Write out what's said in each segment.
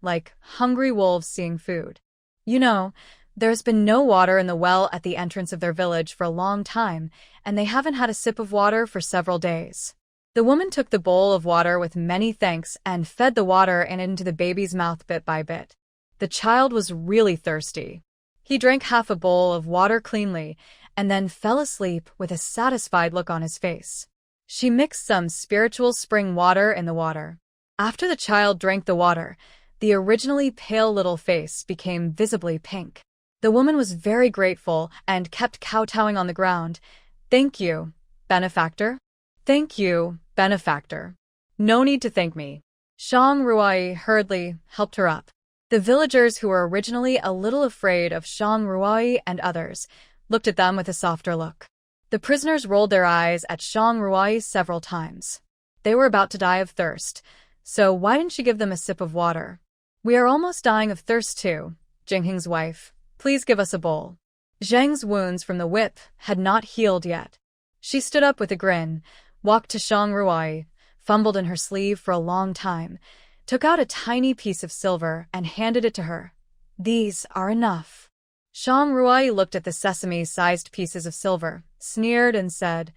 like hungry wolves seeing food. You know, there's been no water in the well at the entrance of their village for a long time, and they haven't had a sip of water for several days. The woman took the bowl of water with many thanks and fed the water into the baby's mouth bit by bit. The child was really thirsty. He drank half a bowl of water cleanly and then fell asleep with a satisfied look on his face. She mixed some spiritual spring water in the water. After the child drank the water, the originally pale little face became visibly pink. The woman was very grateful and kept kowtowing on the ground. "Thank you, benefactor. Thank you, benefactor. No need to thank me." Shang Ruai hurriedly helped her up. The villagers, who were originally a little afraid of Shang Ruai and others, looked at them with a softer look. The prisoners rolled their eyes at Shang Ruai several times. They were about to die of thirst, so why didn't she give them a sip of water? "We are almost dying of thirst too, Jingheng's wife. Please give us a bowl." Zheng's wounds from the whip had not healed yet. She stood up with a grin, walked to Shang Ruai, fumbled in her sleeve for a long time, took out a tiny piece of silver and handed it to her. "These are enough." Shang Ruai looked at the sesame-sized pieces of silver, sneered and said,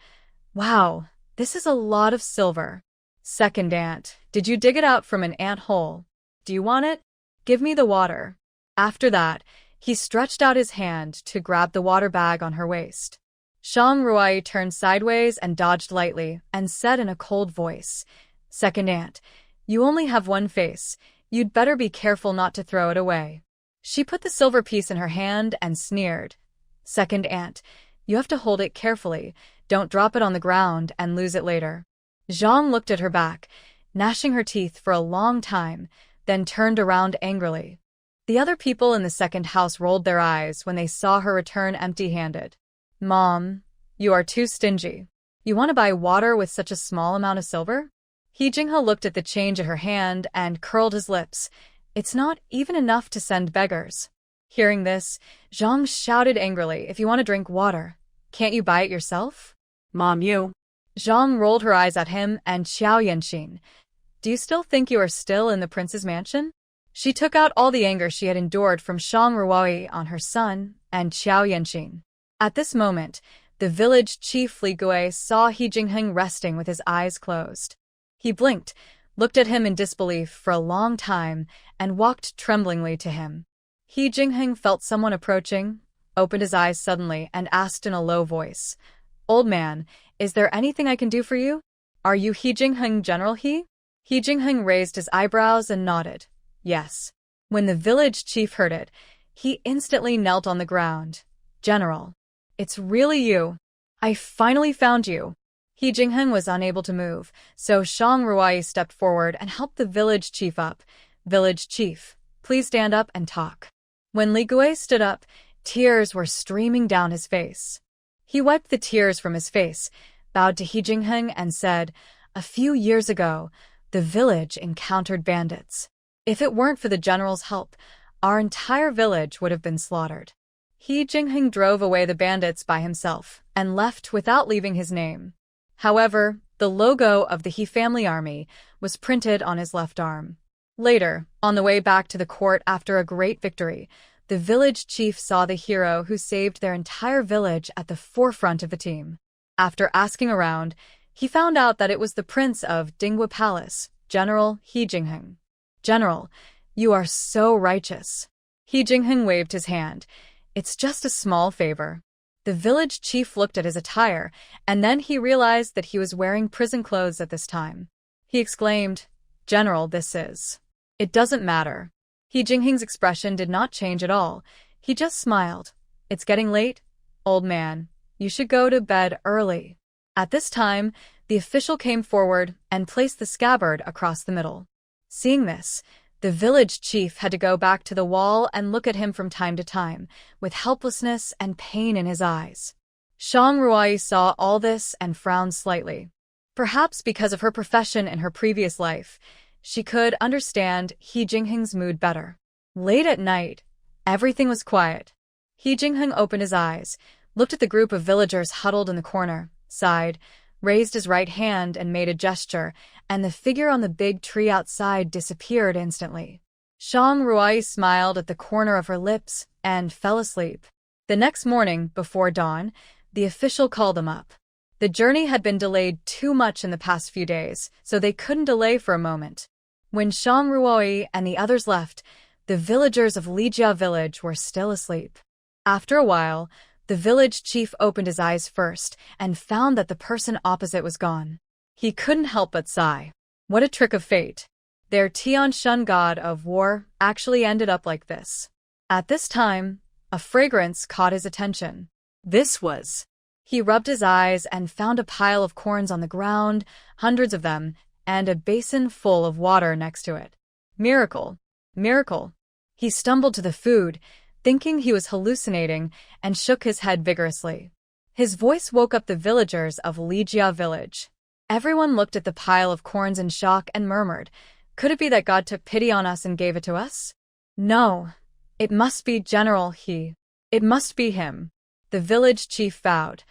"Wow, this is a lot of silver. Second ant, did you dig it out from an ant hole? Do you want it? Give me the water." After that, he stretched out his hand to grab the water bag on her waist. Shang Ruai turned sideways and dodged lightly and said in a cold voice, "Second ant, you only have one face. You'd better be careful not to throw it away." She put the silver piece in her hand and sneered, "Second ant, you have to hold it carefully. Don't drop it on the ground and lose it later." Zhang looked at her back, gnashing her teeth for a long time, then turned around angrily. The other people in the second house rolled their eyes when they saw her return empty-handed. "Mom, you are too stingy. You want to buy water with such a small amount of silver?" He Jinghe looked at the change in her hand and curled his lips. "It's not even enough to send beggars." Hearing this, Zhang shouted angrily, "If you want to drink water, can't you buy it yourself?" "Mom, you." Zhang rolled her eyes at him and Xiao Yanxin. "Do you still think you are still in the prince's mansion?" She took out all the anger she had endured from Shang Ruai on her son and Xiao Yanxin. At this moment, the village chief Li Gui saw He Jingheng resting with his eyes closed. He blinked, looked at him in disbelief for a long time, and walked tremblingly to him. He Jingheng felt someone approaching, opened his eyes suddenly, and asked in a low voice, "Old man, is there anything I can do for you? Are you He Jingheng, General He?" He Jingheng raised his eyebrows and nodded, "Yes." When the village chief heard it, he instantly knelt on the ground. "General, it's really you. I finally found you." He Jingheng was unable to move, so Shang Ruai stepped forward and helped the village chief up. "Village chief, please stand up and talk." When Li Gui stood up, tears were streaming down his face. He wiped the tears from his face, bowed to He Jingheng and said, "A few years ago, the village encountered bandits. If it weren't for the general's help, our entire village would have been slaughtered." He Jingheng drove away the bandits by himself and left without leaving his name. However, the logo of the He family army was printed on his left arm. Later, on the way back to the court after a great victory, the village chief saw the hero who saved their entire village at the forefront of the team. After asking around, he found out that it was the prince of Dinghua Palace, General He Jingheng. "General, you are so righteous." He Jingheng waved his hand. "It's just a small favor." The village chief looked at his attire, and then he realized that he was wearing prison clothes at this time. He exclaimed, "General, this is..." "It doesn't matter." He Jingheng's expression did not change at all. He just smiled. "It's getting late, old man. You should go to bed early." At this time, the official came forward and placed the scabbard across the middle. Seeing this, the village chief had to go back to the wall and look at him from time to time, with helplessness and pain in his eyes. Shang Ruai saw all this and frowned slightly. Perhaps because of her profession in her previous life, she could understand He Jingheng's mood better. Late at night, everything was quiet. He Jingheng opened his eyes, looked at the group of villagers huddled in the corner, sighed, raised his right hand and made a gesture, and the figure on the big tree outside disappeared instantly. Shang Ruai smiled at the corner of her lips and fell asleep. The next morning, before dawn, the official called them up. The journey had been delayed too much in the past few days, so they couldn't delay for a moment. When Shang Ruai and the others left, the villagers of Lijia village were still asleep. After a while, the village chief opened his eyes first and found that the person opposite was gone. He couldn't help but sigh. What a trick of fate. Their Tianshun god of war actually ended up like this. At this time, a fragrance caught his attention. This was. He rubbed his eyes and found a pile of corns on the ground, hundreds of them, and a basin full of water next to it. Miracle. Miracle. He stumbled to the food, thinking he was hallucinating, and shook his head vigorously. His voice woke up the villagers of Lijia village. Everyone looked at the pile of corns in shock and murmured, "Could it be that God took pity on us and gave it to us? No. It must be General He. It must be him." The village chief vowed.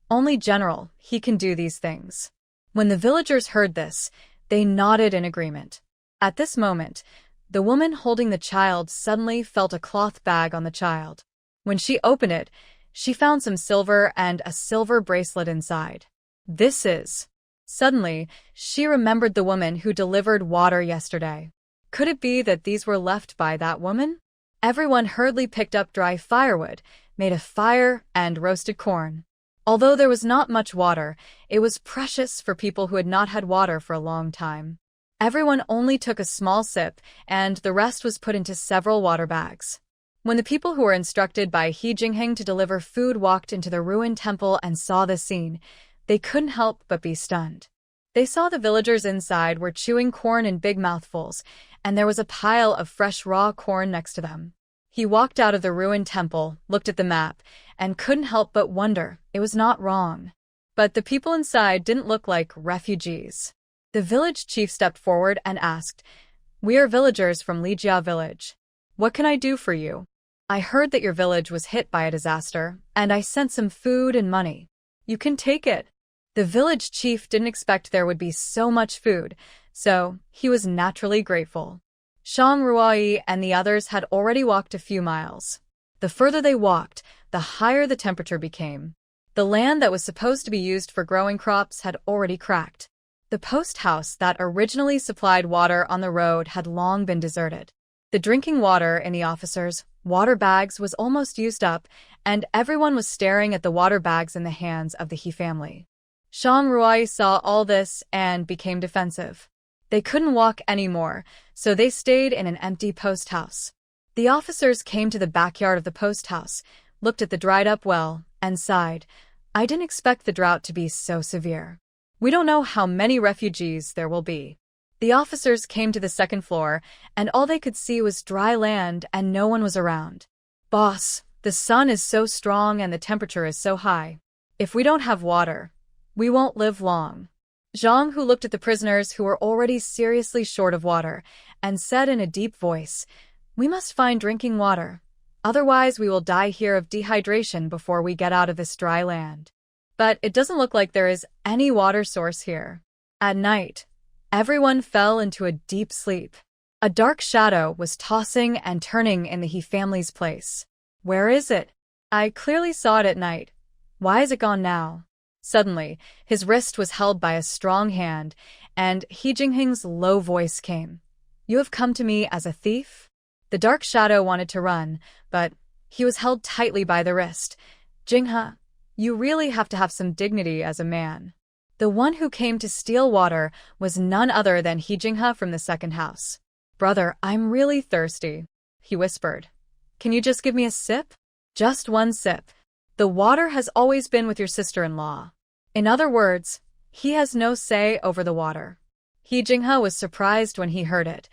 Only General He can do these things. When the villagers heard this, they nodded in agreement. At this moment, the woman holding the child suddenly felt a cloth bag on the child. When she opened it, she found some silver and a silver bracelet inside. This is. Suddenly, she remembered the woman who delivered water yesterday. Could it be that these were left by that woman? Everyone hurriedly picked up dry firewood, made a fire, and roasted corn. Although there was not much water, it was precious for people who had not had water for a long time. Everyone only took a small sip, and the rest was put into several water bags. When the people who were instructed by He Jingheng to deliver food walked into the ruined temple and saw this scene, they couldn't help but be stunned. They saw the villagers inside were chewing corn in big mouthfuls, and there was a pile of fresh raw corn next to them. He walked out of the ruined temple, looked at the map, and couldn't help but wonder it was not wrong. But the people inside didn't look like refugees. The village chief stepped forward and asked, "We are villagers from Lijia village. What can I do for you? I heard that your village was hit by a disaster, and I sent some food and money. You can take it." The village chief didn't expect there would be so much food, so he was naturally grateful. Shang Ruai and the others had already walked a few miles. The further they walked, the higher the temperature became. The land that was supposed to be used for growing crops had already cracked. The post house that originally supplied water on the road had long been deserted. The drinking water in the officers' water bags was almost used up, and everyone was staring at the water bags in the hands of the He family. Shang Ruai saw all this and became defensive. They couldn't walk anymore, so they stayed in an empty post house. The officers came to the backyard of the post house, looked at the dried-up well, and sighed. "I didn't expect the drought to be so severe. We don't know how many refugees there will be." The officers came to the second floor, and all they could see was dry land and no one was around. "Boss, the sun is so strong and the temperature is so high. If we don't have water, we won't live long." Zhang, who looked at the prisoners who were already seriously short of water, and said in a deep voice, "We must find drinking water. Otherwise we will die here of dehydration before we get out of this dry land. But it doesn't look like there is any water source here." At night, everyone fell into a deep sleep. A dark shadow was tossing and turning in the He family's place. "Where is it? I clearly saw it at night. Why is it gone now?" Suddenly, his wrist was held by a strong hand, and He Jingheng's low voice came. "You have come to me as a thief?" The dark shadow wanted to run, but he was held tightly by the wrist. "Jinghe, you really have to have some dignity as a man." The one who came to steal water was none other than He Jinghe from the second house. "Brother, I'm really thirsty," he whispered. "Can you just give me a sip?" "Just one sip. The water has always been with your sister-in-law." In other words, he has no say over the water. He Jinghe was surprised when he heard it.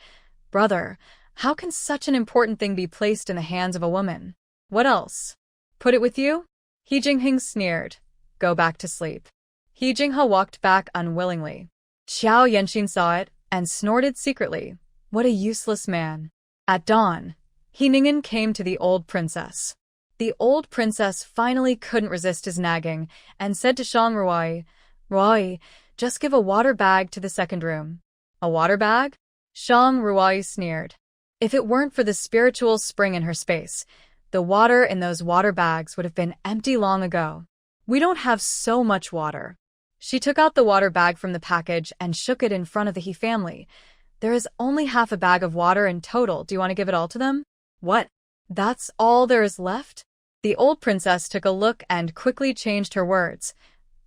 "Brother, how can such an important thing be placed in the hands of a woman? What else? Put it with you?" He Jingheng sneered. "Go back to sleep." He Jinghe walked back unwillingly. Xiao Yanxin saw it and snorted secretly. What a useless man. At dawn, He Ningen came to the old princess. The old princess finally couldn't resist his nagging and said to Shang Ruai, "Ruai, just give a water bag to the second room." "A water bag?" Shang Ruai sneered. If it weren't for the spiritual spring in her space, the water in those water bags would have been empty long ago. We don't have so much water. She took out the water bag from the package and shook it in front of the He family. There is only half a bag of water in total. Do you want to give it all to them? What? That's all there is left? The old princess took a look and quickly changed her words.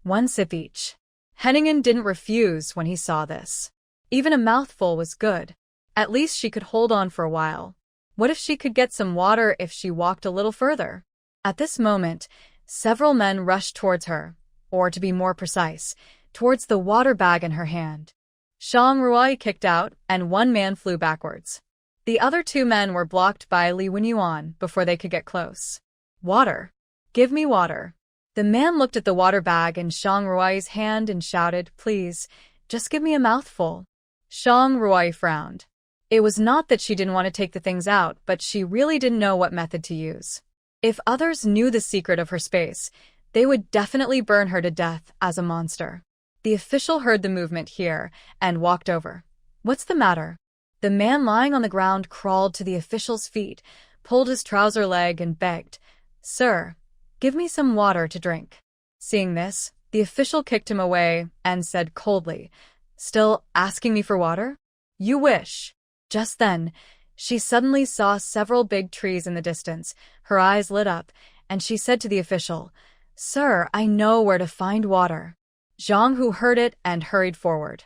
One sip each. Henningen didn't refuse when he saw this. Even a mouthful was good. At least she could hold on for a while. What if she could get some water if she walked a little further? At this moment, several men rushed towards her, or to be more precise, towards the water bag in her hand. Shang Ruai kicked out, and one man flew backwards. The other two men were blocked by Li Wenyuan before they could get close. Water. Give me water. The man looked at the water bag in Shang Ruai's hand and shouted, Please, just give me a mouthful. Shang Ruai frowned. It was not that she didn't want to take the things out, but she really didn't know what method to use. If others knew the secret of her space, they would definitely burn her to death as a monster. The official heard the movement here and walked over. What's the matter? The man lying on the ground crawled to the official's feet, pulled his trouser leg and begged, Sir, give me some water to drink. Seeing this, the official kicked him away and said coldly, Still asking me for water? You wish. Just then, she suddenly saw several big trees in the distance. Her eyes lit up, and she said to the official, Sir, I know where to find water. Zhang Hu heard it and hurried forward.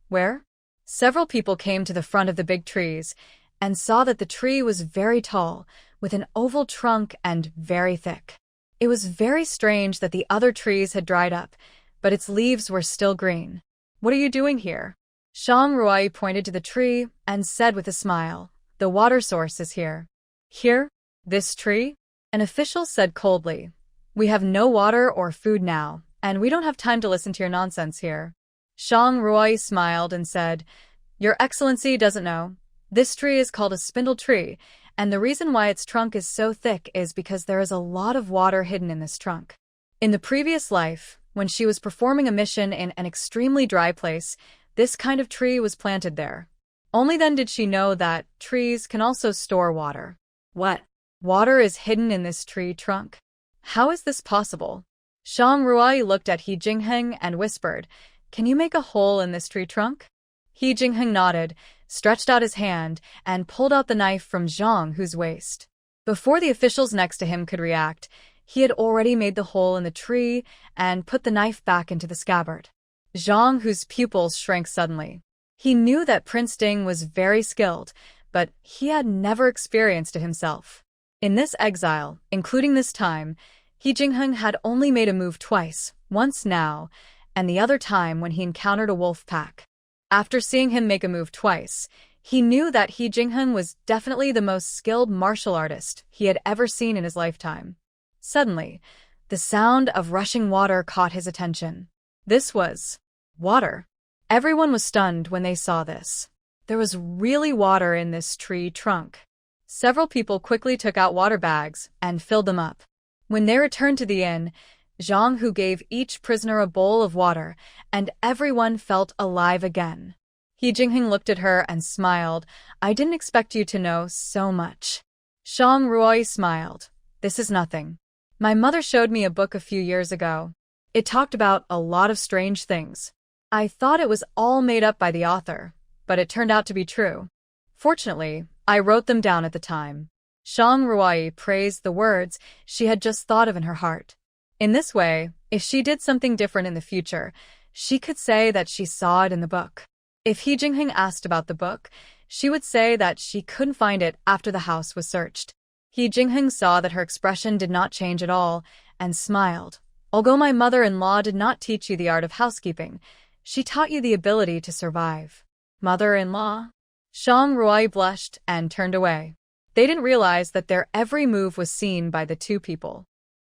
Where? Several people came to the front of the big trees and saw that the tree was very tall, with an oval trunk and very thick. It was very strange that the other trees had dried up, but its leaves were still green. What are you doing here? Shang Ruai pointed to the tree and said with a smile, The water source is here. Here? This tree? An official said coldly, We have no water or food now, and we don't have time to listen to your nonsense here. Shang Ruai smiled and said, Your Excellency doesn't know. This tree is called a spindle tree, and the reason why its trunk is so thick is because there is a lot of water hidden in this trunk. In the previous life, when she was performing a mission in an extremely dry place, this kind of tree was planted there. Only then did she know that trees can also store water. What? Water is hidden in this tree trunk? How is this possible? Shang Ruai looked at He Jingheng and whispered, Can you make a hole in this tree trunk? He Jingheng nodded, stretched out his hand, and pulled out the knife from Zhang Hu's waist. Before the officials next to him could react, he had already made the hole in the tree and put the knife back into the scabbard. Zhang Hu's pupils shrank suddenly. He knew that Prince Ding was very skilled, but he had never experienced it himself. In this exile, including this time, He Jingheng had only made a move twice, once now, and the other time when he encountered a wolf pack. After seeing him make a move twice, he knew that He Jingheng was definitely the most skilled martial artist he had ever seen in his lifetime. Suddenly, the sound of rushing water caught his attention. This was water. Everyone was stunned when they saw this. There was really water in this tree trunk. Several people quickly took out water bags and filled them up. When they returned to the inn, Zhang Hu gave each prisoner a bowl of water, and everyone felt alive again. He Jingheng looked at her and smiled. I didn't expect you to know so much. Shang Ruai smiled. This is nothing. My mother showed me a book a few years ago. It talked about a lot of strange things. I thought it was all made up by the author, but it turned out to be true. Fortunately, I wrote them down at the time. Shang Ruai praised the words she had just thought of in her heart. In this way, if she did something different in the future, she could say that she saw it in the book. If He Jingheng asked about the book, she would say that she couldn't find it after the house was searched. He Jingheng saw that her expression did not change at all, and smiled. Although my mother-in-law did not teach you the art of housekeeping, she taught you the ability to survive. Mother-in-law? Shang Ruai blushed and turned away. They didn't realize that their every move was seen by the two people.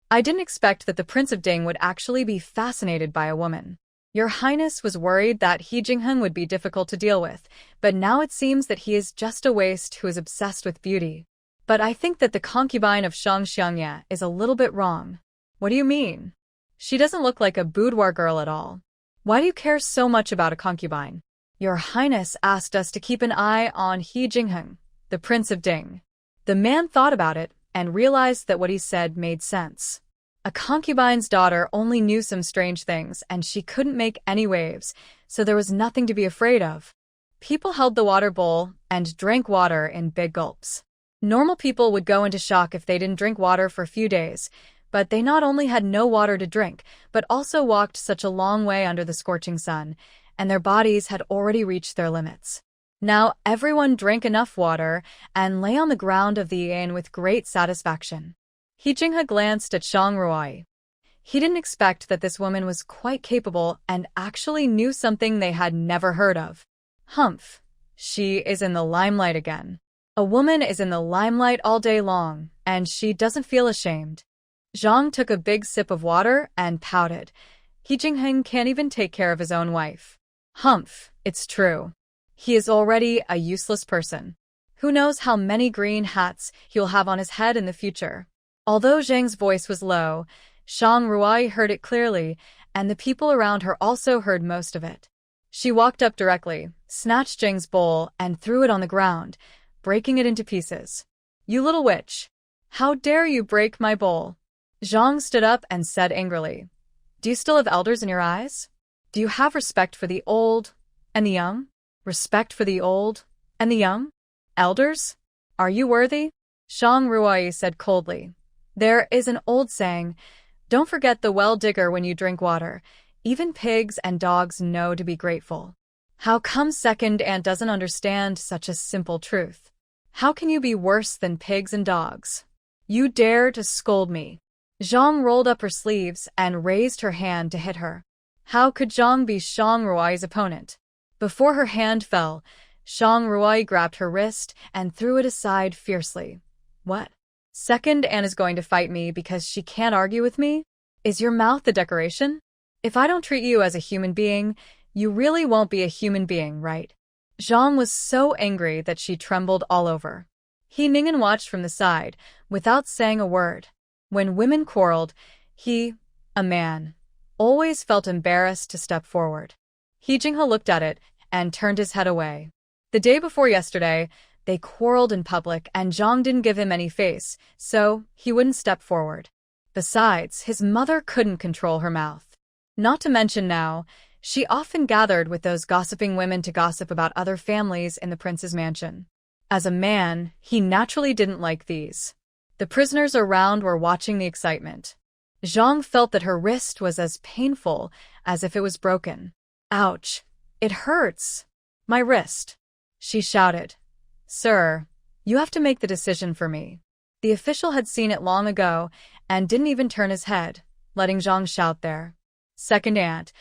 I didn't expect that the Prince of Ding would actually be fascinated by a woman. Your Highness was worried that He Jingheng would be difficult to deal with, but now it seems that he is just a waste who is obsessed with beauty. But I think that the concubine of Shang Xiangya is a little bit wrong. What do you mean? She doesn't look like a boudoir girl at all. Why do you care so much about a concubine? Your Highness asked us to keep an eye on He Jingheng. the Prince of Ding. The man thought about it and realized that what he said made sense. A concubine's daughter only knew some strange things, and she couldn't make any waves, so there was nothing to be afraid of. People held the water bowl and drank water in big gulps. Normal people would go into shock if they didn't drink water for a few days, but they not only had no water to drink, but also walked such a long way under the scorching sun, and their bodies had already reached their limits. Now everyone drank enough water and lay on the ground of the inn with great satisfaction. He Jinghe glanced at Shang Ruai. He didn't expect that this woman was quite capable and actually knew something they had never heard of. Humph, she is in the limelight again. A woman is in the limelight all day long, and she doesn't feel ashamed. Zhang took a big sip of water and pouted. He Jingheng can't even take care of his own wife. Humph, it's true. He is already a useless person. Who knows how many green hats he'll have on his head in the future. Although Zhang's voice was low, Shang Ruai heard it clearly, and the people around her also heard most of it. She walked up directly, snatched Zhang's bowl, and threw it on the ground, breaking it into pieces. You little witch! How dare you break my bowl? Zhang stood up and said angrily, Do you still have elders in your eyes? Do you have respect for the old and the young? Respect for the old and the young? Elders? Are you worthy? Shang Ruai said coldly. There is an old saying, don't forget the well digger when you drink water. Even pigs and dogs know to be grateful. How come Second Aunt doesn't understand such a simple truth? How can you be worse than pigs and dogs? You dare to scold me. Zhang rolled up her sleeves and raised her hand to hit her. How could Zhang be Shang Ruai's opponent? Before her hand fell, Shang Ruai grabbed her wrist and threw it aside fiercely. What? Second Aunt is going to fight me because she can't argue with me? Is your mouth a decoration? If I don't treat you as a human being, you really won't be a human being, right? Zhang was so angry that she trembled all over. He Ningen watched from the side, without saying a word. When women quarreled, he, a man, always felt embarrassed to step forward. He Jinghe looked at it and turned his head away. The day before yesterday, they quarreled in public and Zhang didn't give him any face, so he wouldn't step forward. Besides, his mother couldn't control her mouth. Not to mention now, she often gathered with those gossiping women to gossip about other families in the prince's mansion. As a man, he naturally didn't like these. The prisoners around were watching the excitement. Zhang felt that her wrist was as painful as if it was broken. Ouch! It hurts! My wrist! She shouted. Sir, you have to make the decision for me. The official had seen it long ago and didn't even turn his head, letting Zhang shout there. Second Aunt,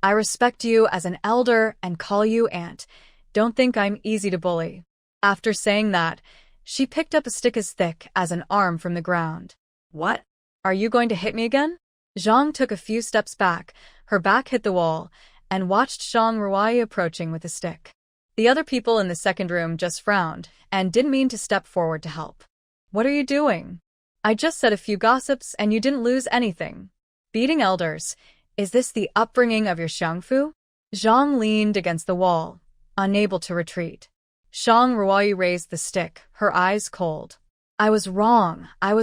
I respect you as an elder and call you Aunt. Don't think I'm easy to bully. After saying that, she picked up a stick as thick as an arm from the ground. What? Are you going to hit me again? Zhang took a few steps back, her back hit the wall, and watched Shang Ruai approaching with a stick. The other people in the second room just frowned and didn't mean to step forward to help. What are you doing? I just said a few gossips and you didn't lose anything. Beating elders, is this the upbringing of your Xiangfu? Zhang leaned against the wall, unable to retreat. Shang Ruai raised the stick, her eyes cold. I was wrong, I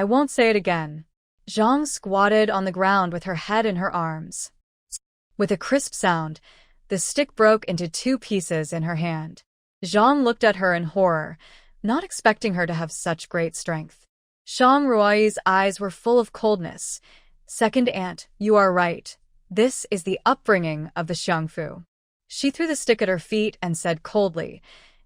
won't say it again. Zhang squatted on the ground with her head in her arms. With a crisp sound, the stick broke into 2 pieces in her hand. Zhang looked at her in horror, not expecting her to have such great strength. Shang Ruai's eyes were full of coldness. Second Aunt, you are right. This is the upbringing of the Xiangfu. She threw the stick at her feet and said coldly,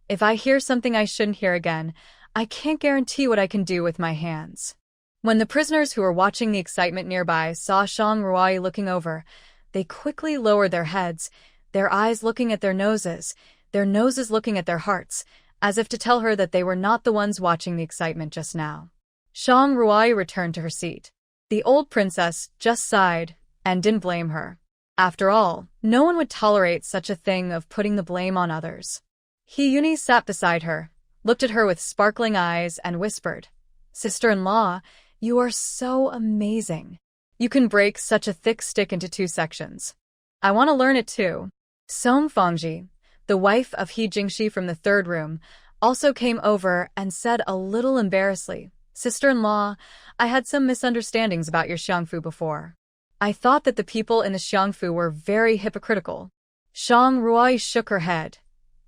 If I hear something I shouldn't hear again, I can't guarantee what I can do with my hands. When the prisoners who were watching the excitement nearby saw Shang Ruai looking over, they quickly lowered their heads, their eyes looking at their noses looking at their hearts, as if to tell her that they were not the ones watching the excitement just now. Shang Ruai returned to her seat. The old princess just sighed and didn't blame her. After all, no one would tolerate such a thing of putting the blame on others. He Yuni sat beside her, looked at her with sparkling eyes and whispered, Sister-in-law, you are so amazing. You can break such a thick stick into 2 sections. I want to learn it too. Song Fangji, the wife of He Jingxi from the third room, also came over and said a little embarrassedly, "Sister-in-law, I had some misunderstandings about your xiangfu before. I thought that the people in the xiangfu were very hypocritical." Shang Ruai shook her head.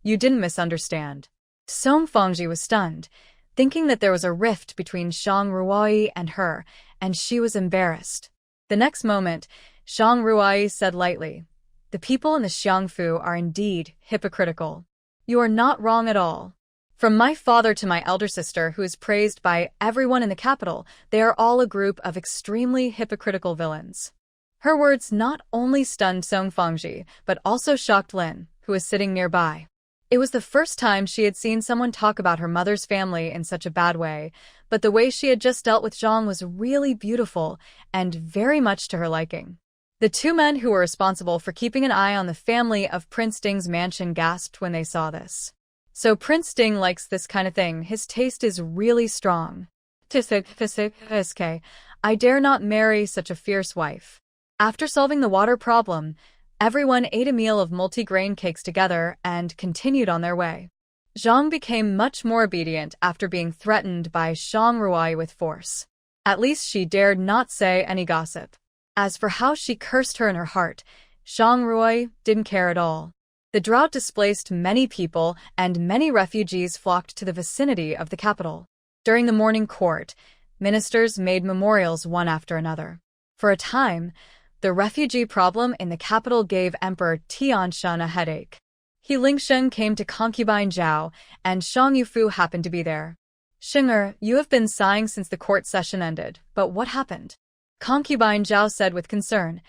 "You didn't misunderstand." Song Fangji was stunned, thinking that there was a rift between Shang Ruai and her, and she was embarrassed. The next moment, Shang Ruai said lightly, "The people in the xiangfu are indeed hypocritical. You are not wrong at all. From my father to my elder sister, who is praised by everyone in the capital, they are all a group of extremely hypocritical villains." Her words not only stunned Song Fangji, but also shocked Lin, who was sitting nearby. It was the first time she had seen someone talk about her mother's family in such a bad way, but the way she had just dealt with Zhang was really beautiful and very much to her liking. The two men who were responsible for keeping an eye on the family of Prince Ding's mansion gasped when they saw this. "So Prince Ding likes this kind of thing. His taste is really strong. I dare not marry such a fierce wife." After solving the water problem, everyone ate a meal of multi-grain cakes together and continued on their way. Zhang became much more obedient after being threatened by Shang Ruai with force. At least she dared not say any gossip. As for how she cursed her in her heart, Shang Ruai didn't care at all. The drought displaced many people, and many refugees flocked to the vicinity of the capital. During the morning court, ministers made memorials one after another. For a time, the refugee problem in the capital gave Emperor Tianshan a headache. He Lingsheng came to concubine Zhao, and Shang Yufu happened to be there. "Shinger, you have been sighing since the court session ended, but what happened?" Concubine Zhao said with concern.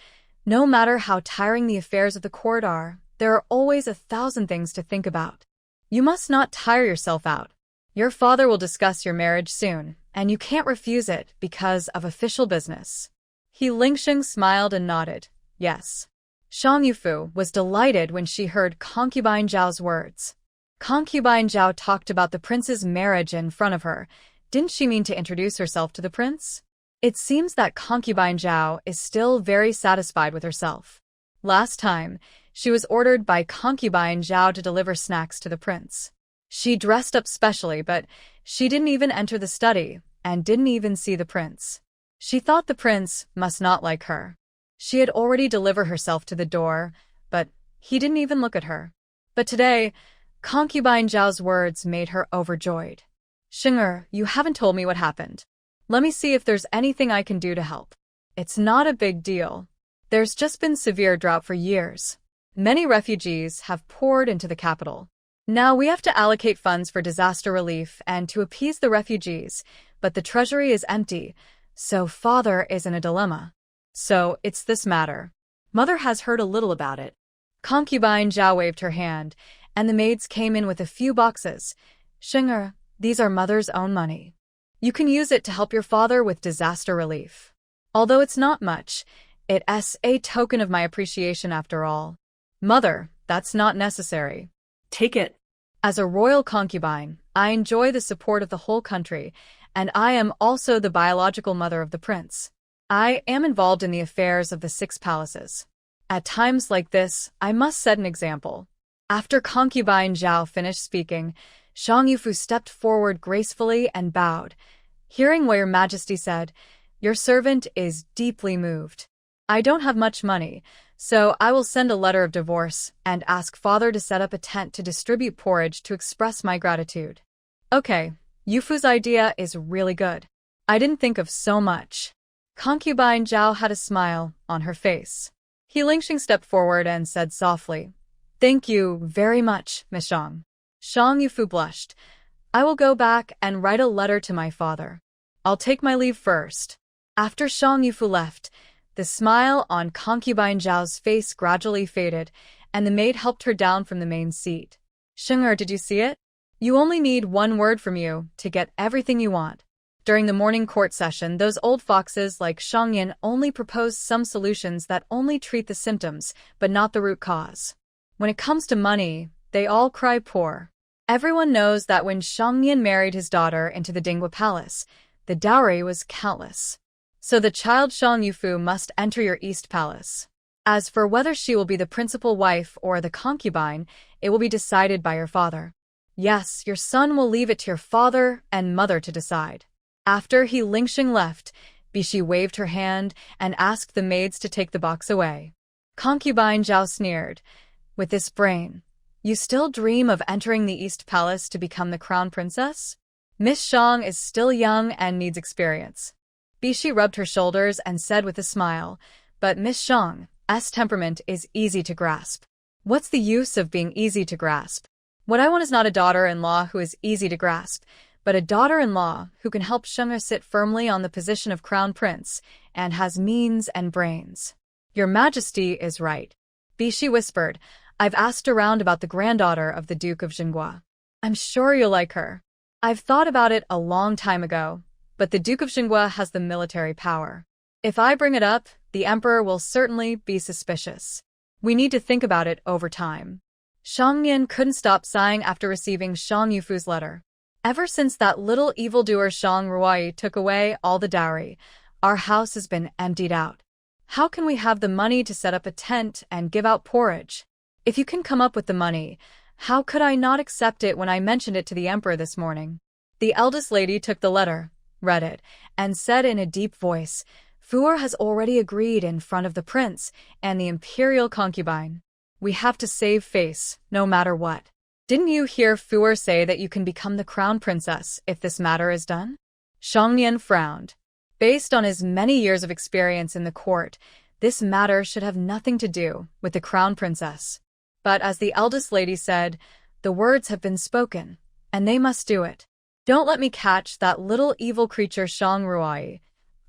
"No matter how tiring the affairs of the court are, there are always 1,000 things to think about. You must not tire yourself out. Your father will discuss your marriage soon, and you can't refuse it because of official business." He Lingsheng smiled and nodded. Yes. Shang Yufu was delighted when she heard Concubine Zhao's words. Concubine Zhao talked about the prince's marriage in front of her. Didn't she mean to introduce herself to the prince? It seems that Concubine Zhao is still very satisfied with herself. Last time, she was ordered by Concubine Zhao to deliver snacks to the prince. She dressed up specially, but she didn't even enter the study and didn't even see the prince. She thought the prince must not like her. She had already delivered herself to the door, but he didn't even look at her. But today, Concubine Zhao's words made her overjoyed. "Shinger, you haven't told me what happened. Let me see if there's anything I can do to help." "It's not a big deal. There's just been severe drought for years. Many refugees have poured into the capital. Now we have to allocate funds for disaster relief and to appease the refugees, but the treasury is empty, so father is in a dilemma. So it's this matter. Mother has heard a little about it." Concubine Zhao waved her hand, and the maids came in with a few boxes. "Shinger, these are mother's own money. You can use it to help your father with disaster relief. Although it's not much, it's a token of my appreciation after all." "Mother, that's not necessary. Take it. As a royal concubine, I enjoy the support of the whole country, and I am also the biological mother of the prince. I am involved in the affairs of the 6 palaces. At times like this, I must set an example." After Concubine Zhao finished speaking, Shang Yufu stepped forward gracefully and bowed. "Hearing what your majesty said, your servant is deeply moved. I don't have much money, so I will send a letter of divorce and ask father to set up a tent to distribute porridge to express my gratitude." "Okay, Yufu's idea is really good. I didn't think of so much." Concubine Zhao had a smile on her face. He Lingxing stepped forward and said softly, "Thank you very much, Miss Shang." Shang Yufu blushed. "I will go back and write a letter to my father. I'll take my leave first." After Shang Yufu left, the smile on Concubine Zhao's face gradually faded, and the maid helped her down from the main seat. "Shinger, did you see it? You only need one word from you to get everything you want." During the morning court session, those old foxes like Shang Yin only proposed some solutions that only treat the symptoms, but not the root cause. When it comes to money, they all cry poor. Everyone knows that when Shang Yin married his daughter into the Dinghua Palace, the dowry was countless. So the child Shang Yufu must enter your East Palace. As for whether she will be the principal wife or the concubine, it will be decided by your father. Yes, your son will leave it to your father and mother to decide. After he Lingxing left, Bishi waved her hand and asked the maids to take the box away. Concubine Zhao sneered. With this brain, you still dream of entering the East Palace to become the crown princess? Miss Shang is still young and needs experience. Bishi rubbed her shoulders and said with a smile, but Miss Shang's temperament is easy to grasp. What's the use of being easy to grasp? What I want is not a daughter-in-law who is easy to grasp, but a daughter-in-law who can help Sheng'er sit firmly on the position of crown prince and has means and brains. Your Majesty is right. Bishi whispered, I've asked around about the granddaughter of the Duke of Jinghua. I'm sure you'll like her. I've thought about it a long time ago, but the Duke of Jinghua has the military power. If I bring it up, the Emperor will certainly be suspicious. We need to think about it over time. Shang Yin couldn't stop sighing after receiving Shang Yufu's letter. Ever since that little evildoer Shang Ruai took away all the dowry, our house has been emptied out. How can we have the money to set up a tent and give out porridge? If you can come up with the money, how could I not accept it when I mentioned it to the Emperor this morning? The eldest lady took the letter, read it, and said in a deep voice, Fuer has already agreed in front of the prince and the imperial concubine. We have to save face, no matter what. Didn't you hear Fuer say that you can become the crown princess if this matter is done? Shang Yan frowned. Based on his many years of experience in the court, this matter should have nothing to do with the crown princess. But as the eldest lady said, the words have been spoken, and they must do it. Don't let me catch that little evil creature Shang Ruai,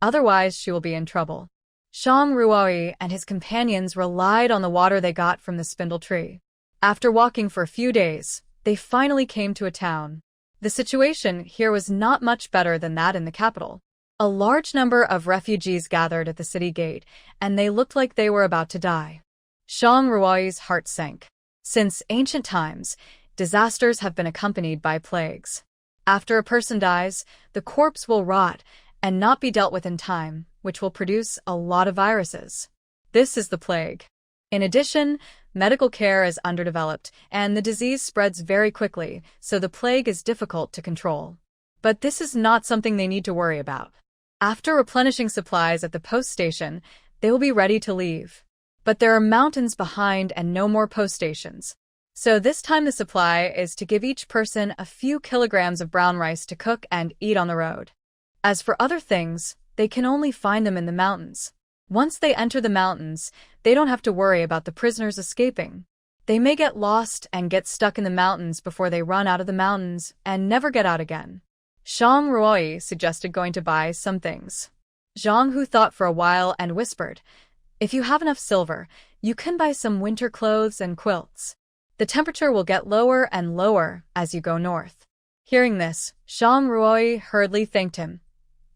otherwise she will be in trouble. Shang Ruai and his companions relied on the water they got from the spindle tree. After walking for a few days, they finally came to a town. The situation here was not much better than that in the capital. A large number of refugees gathered at the city gate, and they looked like they were about to die. Shang Ruai's heart sank. Since ancient times, disasters have been accompanied by plagues. After a person dies, the corpse will rot and not be dealt with in time, which will produce a lot of viruses. This is the plague. In addition, medical care is underdeveloped, and the disease spreads very quickly, so the plague is difficult to control. But this is not something they need to worry about. After replenishing supplies at the post station, they will be ready to leave. But there are mountains behind and no more post stations. So this time the supply is to give each person a few kilograms of brown rice to cook and eat on the road. As for other things, they can only find them in the mountains. Once they enter the mountains, they don't have to worry about the prisoners escaping. They may get lost and get stuck in the mountains before they run out of the mountains and never get out again. Shang Ruoi suggested going to buy some things. Zhang Hu thought for a while and whispered, If you have enough silver, you can buy some winter clothes and quilts. The temperature will get lower and lower as you go north. Hearing this, Shang Ruoi hurriedly thanked him.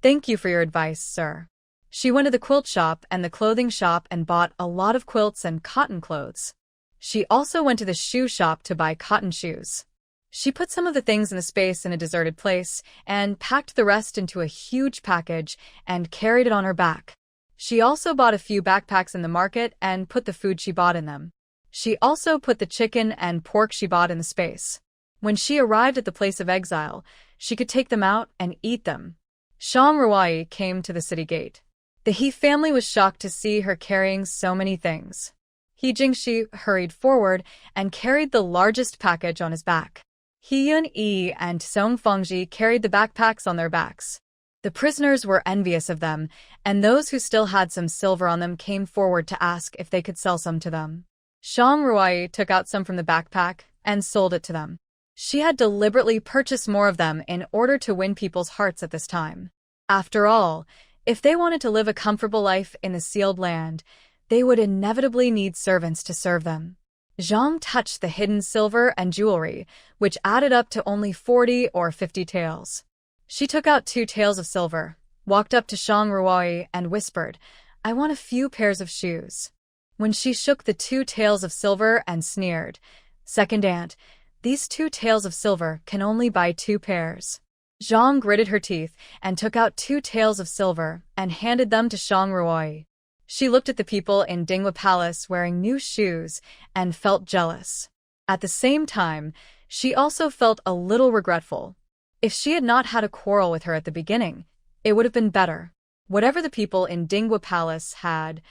Thank you for your advice, sir. She went to the quilt shop and the clothing shop and bought a lot of quilts and cotton clothes. She also went to the shoe shop to buy cotton shoes. She put some of the things in a space in a deserted place and packed the rest into a huge package and carried it on her back. She also bought a few backpacks in the market and put the food she bought in them. She also put the chicken and pork she bought in the space. When she arrived at the place of exile, she could take them out and eat them. Shang Ruai came to the city gate. The He family was shocked to see her carrying so many things. He Jingxi hurried forward and carried the largest package on his back. He Yun-yi and Song Fengji carried the backpacks on their backs. The prisoners were envious of them, and those who still had some silver on them came forward to ask if they could sell some to them. Shang Ruai took out some from the backpack and sold it to them. She had deliberately purchased more of them in order to win people's hearts at this time. After all, if they wanted to live a comfortable life in the sealed land, they would inevitably need servants to serve them. Zhang touched the hidden silver and jewelry, which added up to only 40 or 50 taels. She took out 2 taels of silver, walked up to Shang Ruai and whispered, I want a few pairs of shoes. When she shook the 2 taels of silver and sneered, Second aunt, these 2 taels of silver can only buy 2 pairs. Zhang gritted her teeth and took out 2 taels of silver and handed them to Shang Ruai. She looked at the people in Dinghua Palace wearing new shoes and felt jealous. At the same time, She also felt a little regretful. If she had not had a quarrel with her at the beginning, it would have been better. Whatever the people in Dingwa Palace had,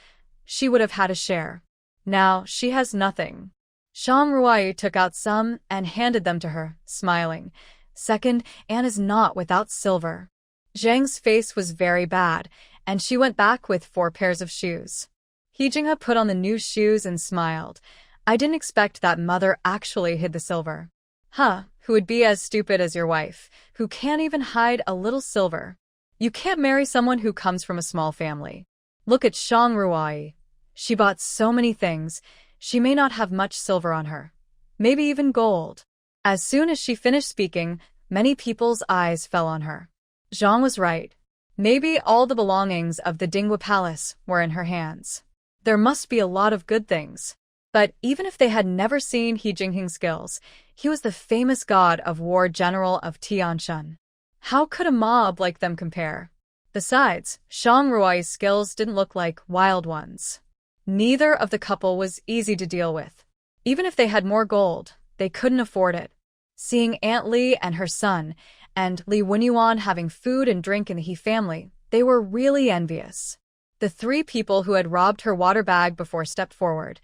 she would have had a share. Now she has nothing. Shang Ruai took out some and handed them to her, smiling. Second, Anne is not without silver. Zhang's face was very bad, and she went back with 4 pairs of shoes. He Jinghe put on the new shoes and smiled. I didn't expect that mother actually hid the silver. Huh, who would be as stupid as your wife, who can't even hide a little silver? You can't marry someone who comes from a small family. Look at Shang Ruai. She bought so many things, she may not have much silver on her. Maybe even gold. As soon as she finished speaking, many people's eyes fell on her. Zhang was right. Maybe all the belongings of the Dingwa Palace were in her hands. There must be a lot of good things. But even if they had never seen He Jingheng's skills, he was the famous god of war general of Tianshan. How could a mob like them compare? Besides, Shang Ruai's skills didn't look like wild ones. Neither of the couple was easy to deal with. Even if they had more gold, they couldn't afford it. Seeing Aunt Li and her son, and Li Wenyuan having food and drink in the He family, they were really envious. The 3 people who had robbed her water bag before stepped forward.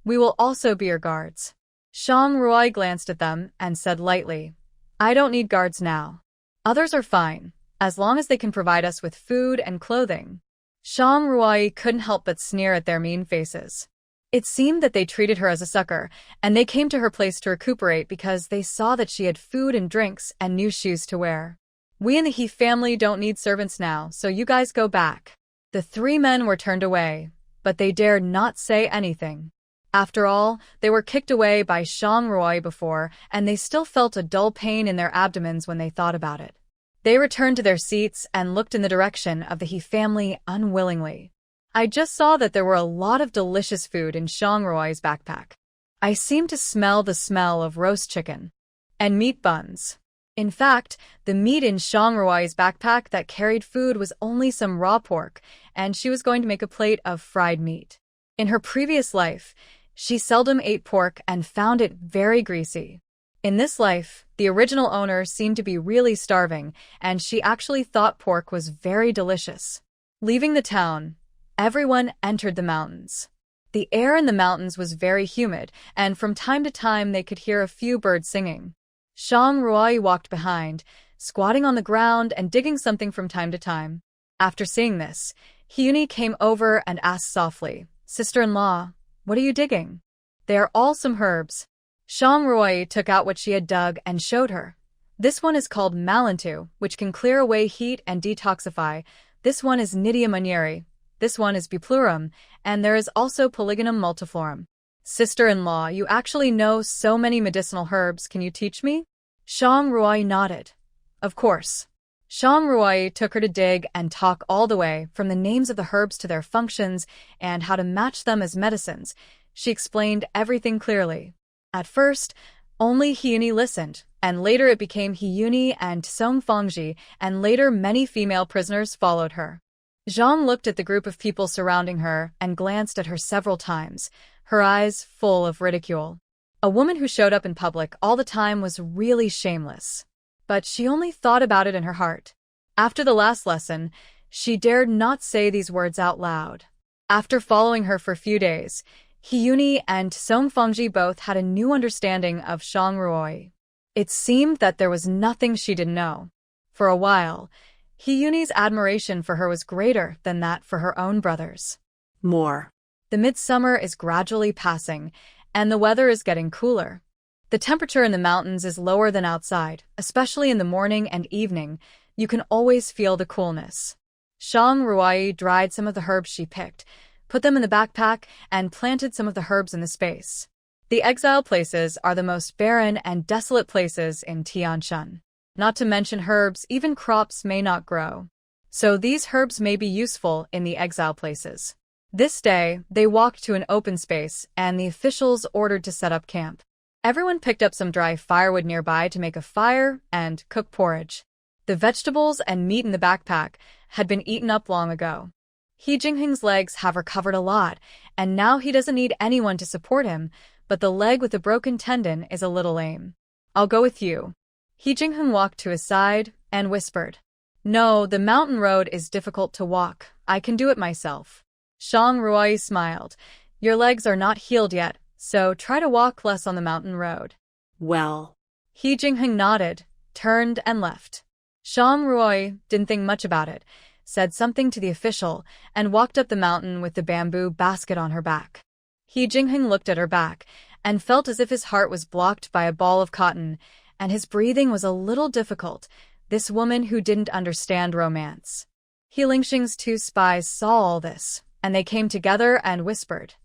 We will also be your guards. Shang Ruai glanced at them and said lightly, I don't need guards now. Others are fine, as long as they can provide us with food and clothing. Shang Ruai couldn't help but sneer at their mean faces. It seemed that they treated her as a sucker, and they came to her place to recuperate because they saw that she had food and drinks and new shoes to wear. We in the He family don't need servants now, so you guys go back. The 3 men were turned away, but they dared not say anything. After all, they were kicked away by Shang Ruai before, and they still felt a dull pain in their abdomens when they thought about it. They returned to their seats and looked in the direction of the He family unwillingly. I just saw that there were a lot of delicious food in Shang Ruai's backpack. I seemed to smell the smell of roast chicken and meat buns. In fact, the meat in Shang Ruai's backpack that carried food was only some raw pork, and she was going to make a plate of fried meat. In her previous life, she seldom ate pork and found it very greasy. In this life, the original owner seemed to be really starving, and she actually thought pork was very delicious. Leaving the town, everyone entered the mountains. The air in the mountains was very humid, and from time to time they could hear a few birds singing. Shang Ruai walked behind, squatting on the ground and digging something from time to time. After seeing this, Hyuni came over and asked softly, Sister-in-law, what are you digging? They are all some herbs. Shang Ruai took out what she had dug and showed her. This one is called Malantu, which can clear away heat and detoxify. This one is Nidia Manieri. This one is Buplurum, and there is also Polygonum multiflorum. Sister-in-law, you actually know so many medicinal herbs, can you teach me? Shang Ruai nodded. Of course. Shang Ruai took her to dig and talk all the way, from the names of the herbs to their functions and how to match them as medicines. She explained everything clearly. At first, only Hyuni listened, and later it became Hyuni and Song Fangji, and later many female prisoners followed her. Zhang looked at the group of people surrounding her and glanced at her several times, her eyes full of ridicule. A woman who showed up in public all the time was really shameless. But she only thought about it in her heart. After the last lesson, she dared not say these words out loud. After following her for a few days, Hyuni and Song Fangji both had a new understanding of Shang Ruai. It seemed that there was nothing she didn't know. For a while, Hyuni's admiration for her was greater than that for her own brothers. More. The midsummer is gradually passing, and the weather is getting cooler. The temperature in the mountains is lower than outside, especially in the morning and evening. You can always feel the coolness. Shang Ruai dried some of the herbs she picked, put them in the backpack, and planted some of the herbs in the space. The exile places are the most barren and desolate places in Tianshan. Not to mention herbs, even crops may not grow. So these herbs may be useful in the exile places. This day, they walked to an open space, and the officials ordered to set up camp. Everyone picked up some dry firewood nearby to make a fire and cook porridge. The vegetables and meat in the backpack had been eaten up long ago. He Jingheng's legs have recovered a lot, and now he doesn't need anyone to support him, but the leg with the broken tendon is a little lame. I'll go with you. He Jingheng walked to his side and whispered, No, the mountain road is difficult to walk. I can do it myself. Shang Ruai smiled. Your legs are not healed yet, so try to walk less on the mountain road. Well. He Jingheng nodded, turned and left. Shang Ruai didn't think much about it, said something to the official, and walked up the mountain with the bamboo basket on her back. He Jingheng looked at her back and felt as if his heart was blocked by a ball of cotton, and his breathing was a little difficult. This woman who didn't understand romance. He Lingxing's 2 spies saw all this, and they came together and whispered,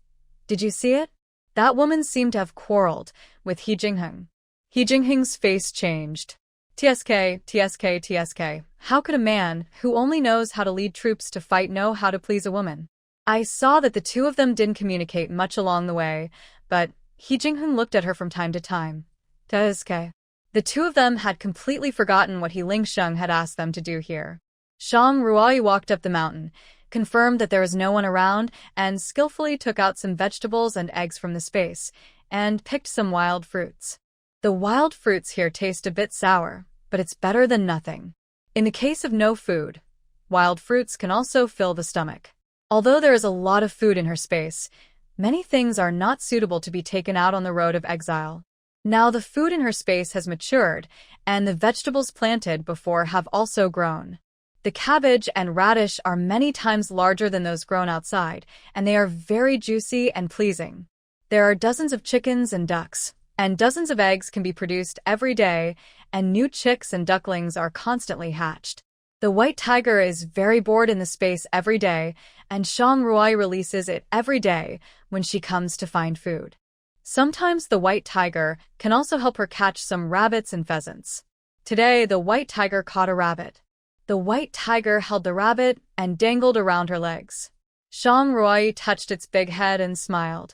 Did you see it? That woman seemed to have quarreled with He Jingheng. He Jingheng's face changed. TSK, TSK, TSK. How could a man who only knows how to lead troops to fight know how to please a woman? I saw that the two of them didn't communicate much along the way, but He Jingheng looked at her from time to time. TSK. The two of them had completely forgotten what He Lingsheng had asked them to do here. Shang Ruai walked up the mountain, confirmed that there was no one around, and skillfully took out some vegetables and eggs from the space, and picked some wild fruits. The wild fruits here taste a bit sour, but it's better than nothing. In the case of no food, wild fruits can also fill the stomach. Although there is a lot of food in her space, many things are not suitable to be taken out on the road of exile. Now the food in her space has matured, and the vegetables planted before have also grown. The cabbage and radish are many times larger than those grown outside, and they are very juicy and pleasing. There are dozens of chickens and ducks, and dozens of eggs can be produced every day, and new chicks and ducklings are constantly hatched. The white tiger is very bored in the space every day, and Shang Ruai releases it every day when she comes to find food. Sometimes the white tiger can also help her catch some rabbits and pheasants. Today, the white tiger caught a rabbit. The white tiger held the rabbit and dangled around her legs. Shang Ruai touched its big head and smiled.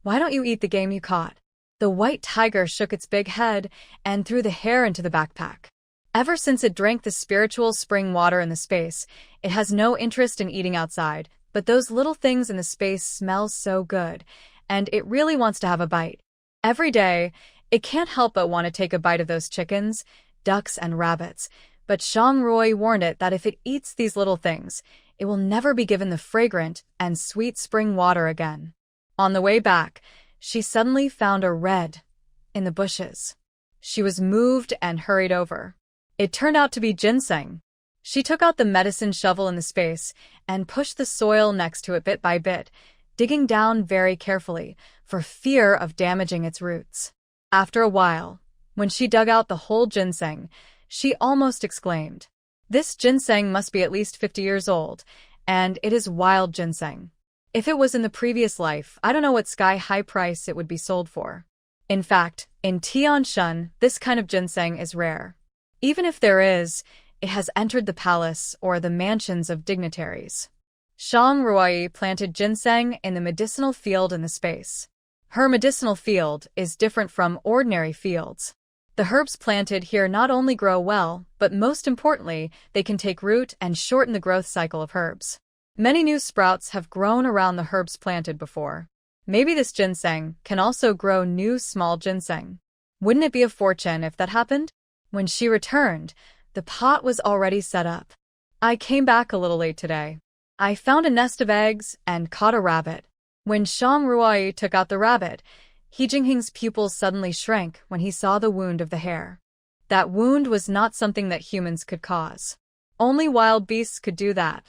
Why don't you eat the game you caught? The white tiger shook its big head and threw the hair into the backpack. Ever since it drank the spiritual spring water in the space, it has no interest in eating outside, but those little things in the space smell so good, and it really wants to have a bite. Every day, it can't help but want to take a bite of those chickens, ducks, and rabbits, but Shang Ruai warned it that if it eats these little things, it will never be given the fragrant and sweet spring water again. On the way back, she suddenly found a red in the bushes. She was moved and hurried over. It turned out to be ginseng. She took out the medicine shovel in the space and pushed the soil next to it bit by bit, digging down very carefully for fear of damaging its roots. After a while, when she dug out the whole ginseng, she almost exclaimed, This ginseng must be at least 50 years old, and it is wild ginseng. If it was in the previous life, I don't know what sky-high price it would be sold for. In fact, in Tianshan, this kind of ginseng is rare. Even if there is, it has entered the palace or the mansions of dignitaries. Shang Ruai planted ginseng in the medicinal field in the space. Her medicinal field is different from ordinary fields. The herbs planted here not only grow well, but most importantly, they can take root and shorten the growth cycle of herbs. Many new sprouts have grown around the herbs planted before. Maybe this ginseng can also grow new small ginseng. Wouldn't it be a fortune if that happened? When she returned, the pot was already set up. I came back a little late today. I found a nest of eggs and caught a rabbit. When Shang Ruai took out the rabbit, He Jingheng's pupils suddenly shrank when he saw the wound of the hair. That wound was not something that humans could cause. Only wild beasts could do that.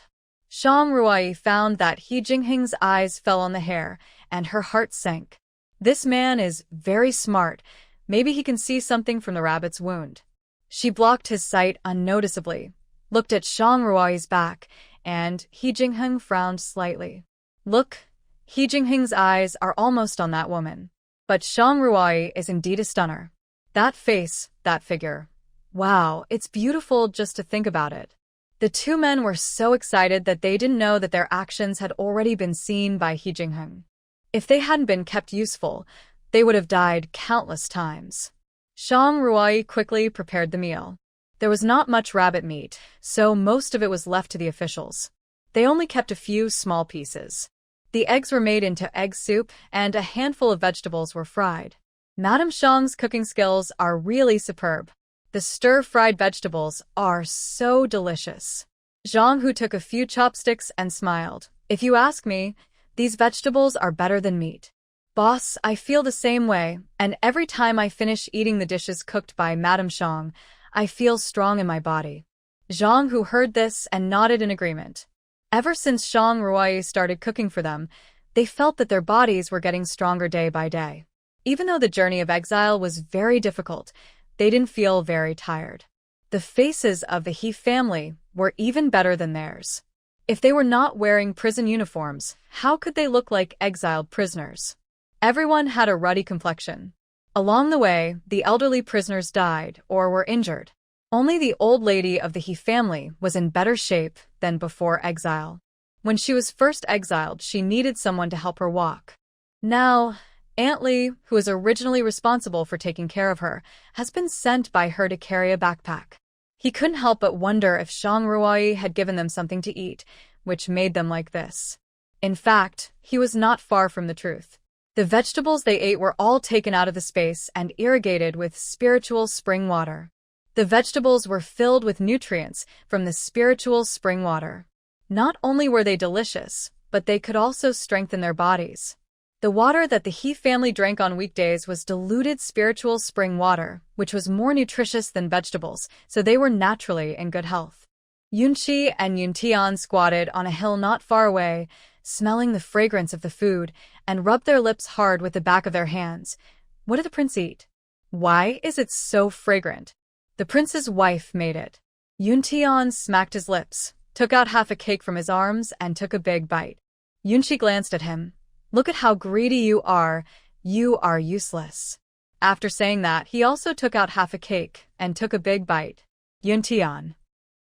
Shang Ruai found that He Jingheng's eyes fell on the hair, and her heart sank. This man is very smart. Maybe he can see something from the rabbit's wound. She blocked his sight unnoticeably, looked at Shang Ruai's back, and He Jingheng frowned slightly. Look, He Jingheng's eyes are almost on that woman. But Shang Ruai is indeed a stunner. That face, that figure. Wow, it's beautiful just to think about it. The two men were so excited that they didn't know that their actions had already been seen by He Jingheng. If they hadn't been kept useful, they would have died countless times. Shang Ruai quickly prepared the meal. There was not much rabbit meat, so most of it was left to the officials. They only kept a few small pieces. The eggs were made into egg soup, and a handful of vegetables were fried. Madame Xiang's cooking skills are really superb. The stir-fried vegetables are so delicious. Zhang Hu took a few chopsticks and smiled. If you ask me, these vegetables are better than meat. Boss, I feel the same way, and every time I finish eating the dishes cooked by Madame Xiang, I feel strong in my body. Zhang Hu heard this and nodded in agreement. Ever since Shang Ruoyi started cooking for them, they felt that their bodies were getting stronger day by day. Even though the journey of exile was very difficult, they didn't feel very tired. The faces of the He family were even better than theirs. If they were not wearing prison uniforms, how could they look like exiled prisoners? Everyone had a ruddy complexion. Along the way, the elderly prisoners died or were injured. Only the old lady of the He family was in better shape than before exile. When she was first exiled, she needed someone to help her walk. Now, Aunt Li, who was originally responsible for taking care of her, has been sent by her to carry a backpack. He couldn't help but wonder if Shang Ruoyi had given them something to eat, which made them like this. In fact, he was not far from the truth. The vegetables they ate were all taken out of the space and irrigated with spiritual spring water. The vegetables were filled with nutrients from the spiritual spring water. Not only were they delicious, but they could also strengthen their bodies. The water that the He family drank on weekdays was diluted spiritual spring water, which was more nutritious than vegetables, so they were naturally in good health. Yunqi and Yuntian squatted on a hill not far away, smelling the fragrance of the food, and rubbed their lips hard with the back of their hands. What did the prince eat? Why is it so fragrant? The prince's wife made it. Yuntian smacked his lips, took out half a cake from his arms, and took a big bite. Yunqi glanced at him. Look at how greedy you are. You are useless. After saying that, he also took out half a cake and took a big bite. Yuntian.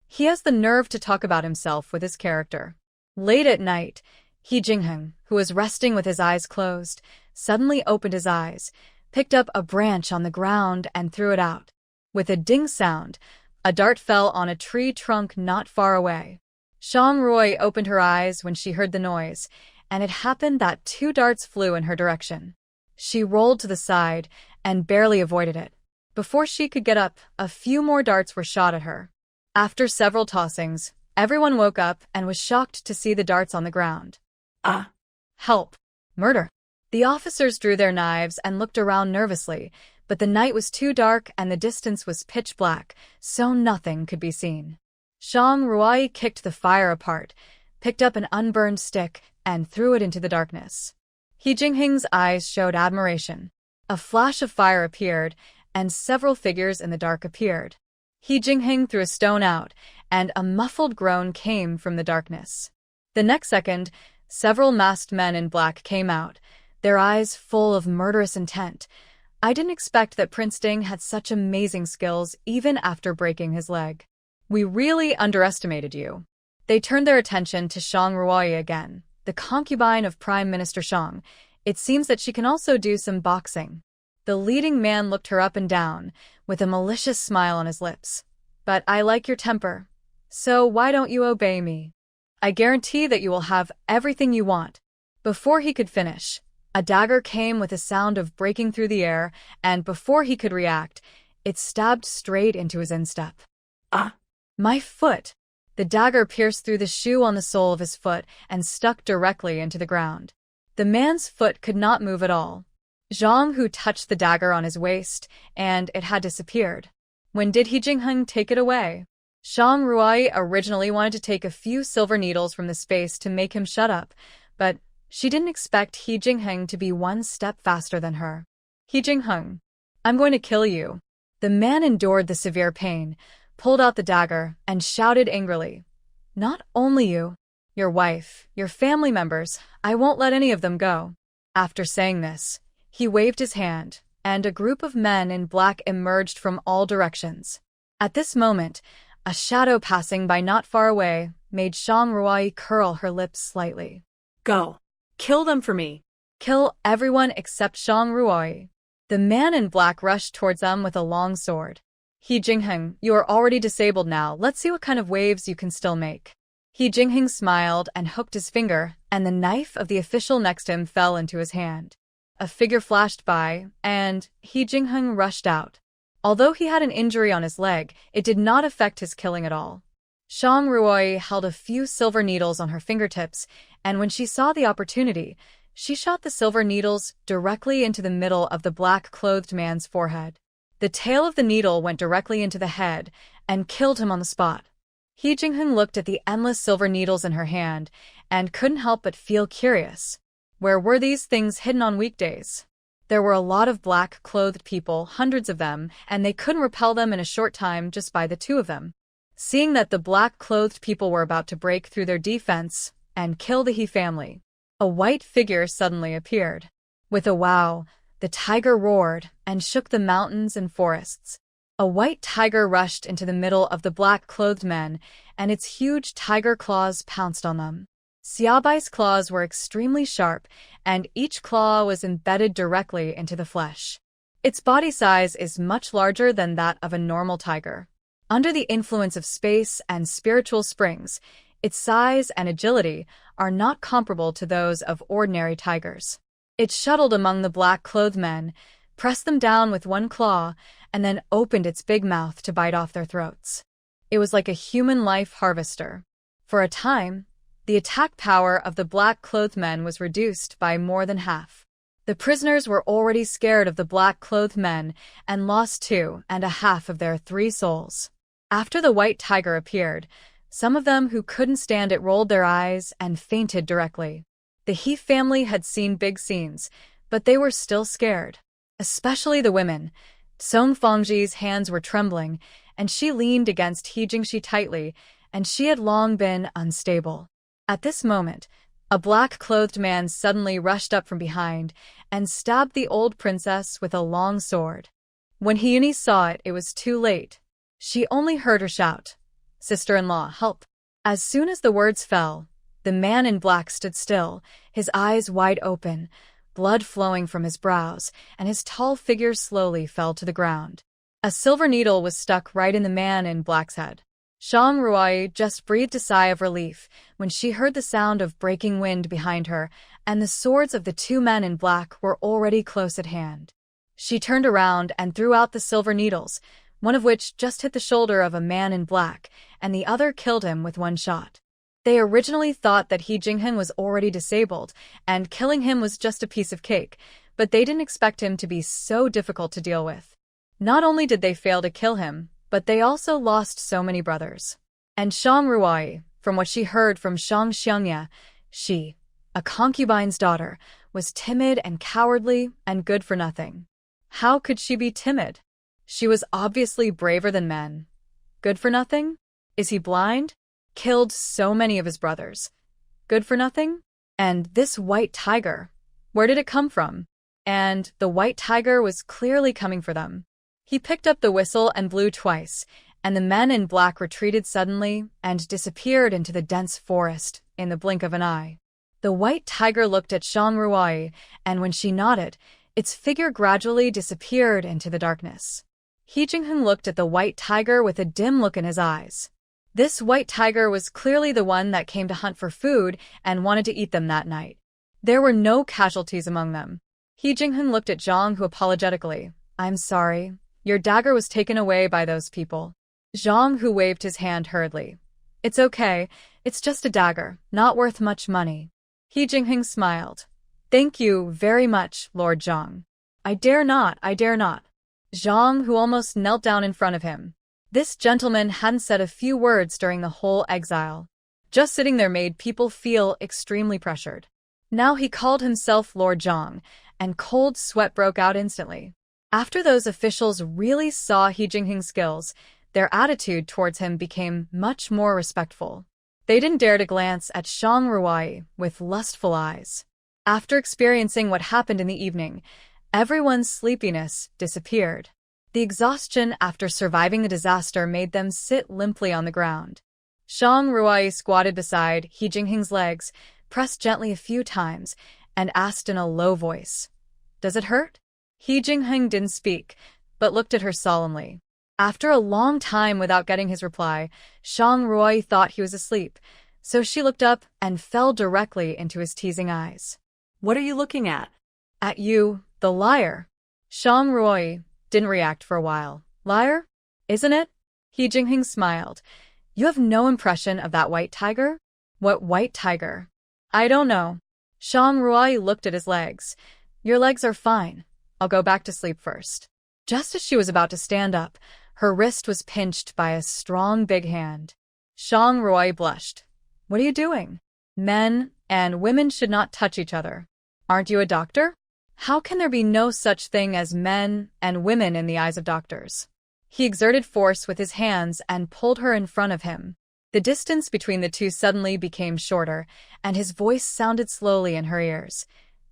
He has the nerve to talk about himself with his character. Late at night, He Jingheng, who was resting with his eyes closed, suddenly opened his eyes, picked up a branch on the ground and threw it out. With a ding sound, a dart fell on a tree trunk not far away. Shang Ruoyi opened her eyes when she heard the noise, and it happened that 2 darts flew in her direction. She rolled to the side and barely avoided it. Before she could get up, a few more darts were shot at her. After several tossings, everyone woke up and was shocked to see the darts on the ground. Ah! Help! Murder! The officers drew their knives and looked around nervously, but the night was too dark and the distance was pitch black, so nothing could be seen. Shang Ruoyi kicked the fire apart, picked up an unburned stick, and threw it into the darkness. He Jingheng's eyes showed admiration. A flash of fire appeared, and several figures in the dark appeared. He Jingheng threw a stone out, and a muffled groan came from the darkness. The next second, several masked men in black came out, their eyes full of murderous intent. I didn't expect that Prince Ding had such amazing skills even after breaking his leg. We really underestimated you. They turned their attention to Shang Ruoyi again, the concubine of Prime Minister Shang. It seems that she can also do some boxing. The leading man looked her up and down, with a malicious smile on his lips. But I like your temper. So why don't you obey me? I guarantee that you will have everything you want. Before he could finish, a dagger came with a sound of breaking through the air, and before he could react, it stabbed straight into his instep. Ah! My foot! The dagger pierced through the shoe on the sole of his foot and stuck directly into the ground. The man's foot could not move at all. Zhang Hu touched the dagger on his waist, and it had disappeared. When did He Jingheng take it away? Shang Ruoyi originally wanted to take a few silver needles from the space to make him shut up, but she didn't expect He Jingheng to be one step faster than her. He Jingheng, I'm going to kill you. The man endured the severe pain, pulled out the dagger, and shouted angrily. Not only you, your wife, your family members, I won't let any of them go. After saying this, he waved his hand, and a group of men in black emerged from all directions. At this moment, a shadow passing by not far away made Shang Ruoyi curl her lips slightly. Go. Kill them for me. Kill everyone except Shang Ruoyi. The man in black rushed towards them with a long sword. He Jingheng, you are already disabled now. Let's see what kind of waves you can still make. He Jingheng smiled and hooked his finger, and the knife of the official next to him fell into his hand. a figure flashed by, and He Jingheng rushed out. Although he had an injury on his leg, it did not affect his killing at all. Zhang Ruoyi held a few silver needles on her fingertips, and when she saw the opportunity, she shot the silver needles directly into the middle of the black-clothed man's forehead. The tail of the needle went directly into the head and killed him on the spot. He Jingheng looked at the endless silver needles in her hand and couldn't help but feel curious. Where were these things hidden on weekdays? There were a lot of black-clothed people, hundreds of them, and they couldn't repel them in a short time just by the two of them. Seeing that the black-clothed people were about to break through their defense and kill the He family, a white figure suddenly appeared. With a wow, the tiger roared and shook the mountains and forests. A white tiger rushed into the middle of the black-clothed men, and its huge tiger claws pounced on them. Xiaobai's claws were extremely sharp, and each claw was embedded directly into the flesh. Its body size is much larger than that of a normal tiger. Under the influence of space and spiritual springs, its size and agility are not comparable to those of ordinary tigers. It shuttled among the black-clothed men, pressed them down with one claw, and then opened its big mouth to bite off their throats. It was like a human life harvester. For a time, the attack power of the black-clothed men was reduced by more than half. The prisoners were already scared of the black-clothed men and lost 2.5 of their 3 souls. After the white tiger appeared, some of them who couldn't stand it rolled their eyes and fainted directly. The He family had seen big scenes, but they were still scared. Especially the women. Song Fangji's hands were trembling, and she leaned against He Jingxi tightly, and she had long been unstable. At this moment, a black-clothed man suddenly rushed up from behind and stabbed the old princess with a long sword. When Hyuni saw it, it was too late. She only heard her shout, "Sister-in-law, help!" As soon as the words fell, the man in black stood still, his eyes wide open, blood flowing from his brows, and his tall figure slowly fell to the ground. A silver needle was stuck right in the man in black's head. Zhang Ruoyi just breathed a sigh of relief when she heard the sound of breaking wind behind her, and the swords of the 2 men in black were already close at hand. She turned around and threw out the silver needles, one of which just hit the shoulder of a man in black, and the other killed him with one shot. They originally thought that He Jingheng was already disabled, and killing him was just a piece of cake, but they didn't expect him to be so difficult to deal with. Not only did they fail to kill him, but they also lost so many brothers. And Zhang Ruoyi, from what she heard from Zhang Xiangye, she, a concubine's daughter, was timid and cowardly and good for nothing. How could she be timid? She was obviously braver than men. Good for nothing? Is he blind? Killed so many of his brothers. Good for nothing? And this white tiger, where did it come from? And the white tiger was clearly coming for them. He picked up the whistle and blew twice, and the men in black retreated suddenly and disappeared into the dense forest in the blink of an eye. The white tiger looked at Zhang Ruoyi, and when she nodded, its figure gradually disappeared into the darkness. He Jingheng looked at the white tiger with a dim look in his eyes. This white tiger was clearly the one that came to hunt for food and wanted to eat them that night. There were no casualties among them. He Jingheng looked at Zhang, who apologetically, "I'm sorry. Your dagger was taken away by those people." Zhang, who waved his hand hurriedly. "It's okay. It's just a dagger, not worth much money." He Jingheng smiled. "Thank you very much, Lord Zhang." I dare not. Zhang, who almost knelt down in front of him. This gentleman hadn't said a few words during the whole exile. Just sitting there made people feel extremely pressured. Now he called himself Lord Zhang, and cold sweat broke out instantly. After those officials really saw He Jingheng's skills, their attitude towards him became much more respectful. They didn't dare to glance at Zhang Ruoyi with lustful eyes. After experiencing what happened in the evening, everyone's sleepiness disappeared. The exhaustion after surviving the disaster made them sit limply on the ground. Zhang Ruoyi squatted beside He Jingheng's legs, pressed gently a few times, and asked in a low voice, "Does it hurt?" He Jingheng didn't speak, but looked at her solemnly. After a long time without getting his reply, Zhang Ruoyi thought he was asleep, so she looked up and fell directly into his teasing eyes. "What are you looking at?" At you, the liar. Shang Ruoyi didn't react for a while. Liar? Isn't it? He Jingheng smiled. You have no impression of that white tiger? What white tiger? I don't know. Shang Ruoyi looked at his legs. Your legs are fine. I'll go back to sleep first. Just as she was about to stand up, her wrist was pinched by a strong big hand. Shang Ruoyi blushed. What are you doing? Men and women should not touch each other. Aren't you a doctor? How can there be no such thing as men and women in the eyes of doctors? He exerted force with his hands and pulled her in front of him. The distance between the two suddenly became shorter, and his voice sounded slowly in her ears.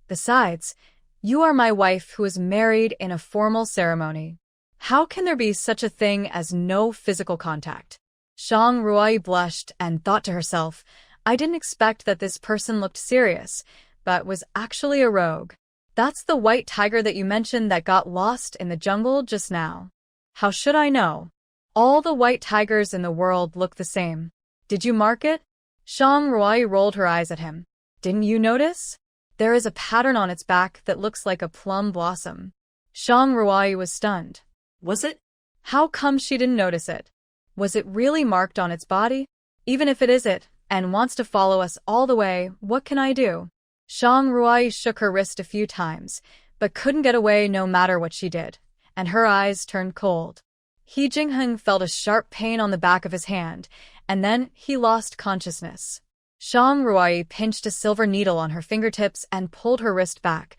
Besides, you are my wife who is married in a formal ceremony. How can there be such a thing as no physical contact? Shang Ruoyi blushed and thought to herself, I didn't expect that this person looked serious, but was actually a rogue. That's the white tiger that you mentioned that got lost in the jungle just now. How should I know? All the white tigers in the world look the same. Did you mark it? Shang Ruoyi rolled her eyes at him. Didn't you notice? There is a pattern on its back that looks like a plum blossom. Shang Ruoyi was stunned. Was it? How come she didn't notice it? Was it really marked on its body? Even if it isn't, and wants to follow us all the way, what can I do? Shang Ruoyi shook her wrist a few times, but couldn't get away no matter what she did, and her eyes turned cold. He Jingheng felt a sharp pain on the back of his hand, and then he lost consciousness. Shang Ruoyi pinched a silver needle on her fingertips and pulled her wrist back.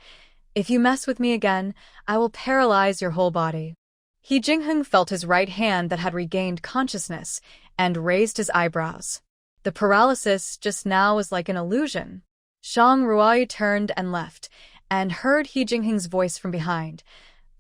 If you mess with me again, I will paralyze your whole body. He Jingheng felt his right hand that had regained consciousness and raised his eyebrows. The paralysis just now was like an illusion. Shang Ruoyi turned and left, and heard He Jingheng's voice from behind.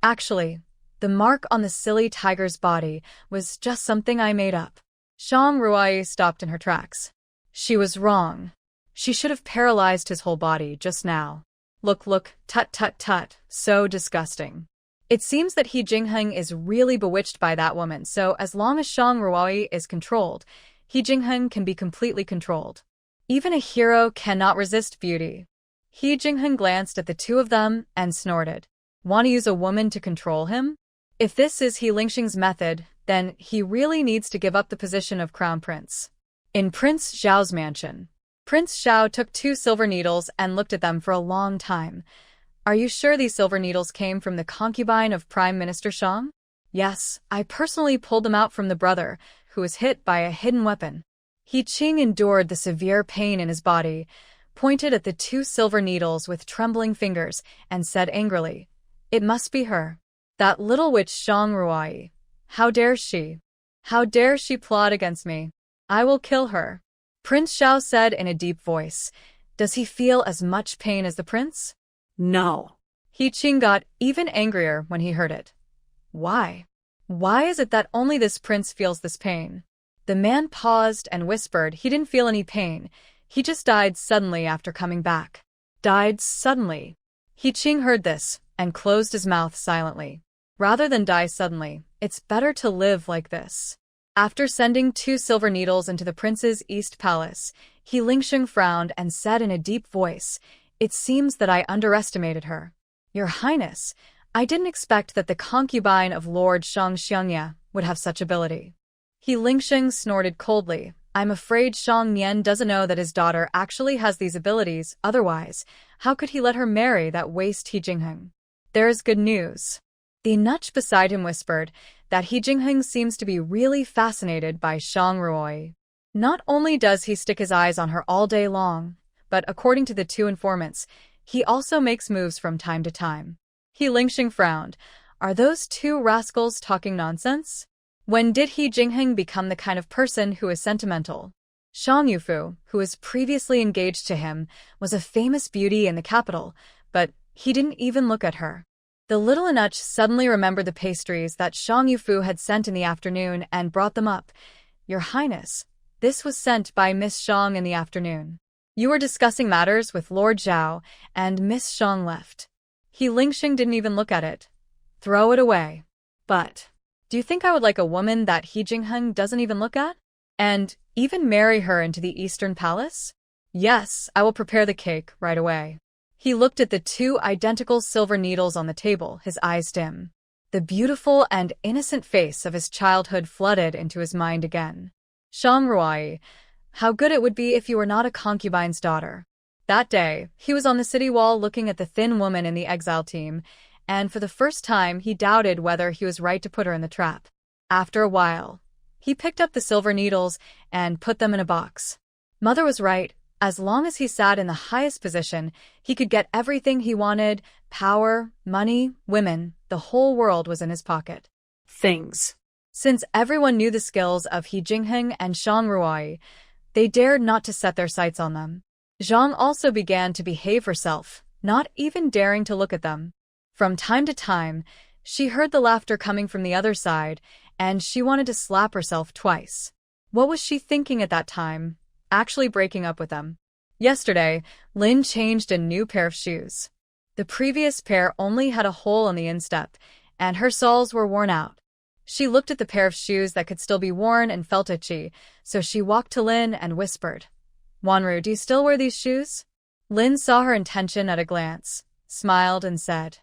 Actually, the mark on the silly tiger's body was just something I made up. Shang Ruoyi stopped in her tracks. She was wrong. She should have paralyzed his whole body just now. Look, tut tut tut, so disgusting. It seems that He Jingheng is really bewitched by that woman, so as long as Shang Ruoyi is controlled, He Jingheng can be completely controlled. Even a hero cannot resist beauty. He Jingheng glanced at the two of them and snorted. Want to use a woman to control him? If this is He Lingxing's method, then he really needs to give up the position of crown prince. In Prince Zhao's mansion, Prince Zhao took 2 silver needles and looked at them for a long time. Are you sure these silver needles came from the concubine of Prime Minister Shang? Yes, I personally pulled them out from the brother, who was hit by a hidden weapon. He Qing endured the severe pain in his body, pointed at the 2 silver needles with trembling fingers, and said angrily, It must be her. That little witch Shang Ruoyi. How dare she? How dare she plot against me? I will kill her. Prince Zhao said in a deep voice. Does he feel as much pain as the prince? No. He Qing got even angrier when he heard it. Why? Why is it that only this prince feels this pain? The man paused and whispered he didn't feel any pain. He just died suddenly after coming back. Died suddenly. He Qing heard this and closed his mouth silently. Rather than die suddenly, it's better to live like this. After sending 2 silver needles into the prince's east palace, He Lingxing frowned and said in a deep voice, It seems that I underestimated her. Your Highness, I didn't expect that the concubine of Lord Shang Xiangya would have such ability. He Lingxing snorted coldly. I'm afraid Shang Nian doesn't know that his daughter actually has these abilities, otherwise, how could he let her marry that waste He Jingheng? There is good news. The nutch beside him whispered that He Jingheng seems to be really fascinated by Shang Ruoyi. Not only does he stick his eyes on her all day long, but according to the 2 informants, he also makes moves from time to time. He Lingxing frowned. Are those 2 rascals talking nonsense? When did He Jingheng become the kind of person who is sentimental? Shang Yufu, who was previously engaged to him, was a famous beauty in the capital, but he didn't even look at her. The little Anuch suddenly remembered the pastries that Shang Yufu had sent in the afternoon and brought them up. Your Highness, this was sent by Miss Shang in the afternoon. You were discussing matters with Lord Zhao, and Miss Shang left. He Lingxing didn't even look at it. Throw it away. But do you think I would like a woman that He Jingheng doesn't even look at? And even marry her into the Eastern Palace? Yes, I will prepare the cake right away. He looked at the two identical silver needles on the table, his eyes dim. The beautiful and innocent face of his childhood flooded into his mind again. Shang Ruai, how good it would be if you were not a concubine's daughter. That day, he was on the city wall looking at the thin woman in the exile team, and for the first time he doubted whether he was right to put her in the trap. After a while, he picked up the silver needles and put them in a box. Mother was right. As long as he sat in the highest position, he could get everything he wanted: power, money, women. The whole world was in his pocket. Things. Since everyone knew the skills of He Jingheng and Shang Ruai, they dared not to set their sights on them. Zhang also began to behave herself, not even daring to look at them. From time to time, she heard the laughter coming from the other side, and she wanted to slap herself twice. What was she thinking at that time? Actually breaking up with them. Yesterday, Lin changed a new pair of shoes. The previous pair only had a hole in the instep, and her soles were worn out. She looked at the pair of shoes that could still be worn and felt itchy, so she walked to Lin and whispered, "Wanru, do you still wear these shoes?" Lin saw her intention at a glance, smiled and said,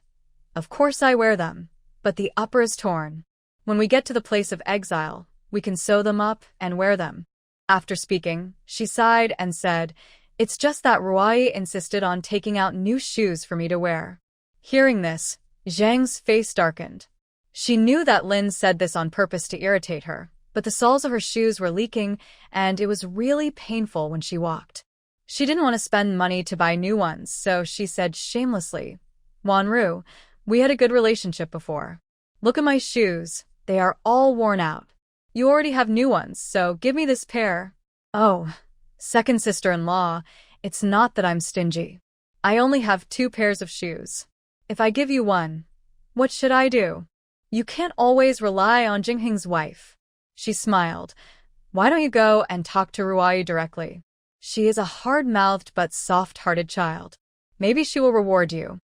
"Of course I wear them, but the upper is torn. When we get to the place of exile, we can sew them up and wear them." After speaking, she sighed and said, "It's just that Ruai insisted on taking out new shoes for me to wear." Hearing this, Zhang's face darkened. She knew that Lin said this on purpose to irritate her, but the soles of her shoes were leaking, and it was really painful when she walked. She didn't want to spend money to buy new ones, so she said shamelessly, "Wanru, we had a good relationship before. Look at my shoes, they are all worn out. You already have new ones, so give me this pair." "Oh, second sister-in-law, it's not that I'm stingy. I only have 2 pairs of shoes. If I give you one, what should I do? You can't always rely on Jingheng's wife." She smiled. "Why don't you go and talk to Ruai directly? She is a hard-mouthed but soft-hearted child. Maybe she will reward you."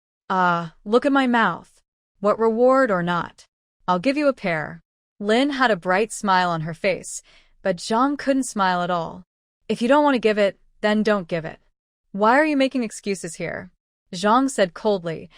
Look at my mouth. What reward or not? I'll give you a pair." Lin had a bright smile on her face, but Zhang couldn't smile at all. "If you don't want to give it, then don't give it. Why are you making excuses here?" Zhang said coldly.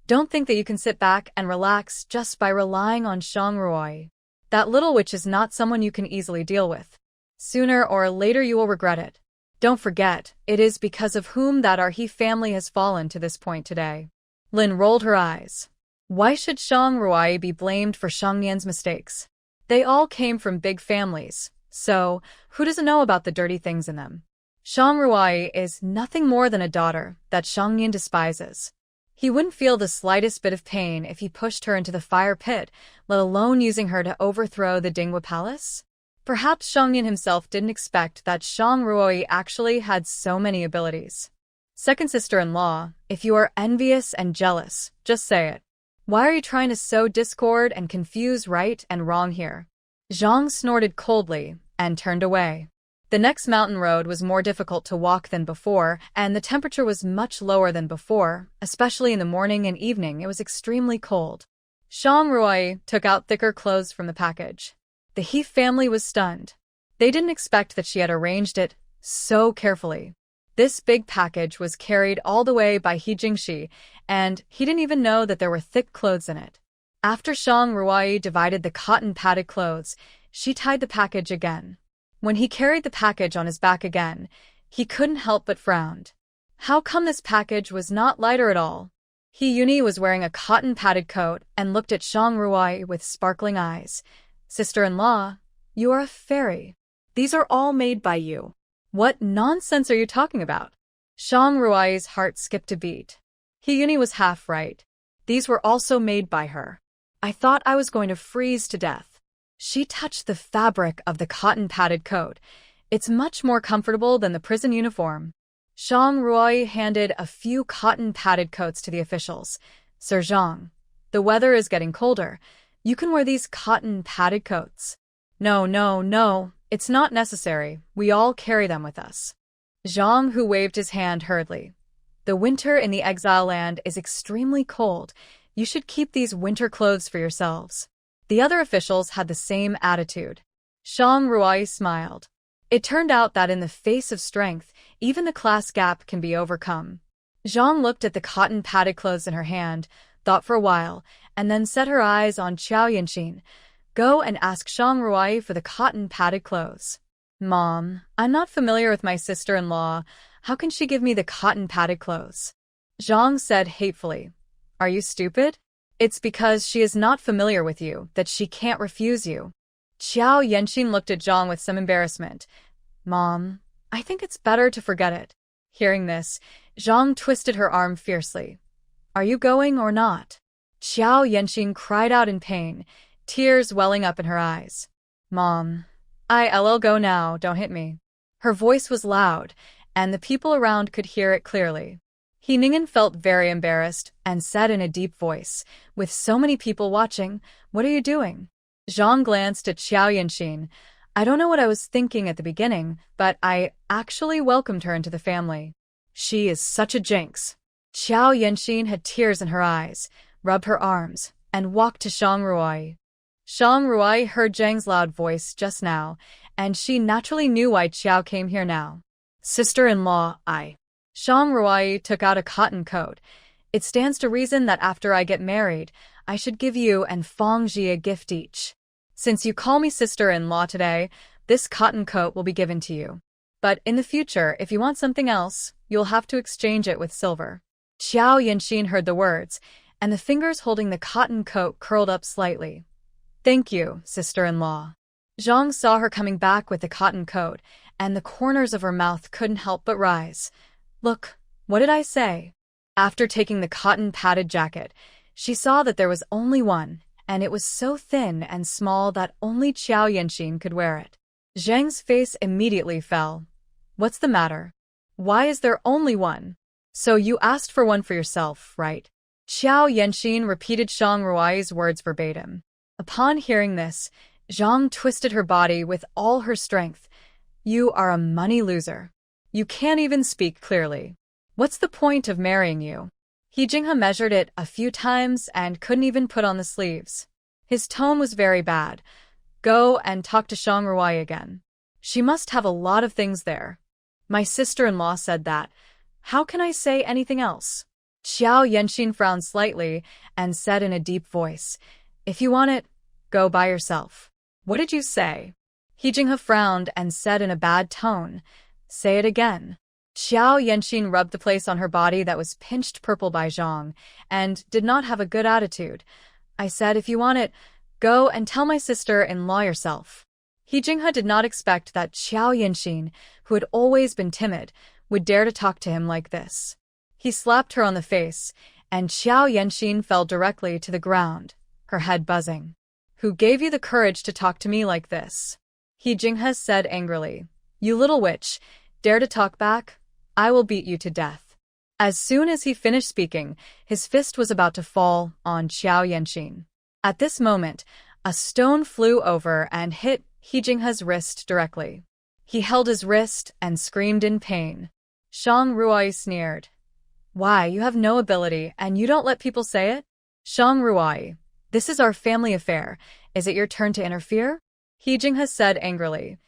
"Don't think that you can sit back and relax just by relying on Shang Ruai. That little witch is not someone you can easily deal with. Sooner or later you will regret it. Don't forget, it is because of whom that our He family has fallen to this point today." Lin rolled her eyes. Why should Shang Ruai be blamed for Shang Nian's mistakes? They all came from big families, so who doesn't know about the dirty things in them? Shang Ruai is nothing more than a daughter that Shang Nian despises. He wouldn't feel the slightest bit of pain if he pushed her into the fire pit, let alone using her to overthrow the Dinghua Palace. Perhaps Shang Nian himself didn't expect that Shang Ruai actually had so many abilities. Second sister-in-law, if you are envious and jealous, just say it. Why are you trying to sow discord and confuse right and wrong here? Zhang snorted coldly and turned away. The next mountain road was more difficult to walk than before, and the temperature was much lower than before, especially in the morning and evening. It was extremely cold. Shang Ruai took out thicker clothes from the package. The He family was stunned. They didn't expect that she had arranged it so carefully. This big package was carried all the way by He Jingxi, and he didn't even know that there were thick clothes in it. After Shang Ruai divided the cotton-padded clothes, she tied the package again. When he carried the package on his back again, he couldn't help but frown. How come this package was not lighter at all? He Yuni was wearing a cotton-padded coat and looked at Shang Ruai with sparkling eyes. "Sister-in-law, you are a fairy. These are all made by you." "What nonsense are you talking about?" Shang Ruai's heart skipped a beat. He Yuni was half right. These were also made by her. I thought I was going to freeze to death. She touched the fabric of the cotton-padded coat. It's much more comfortable than the prison uniform. Shang Ruai handed a few cotton-padded coats to the officials. "Sir Zhang, the weather is getting colder. You can wear these cotton-padded coats." No, it's not necessary. We all carry them with us." Zhang, who waved his hand hurriedly. "The winter in the exile land is extremely cold. You should keep these winter clothes for yourselves." The other officials had the same attitude. Shang Ruai smiled. It turned out that in the face of strength, even the class gap can be overcome. Zhang looked at the cotton-padded clothes in her hand, thought for a while, and then set her eyes on Xiao Yanxin. Go and ask Shang Ruai for the cotton-padded clothes. Mom, I'm not familiar with my sister-in-law. How can she give me the cotton-padded clothes? Zhang said hatefully. Are you stupid? It's because she is not familiar with you that she can't refuse you. Xiao Yanxin looked at Zhang with some embarrassment. Mom, I think it's better to forget it. Hearing this, Zhang twisted her arm fiercely. Are you going or not? Xiao Yanxin cried out in pain, tears welling up in her eyes. Mom, I'll go now, don't hit me. Her voice was loud, and the people around could hear it clearly. He Ningen felt very embarrassed and said in a deep voice, with so many people watching, what are you doing? Zhang glanced at Xiao Yanxin. I don't know what I was thinking at the beginning, but I actually welcomed her into the family. She is such a jinx. Xiao Yanxin had tears in her eyes, rubbed her arms, and walked to Shang Ruai. Shang Ruai heard Zhang's loud voice just now, and she naturally knew why Xiao came here now. Sister-in-law, Shang Ruai took out a cotton coat. It stands to reason that after I get married, I should give you and Feng Ji a gift each. Since you call me sister-in-law today, this cotton coat will be given to you. But in the future, if you want something else, you'll have to exchange it with silver. Xiao Yanxin heard the words, and the fingers holding the cotton coat curled up slightly. Thank you, sister-in-law. Zhang saw her coming back with the cotton coat, and the corners of her mouth couldn't help but rise. Look, what did I say? After taking the cotton-padded jacket, she saw that there was only one, and it was so thin and small that only Xiao Yanxin could wear it. Zhang's face immediately fell. What's the matter? Why is there only one? So you asked for one for yourself, right? Xiao Yanxin repeated Shang Ruai's words verbatim. Upon hearing this, Zhang twisted her body with all her strength. You are a money loser. You can't even speak clearly. What's the point of marrying you? He Jinghe measured it a few times and couldn't even put on the sleeves. His tone was very bad. Go and talk to Shang Ruai again. She must have a lot of things there. My sister-in-law said that. How can I say anything else? Xiao Yanxin frowned slightly and said in a deep voice, If you want it, go by yourself. What did you say? He Jinghe frowned and said in a bad tone, Say it again. Xiao Yanxin rubbed the place on her body that was pinched purple by Zhang, and did not have a good attitude. I said, if you want it, go and tell my sister-in-law yourself. He Jinghe did not expect that Xiao Yanxin, who had always been timid, would dare to talk to him like this. He slapped her on the face, and Xiao Yanxin fell directly to the ground, her head buzzing. Who gave you the courage to talk to me like this? He Jinghe said angrily. You little witch, dare to talk back? I will beat you to death. As soon as he finished speaking, his fist was about to fall on Xiao Yanxin. At this moment, a stone flew over and hit He Jinghe's wrist directly. He held his wrist and screamed in pain. Shang Ruai sneered. Why, you have no ability and you don't let people say it? Shang Ruai, this is our family affair. Is it your turn to interfere? He Jinghe said angrily.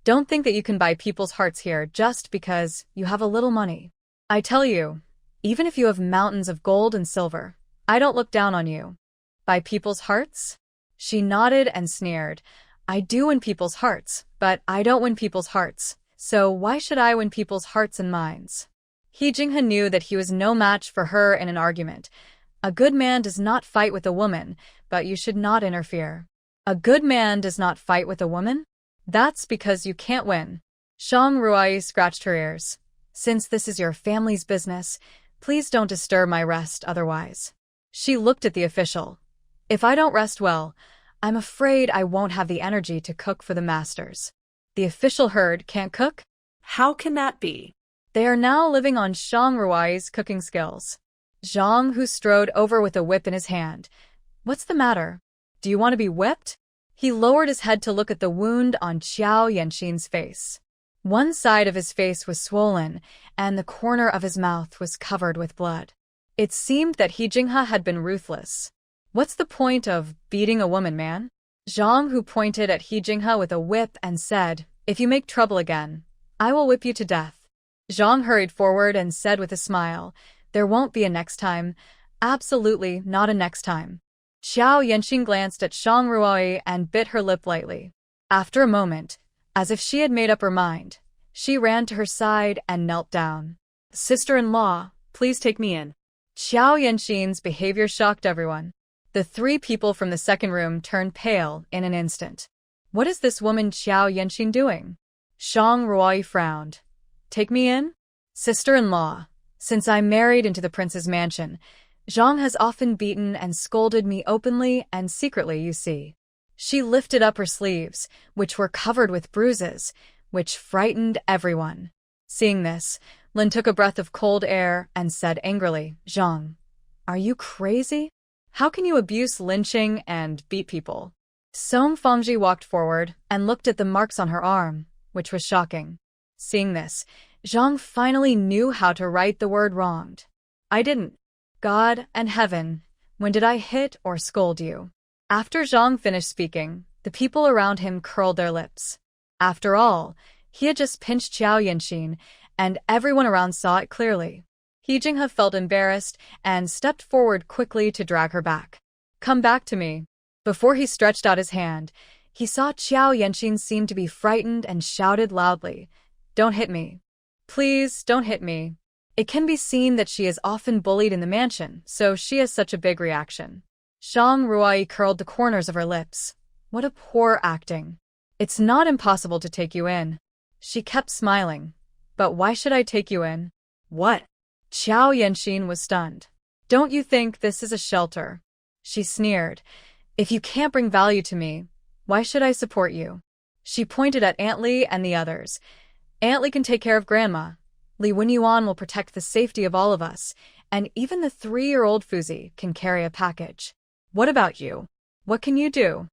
Don't think that you can buy people's hearts here just because you have a little money. I tell you, even if you have mountains of gold and silver, I don't look down on you. Buy people's hearts? She nodded and sneered. I do win people's hearts, but I don't win people's hearts. So why should I win people's hearts and minds? He Jinghe knew that he was no match for her in an argument. A good man does not fight with a woman, but you should not interfere. A good man does not fight with a woman? That's because you can't win. Shang Ruai scratched her ears. Since this is your family's business, please don't disturb my rest otherwise. She looked at the official. If I don't rest well, I'm afraid I won't have the energy to cook for the masters. The official herd can't cook? How can that be? They are now living on Shang Ruai's cooking skills. Zhang, who strode over with a whip in his hand. What's the matter? Do you want to be whipped? He lowered his head to look at the wound on Xiao Yanxin's face. One side of his face was swollen, and the corner of his mouth was covered with blood. It seemed that He Jinghe had been ruthless. What's the point of beating a woman, man? Zhang, who pointed at He Jinghe with a whip and said, If you make trouble again, I will whip you to death. Zhang hurried forward and said with a smile, There won't be a next time. Absolutely not a next time. Xiao Yanxing glanced at Shang Ruoyi and bit her lip lightly. After a moment, as if she had made up her mind, she ran to her side and knelt down. "Sister-in-law, please take me in." Xiao Yanxing's behavior shocked everyone. The three people from the second room turned pale in an instant. What is this woman Xiao Yanxing doing? Shang Ruoyi frowned. "Take me in?" "Sister-in-law, since I married into the prince's mansion, Zhang has often beaten and scolded me openly and secretly, you see." She lifted up her sleeves, which were covered with bruises, which frightened everyone. Seeing this, Lin took a breath of cold air and said angrily, "Zhang, are you crazy? How can you abuse lynching and beat people?" Song Fangji walked forward and looked at the marks on her arm, which was shocking. Seeing this, Zhang finally knew how to right the word wronged. "I didn't. God and heaven, when did I hit or scold you?" After Zhang finished speaking, the people around him curled their lips. After all, he had just pinched Xiao Yanxing, and everyone around saw it clearly. He Jinghe felt embarrassed and stepped forward quickly to drag her back. "Come back to me." Before he stretched out his hand, he saw Xiao Yanxing seem to be frightened and shouted loudly, "Don't hit me. Please, don't hit me." It can be seen that she is often bullied in the mansion, so she has such a big reaction. Shang Ruoyi curled the corners of her lips. What a poor acting. "It's not impossible to take you in." She kept smiling. "But why should I take you in?" "What?" Xiao Yanxing was stunned. "Don't you think this is a shelter?" She sneered. "If you can't bring value to me, why should I support you?" She pointed at Aunt Li and the others. "Aunt Li can take care of Grandma. Li Wenyuan will protect the safety of all of us, and even the 3-year-old Fuzi can carry a package. What about you? What can you do?"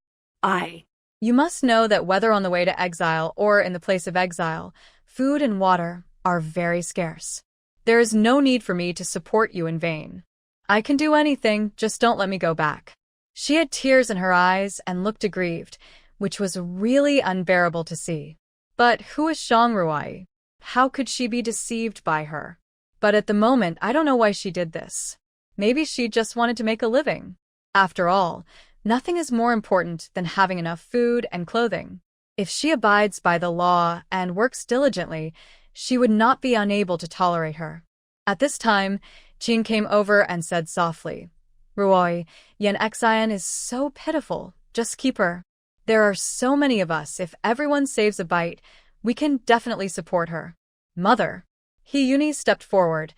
You must know that whether on the way to exile or in the place of exile, food and water are very scarce. There is no need for me to support you in vain. I can do anything, just don't let me go back." She had tears in her eyes and looked aggrieved, which was really unbearable to see. But who is Shang Ruoyi? How could she be deceived by her? But at the moment, I don't know why she did this. Maybe she just wanted to make a living. After all, nothing is more important than having enough food and clothing. If she abides by the law and works diligently, she would not be unable to tolerate her. At this time, Jin came over and said softly, "Ruoyi, Yan Xian is so pitiful. Just keep her. There are so many of us. If everyone saves a bite, we can definitely support her." "Mother." He Yuni stepped forward.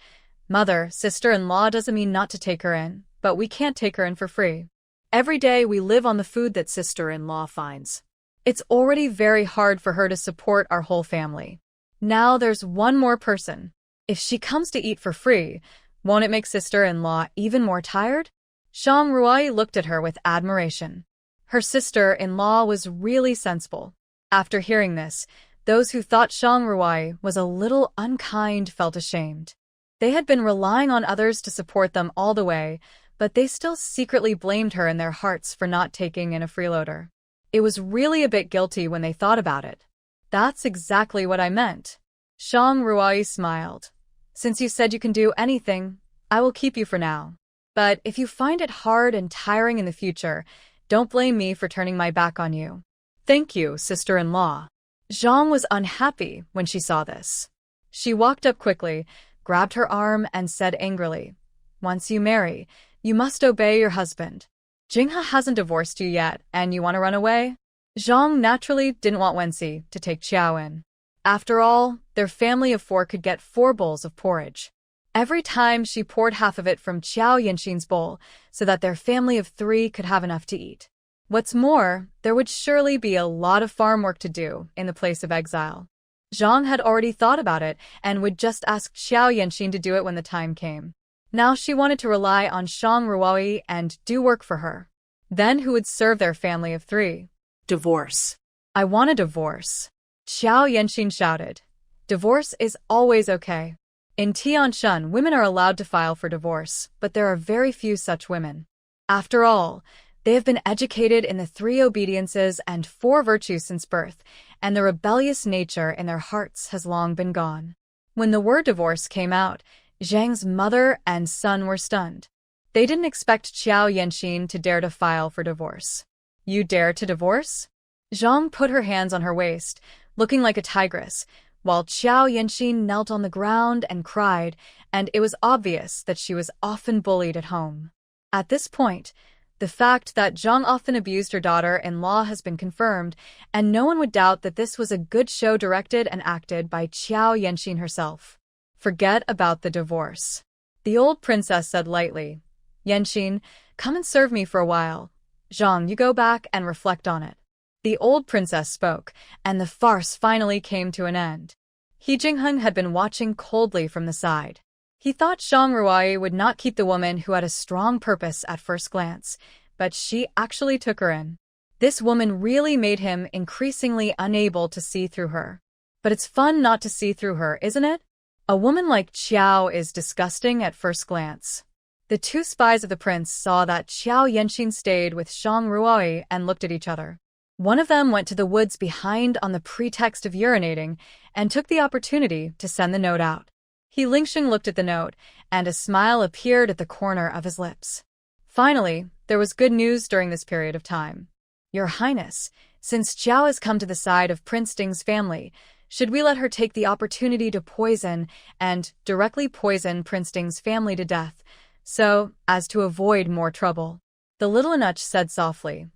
"Mother, sister-in-law doesn't mean not to take her in, but we can't take her in for free. Every day we live on the food that sister-in-law finds. It's already very hard for her to support our whole family. Now there's one more person. If she comes to eat for free, won't it make sister-in-law even more tired?" Shang Ruoyi looked at her with admiration. Her sister-in-law was really sensible. After hearing this, those who thought Shang Ruoyi was a little unkind felt ashamed. They had been relying on others to support them all the way, but they still secretly blamed her in their hearts for not taking in a freeloader. It was really a bit guilty when they thought about it. "That's exactly what I meant." Shang Ruoyi smiled. "Since you said you can do anything, I will keep you for now. But if you find it hard and tiring in the future, don't blame me for turning my back on you." "Thank you, sister-in-law." Zhang was unhappy when she saw this. She walked up quickly, grabbed her arm, and said angrily, "Once you marry, you must obey your husband. Jinghe hasn't divorced you yet, and you want to run away?" Zhang naturally didn't want Wenxi to take Qiao in. After all, their family of 4 could get 4 bowls of porridge. Every time she poured half of it from Xiao Yanxing's bowl so that their family of 3 could have enough to eat. What's more, there would surely be a lot of farm work to do in the place of exile. Zhang had already thought about it and would just ask Xiao Yanxing to do it when the time came. Now she wanted to rely on Shang Ruoyi and do work for her. Then who would serve their family of 3? Divorce. "I want a divorce." Xiao Yanxing shouted. "Divorce is always okay. In Tianshan, women are allowed to file for divorce, but there are very few such women. After all, they have been educated in the 3 obediences and 4 virtues since birth, and the rebellious nature in their hearts has long been gone." When the word divorce came out, Zhang's mother and son were stunned. They didn't expect Xiao Yanxin to dare to file for divorce. You dare to divorce? Zhang put her hands on her waist, looking like a tigress, while Xiao Yanxin knelt on the ground and cried, and it was obvious that she was often bullied at home. At this point, the fact that Zhang often abused her daughter-in-law has been confirmed, and no one would doubt that this was a good show directed and acted by Xiao Yanxin herself. Forget about the divorce. The old princess said lightly. Yanxin, come and serve me for a while. Zhang, you go back and reflect on it. The old princess spoke, and the farce finally came to an end. He Jingheng had been watching coldly from the side. He thought Zhang Ruai would not keep the woman who had a strong purpose at first glance, but she actually took her in. This woman really made him increasingly unable to see through her. But it's fun not to see through her, isn't it? A woman like Qiao is disgusting at first glance. The two spies of the prince saw that Xiao Yanxin stayed with Zhang Ruai and looked at each other. One of them went to the woods behind on the pretext of urinating and took the opportunity to send the note out. He Lingxing looked at the note, and a smile appeared at the corner of his lips. Finally, there was good news during this period of time. Your Highness, since Xiao has come to the side of Prince Ding's family, should we let her take the opportunity to poison and directly poison Prince Ding's family to death, so as to avoid more trouble? The little eunuch said softly.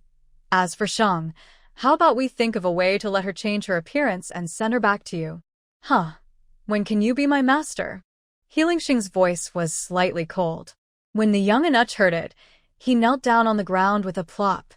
As for Shang, how about we think of a way to let her change her appearance and send her back to you? Huh. When can you be my master? Healingxing's voice was slightly cold. When the young eunuch heard it, he knelt down on the ground with a plop.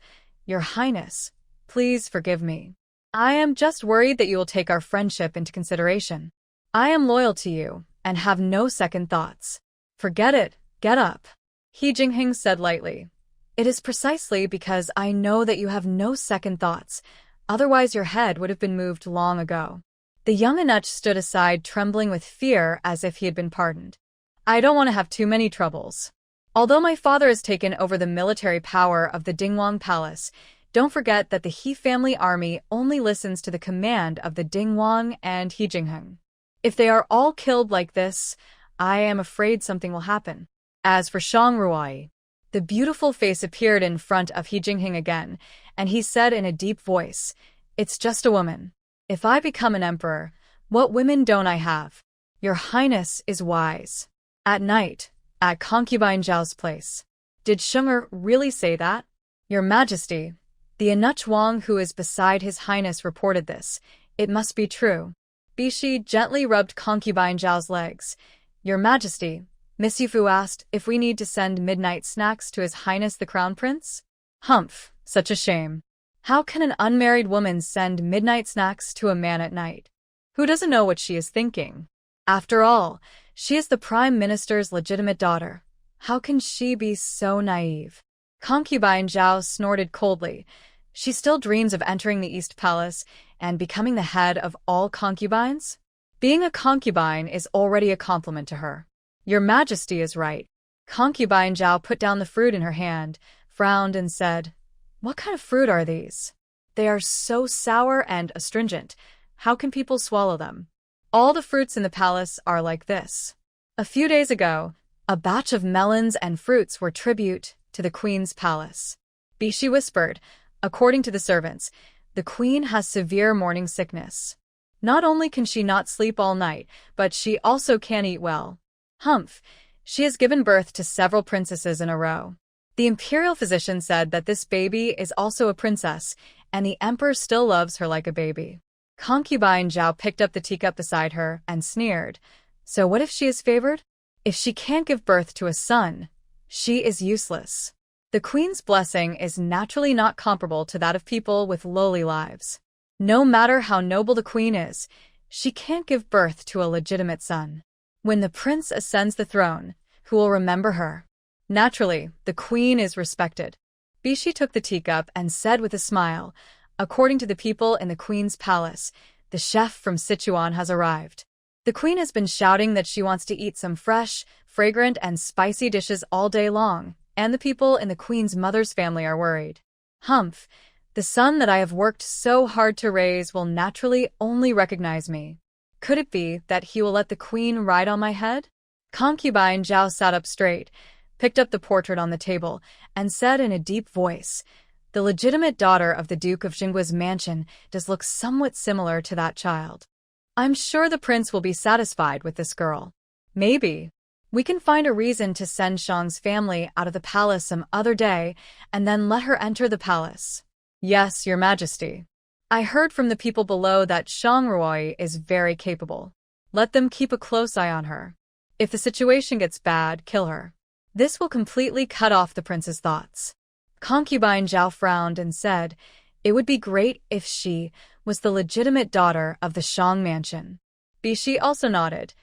Your Highness, please forgive me. I am just worried that you will take our friendship into consideration. I am loyal to you and have no second thoughts. Forget it, get up. He Jingheng said lightly. It is precisely because I know that you have no second thoughts, otherwise your head would have been moved long ago. The young eunuch stood aside, trembling with fear as if he had been pardoned. I don't want to have too many troubles. Although my father has taken over the military power of the Dingwang Palace, don't forget that the He family army only listens to the command of the Dingwang and He Jingheng. If they are all killed like this, I am afraid something will happen. As for Shang Ruai, the beautiful face appeared in front of He Jingheng again, and he said in a deep voice, It's just a woman. If I become an emperor, what women don't I have? Your Highness is wise. At night, at concubine Zhao's place. Did Sheng'er really say that? Your Majesty, the eunuch Wang who is beside His Highness reported this. It must be true. Bishi gently rubbed concubine Zhao's legs. Your Majesty, Miss Yufu asked if we need to send midnight snacks to His Highness the Crown Prince? Humph, such a shame. How can an unmarried woman send midnight snacks to a man at night? Who doesn't know what she is thinking? After all, she is the Prime Minister's legitimate daughter. How can she be so naive? Concubine Zhao snorted coldly. She still dreams of entering the East Palace and becoming the head of all concubines? Being a concubine is already a compliment to her. Your Majesty is right. Concubine Zhao put down the fruit in her hand, frowned and said, What kind of fruit are these? They are so sour and astringent. How can people swallow them? All the fruits in the palace are like this. A few days ago, a batch of melons and fruits were tribute to the Queen's palace. Bishi whispered, According to the servants, the Queen has severe morning sickness. Not only can she not sleep all night, but she also can't eat well. Humph, she has given birth to several princesses in a row. The imperial physician said that this baby is also a princess, and the emperor still loves her like a baby. Concubine Zhao picked up the teacup beside her and sneered. So what if she is favored? If she can't give birth to a son, she is useless. The Queen's blessing is naturally not comparable to that of people with lowly lives. No matter how noble the Queen is, she can't give birth to a legitimate son. When the prince ascends the throne, who will remember her? Naturally, the Queen is respected. Bishi took the teacup and said with a smile, According to the people in the Queen's palace, the chef from Sichuan has arrived. The Queen has been shouting that she wants to eat some fresh, fragrant, and spicy dishes all day long, and the people in the Queen's mother's family are worried. Humph, the son that I have worked so hard to raise will naturally only recognize me. Could it be that he will let the Queen ride on my head? Concubine Zhao sat up straight, picked up the portrait on the table, and said in a deep voice, "The legitimate daughter of the Duke of Jinggua's mansion does look somewhat similar to that child. I'm sure the prince will be satisfied with this girl. Maybe we can find a reason to send Shang's family out of the palace some other day and then let her enter the palace." "Yes, your majesty. I heard from the people below that Shang Ruoi is very capable. Let them keep a close eye on her. If the situation gets bad, kill her. This will completely cut off the prince's thoughts." Concubine Zhao frowned and said, "It would be great if she was the legitimate daughter of the Shang mansion." Bishi also nodded.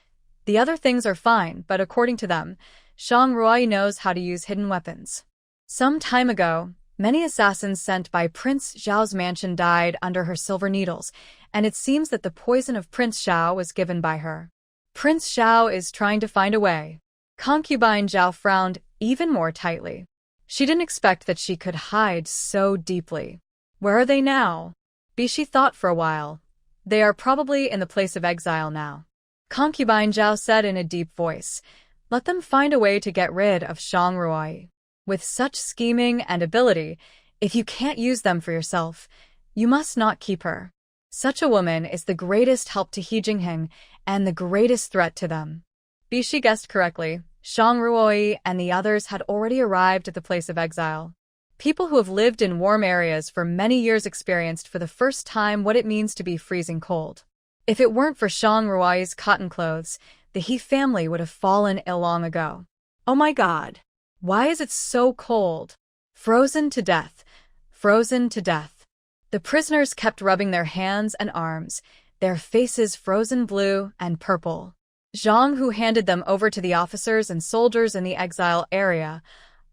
"The other things are fine, but according to them, Shang Ruoi knows how to use hidden weapons. Some time ago, many assassins sent by Prince Zhao's mansion died under her silver needles, and it seems that the poison of Prince Zhao was given by her. Prince Zhao is trying to find a way." Concubine Zhao frowned even more tightly. She didn't expect that she could hide so deeply. "Where are they now?" Bishi thought for a while. "They are probably in the place of exile now." Concubine Zhao said in a deep voice, "Let them find a way to get rid of Shang Ruoi. With such scheming and ability, if you can't use them for yourself, you must not keep her. Such a woman is the greatest help to He Jingheng and the greatest threat to them." Bishi guessed correctly. Shang Ruoi and the others had already arrived at the place of exile. People who have lived in warm areas for many years experienced for the first time what it means to be freezing cold. If it weren't for Shang Ruoi's cotton clothes, the He family would have fallen ill long ago. "Oh my God! Why is it so cold? Frozen to death. Frozen to death." The prisoners kept rubbing their hands and arms, their faces frozen blue and purple. Zhang Hu handed them over to the officers and soldiers in the exile area.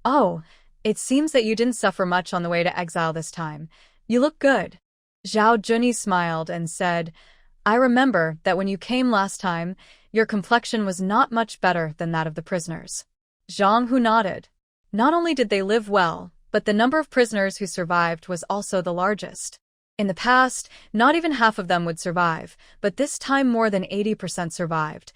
"Oh, it seems that you didn't suffer much on the way to exile this time. You look good." Zhao Junyi smiled and said, "I remember that when you came last time, your complexion was not much better than that of the prisoners." Zhang Hu nodded. Not only did they live well, but the number of prisoners who survived was also the largest. In the past, not even half of them would survive, but this time more than 80% survived,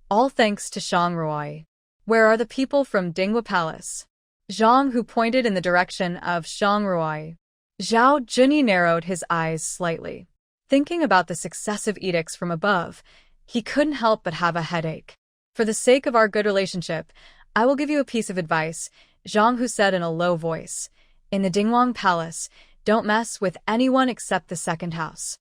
all thanks to Shang Ruoi. "Where are the people from Dinghua Palace?" Zhang Hu pointed in the direction of Shang Ruoi. Zhao Junyi narrowed his eyes slightly. Thinking about the successive edicts from above, he couldn't help but have a headache. "For the sake of our good relationship, I will give you a piece of advice," Zhang Hu said in a low voice. "In the Dingwang Palace, don't mess with anyone except the second house."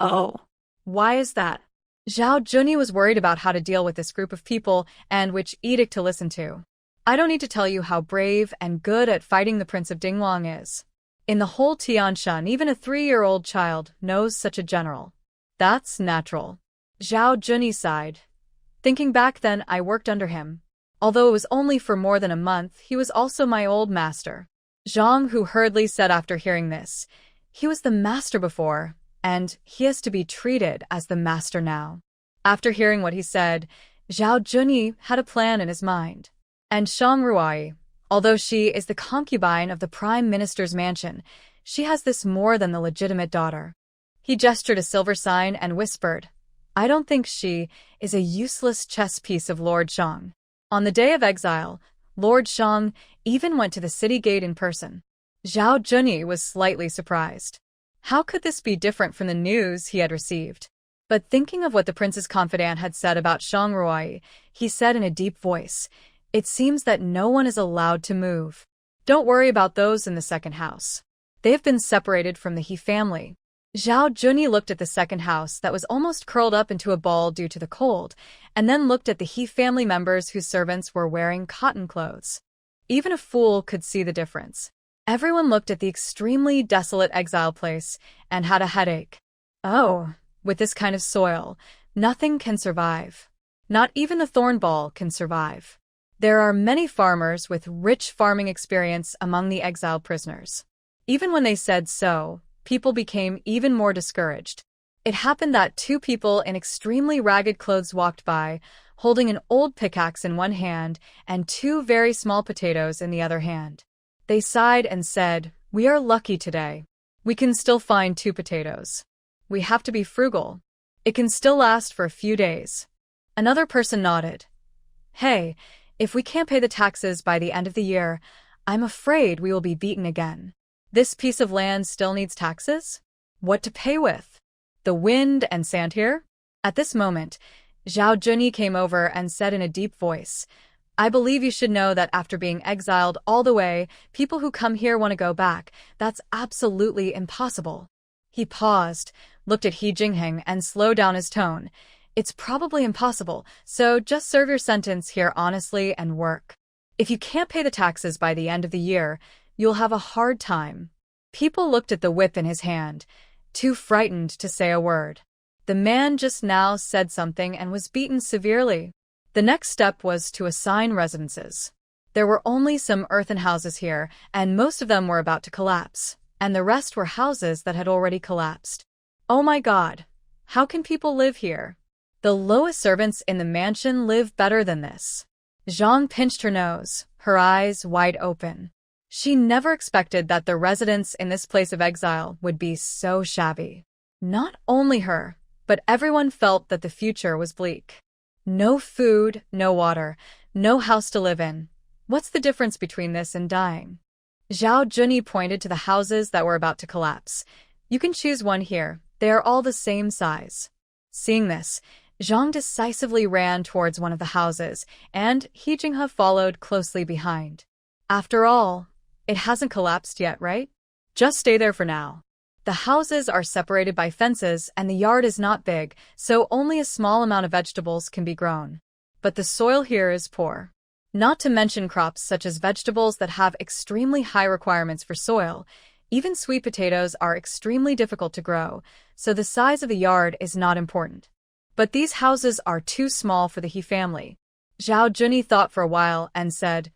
"Oh, why is that?" Zhao Junyi was worried about how to deal with this group of people and which edict to listen to. "I don't need to tell you how brave and good at fighting the Prince of Dingwang is. In the whole Tianshan, even a 3-year-old child knows such a general. That's natural." Zhao Junyi sighed. "Thinking back then, I worked under him. Although it was only for more than a month, he was also my old master." Zhang Hu hurriedly said after hearing this, "He was the master before, and he has to be treated as the master now." After hearing what he said, Zhao Junyi had a plan in his mind. "And Shang Ruoi, although she is the concubine of the Prime Minister's mansion, she has this more than the legitimate daughter." He gestured a silver sign and whispered, "I don't think she is a useless chess piece of Lord Shang." On the day of exile, Lord Shang even went to the city gate in person. Zhao Junyi was slightly surprised. How could this be different from the news he had received? But thinking of what the prince's confidant had said about Shang Ruoi, he said in a deep voice, "It seems that no one is allowed to move. Don't worry about those in the second house. They have been separated from the He family." Zhao Junyi looked at the second house that was almost curled up into a ball due to the cold, and then looked at the He family members whose servants were wearing cotton clothes. Even a fool could see the difference. Everyone looked at the extremely desolate exile place and had a headache. "Oh, with this kind of soil, nothing can survive. Not even the thorn ball can survive." There are many farmers with rich farming experience among the exiled prisoners. Even when they said so, people became even more discouraged. It happened that 2 people in extremely ragged clothes walked by, holding an old pickaxe in one hand and 2 very small potatoes in the other hand. They sighed and said, "We are lucky today. We can still find 2 potatoes. We have to be frugal. It can still last for a few days." Another person nodded. Hey, if we can't pay the taxes by the end of the year, I'm afraid we will be beaten again. This piece of land still needs taxes? What to pay with? The wind and sand here? At this moment, Zhao Junyi came over and said in a deep voice, I believe you should know that after being exiled all the way, people who come here want to go back. That's absolutely impossible. He paused, looked at He Jingheng and slowed down his tone. It's probably impossible, so just serve your sentence here honestly and work. If you can't pay the taxes by the end of the year, you'll have a hard time. People looked at the whip in his hand, too frightened to say a word. The man just now said something and was beaten severely. The next step was to assign residences. There were only some earthen houses here, and most of them were about to collapse, and the rest were houses that had already collapsed. Oh my God! How can people live here? The lowest servants in the mansion live better than this. Zhang pinched her nose, her eyes wide open. She never expected that the residents in this place of exile would be so shabby. Not only her, but everyone felt that the future was bleak. No food, no water, no house to live in. What's the difference between this and dying? Zhao Junyi pointed to the houses that were about to collapse. You can choose one here. They are all the same size. Seeing this, Zhang decisively ran towards one of the houses, and He Jinghe followed closely behind. After all, it hasn't collapsed yet, right? Just stay there for now. The houses are separated by fences and the yard is not big, so only a small amount of vegetables can be grown. But the soil here is poor. Not to mention crops such as vegetables that have extremely high requirements for soil. Even sweet potatoes are extremely difficult to grow, so the size of the yard is not important. But these houses are too small for the He family. Zhao Junyi thought for a while and said,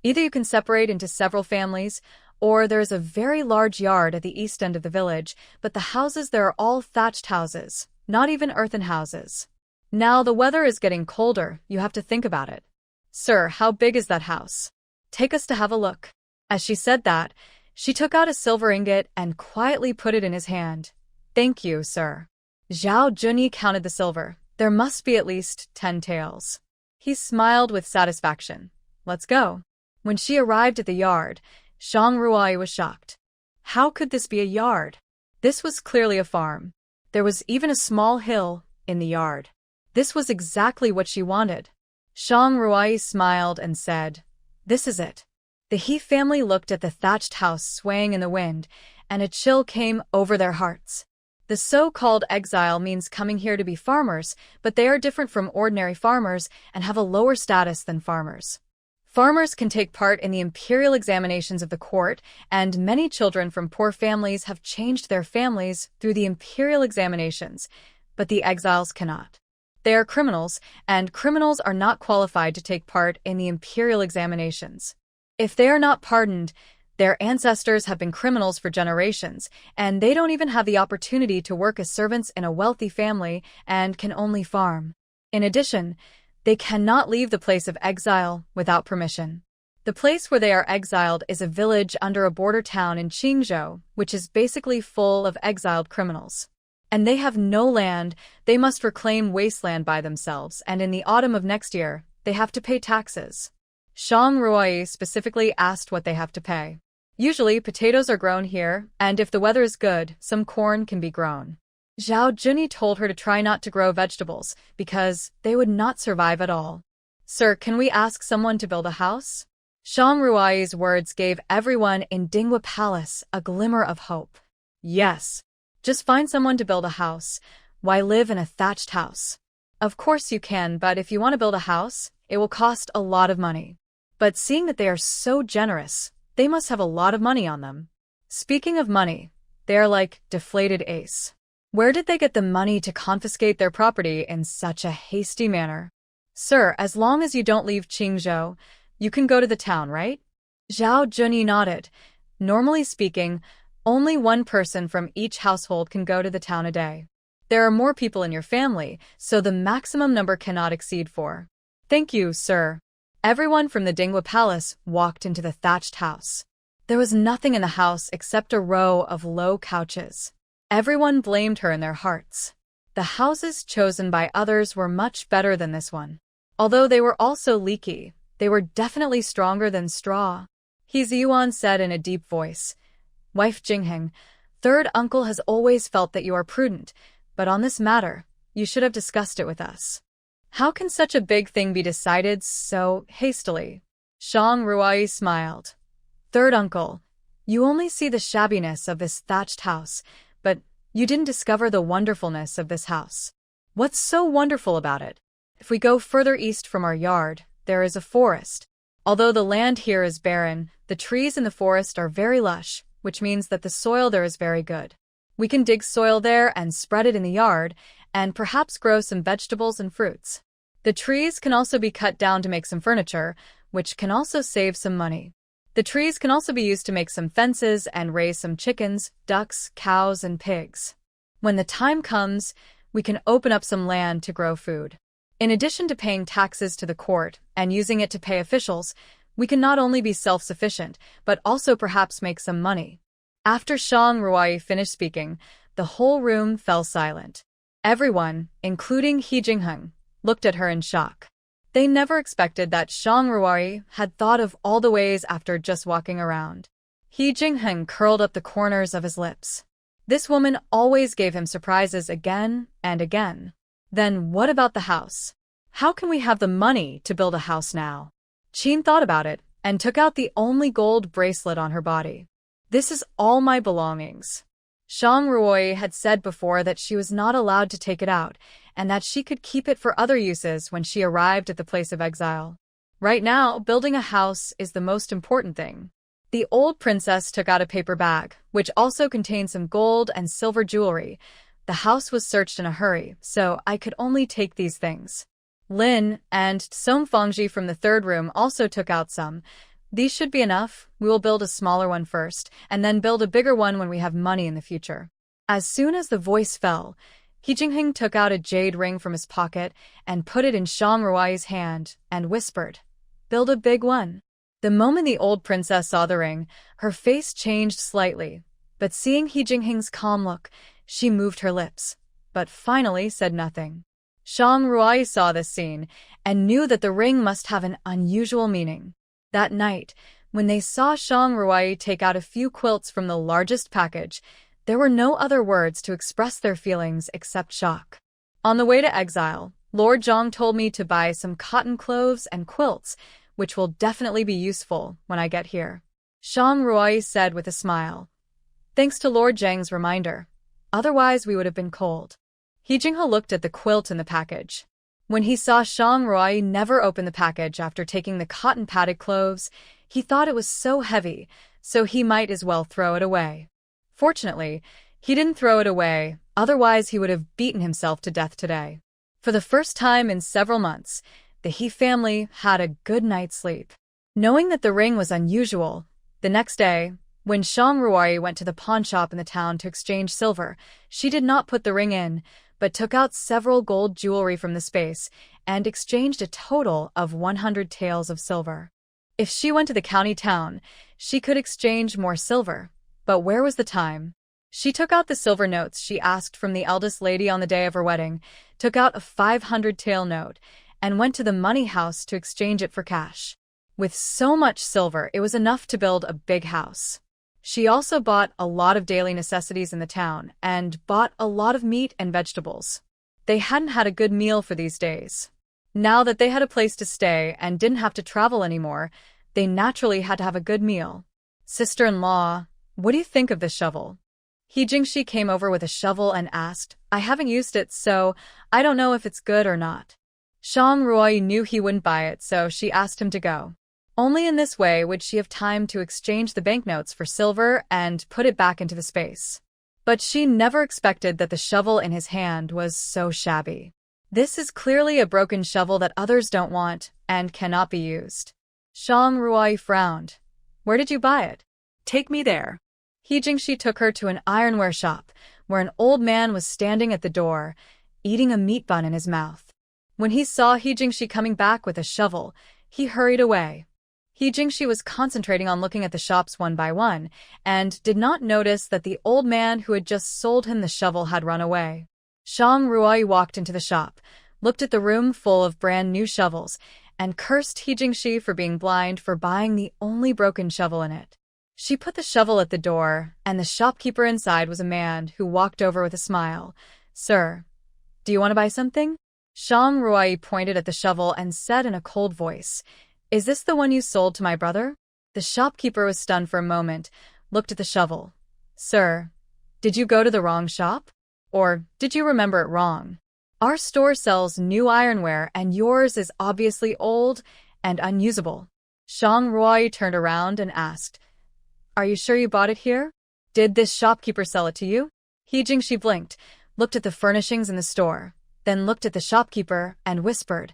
either you can separate into several families, or there is a very large yard at the east end of the village, but the houses there are all thatched houses, not even earthen houses. Now the weather is getting colder, you have to think about it. Sir, how big is that house? Take us to have a look. As she said that, she took out a silver ingot and quietly put it in his hand. Thank you, sir. Zhao Junyi counted the silver. There must be at least 10 taels. He smiled with satisfaction. Let's go. When she arrived at the yard, Shang Ruai was shocked. How could this be a yard? This was clearly a farm. There was even a small hill in the yard. This was exactly what she wanted. Shang Ruai smiled and said, this is it. The He family looked at the thatched house swaying in the wind, and a chill came over their hearts. The so-called exile means coming here to be farmers, but they are different from ordinary farmers and have a lower status than farmers. Farmers can take part in the imperial examinations of the court, and many children from poor families have changed their families through the imperial examinations, but the exiles cannot. They are criminals, and criminals are not qualified to take part in the imperial examinations. If they are not pardoned, their ancestors have been criminals for generations, and they don't even have the opportunity to work as servants in a wealthy family and can only farm. In addition, they cannot leave the place of exile without permission. The place where they are exiled is a village under a border town in Qingzhou, which is basically full of exiled criminals. And they have no land, they must reclaim wasteland by themselves, and in the autumn of next year, they have to pay taxes. Shang Ruai specifically asked what they have to pay. Usually, potatoes are grown here, and if the weather is good, some corn can be grown. Zhao Junyi told her to try not to grow vegetables, because they would not survive at all. Sir, can we ask someone to build a house? Shang Ruai's words gave everyone in Dinghua Palace a glimmer of hope. Yes. Just find someone to build a house. Why live in a thatched house? Of course you can, but if you want to build a house, it will cost a lot of money. But seeing that they are so generous, they must have a lot of money on them. Speaking of money, they are like deflated ace. Where did they get the money to confiscate their property in such a hasty manner? Sir, as long as you don't leave Qingzhou, you can go to the town, right? Zhao Junyi nodded. Normally speaking, only one person from each household can go to the town a day. There are more people in your family, so the maximum number cannot exceed 4. Thank you, sir. Everyone from the Dinghua Palace walked into the thatched house. There was nothing in the house except a row of low couches. Everyone blamed her in their hearts. The houses chosen by others were much better than this one. Although they were also leaky, they were definitely stronger than straw. Yuan said in a deep voice. Wife Jingheng, third uncle has always felt that you are prudent, but on this matter, you should have discussed it with us. How can such a big thing be decided so hastily? Shang Ruai smiled. Third uncle, you only see the shabbiness of this thatched house, but you didn't discover the wonderfulness of this house. What's so wonderful about it? If we go further east from our yard, there is a forest. Although the land here is barren, the trees in the forest are very lush, which means that the soil there is very good. We can dig soil there and spread it in the yard, and perhaps grow some vegetables and fruits. The trees can also be cut down to make some furniture, which can also save some money. The trees can also be used to make some fences and raise some chickens, ducks, cows, and pigs. When the time comes, we can open up some land to grow food. In addition to paying taxes to the court and using it to pay officials, we can not only be self-sufficient, but also perhaps make some money. After Shang Ruai finished speaking, the whole room fell silent. Everyone, including He Jingheng, looked at her in shock. They never expected that Shang Ruai had thought of all the ways after just walking around. He Jingheng curled up the corners of his lips. This woman always gave him surprises again and again. Then what about the house? How can we have the money to build a house now? Qin thought about it and took out the only gold bracelet on her body. This is all my belongings. Shang Ruoi had said before that she was not allowed to take it out and that she could keep it for other uses when she arrived at the place of exile. Right now, building a house is the most important thing. The old princess took out a paper bag, which also contained some gold and silver jewelry. The house was searched in a hurry, so I could only take these things. Lin and Song Fangji from the third room also took out some. These should be enough. We will build a smaller one first, and then build a bigger one when we have money in the future. As soon as the voice fell, He Jingheng took out a jade ring from his pocket and put it in Shang Ruai's hand and whispered, "Build a big one." The moment the old princess saw the ring, her face changed slightly, but seeing He Jingheng's calm look, she moved her lips, but finally said nothing. Shang Ruai saw this scene and knew that the ring must have an unusual meaning. That night, when they saw Shang Ruai take out a few quilts from the largest package, there were no other words to express their feelings except shock. On the way to exile, Lord Zhang told me to buy some cotton clothes and quilts, which will definitely be useful when I get here. Shang Ruai said with a smile. Thanks to Lord Zhang's reminder. Otherwise we would have been cold. He Jinghe looked at the quilt in the package. When he saw Shang Ruai never open the package after taking the cotton-padded clothes, he thought it was so heavy, so he might as well throw it away. Fortunately, he didn't throw it away, otherwise he would have beaten himself to death today. For the first time in several months, the He family had a good night's sleep. Knowing that the ring was unusual, the next day, when Shang Ruai went to the pawn shop in the town to exchange silver, she did not put the ring in, but took out several gold jewelry from the space and exchanged a total of 100 taels of silver. If she went to the county town, she could exchange more silver, but where was the time? She took out the silver notes she asked from the eldest lady on the day of her wedding, took out a 500 tael note, and went to the money house to exchange it for cash. With so much silver, it was enough to build a big house. She also bought a lot of daily necessities in the town and bought a lot of meat and vegetables. They hadn't had a good meal for these days. Now that they had a place to stay and didn't have to travel anymore, they naturally had to have a good meal. Sister-in-law, what do you think of this shovel? He Jingshi came over with a shovel and asked, I haven't used it, so I don't know if it's good or not. Shang Ruai knew he wouldn't buy it, so she asked him to go. Only in this way would she have time to exchange the banknotes for silver and put it back into the space. But she never expected that the shovel in his hand was so shabby. This is clearly a broken shovel that others don't want and cannot be used. Shang Ruai frowned. Where did you buy it? Take me there. He Jingshi took her to an ironware shop, where an old man was standing at the door, eating a meat bun in his mouth. When he saw He Jingshi coming back with a shovel, he hurried away. He Jingshi was concentrating on looking at the shops one by one, and did not notice that the old man who had just sold him the shovel had run away. Shang Ruai walked into the shop, looked at the room full of brand new shovels, and cursed He Jingshi for being blind for buying the only broken shovel in it. She put the shovel at the door, and the shopkeeper inside was a man who walked over with a smile. "Sir, do you want to buy something?" Shang Ruai pointed at the shovel and said in a cold voice, "Is this the one you sold to my brother?" The shopkeeper was stunned for a moment, looked at the shovel. "Sir, did you go to the wrong shop? Or did you remember it wrong? Our store sells new ironware and yours is obviously old and unusable." Shang Ruai turned around and asked, "Are you sure you bought it here? Did this shopkeeper sell it to you?" He Jingshi blinked, looked at the furnishings in the store, then looked at the shopkeeper and whispered,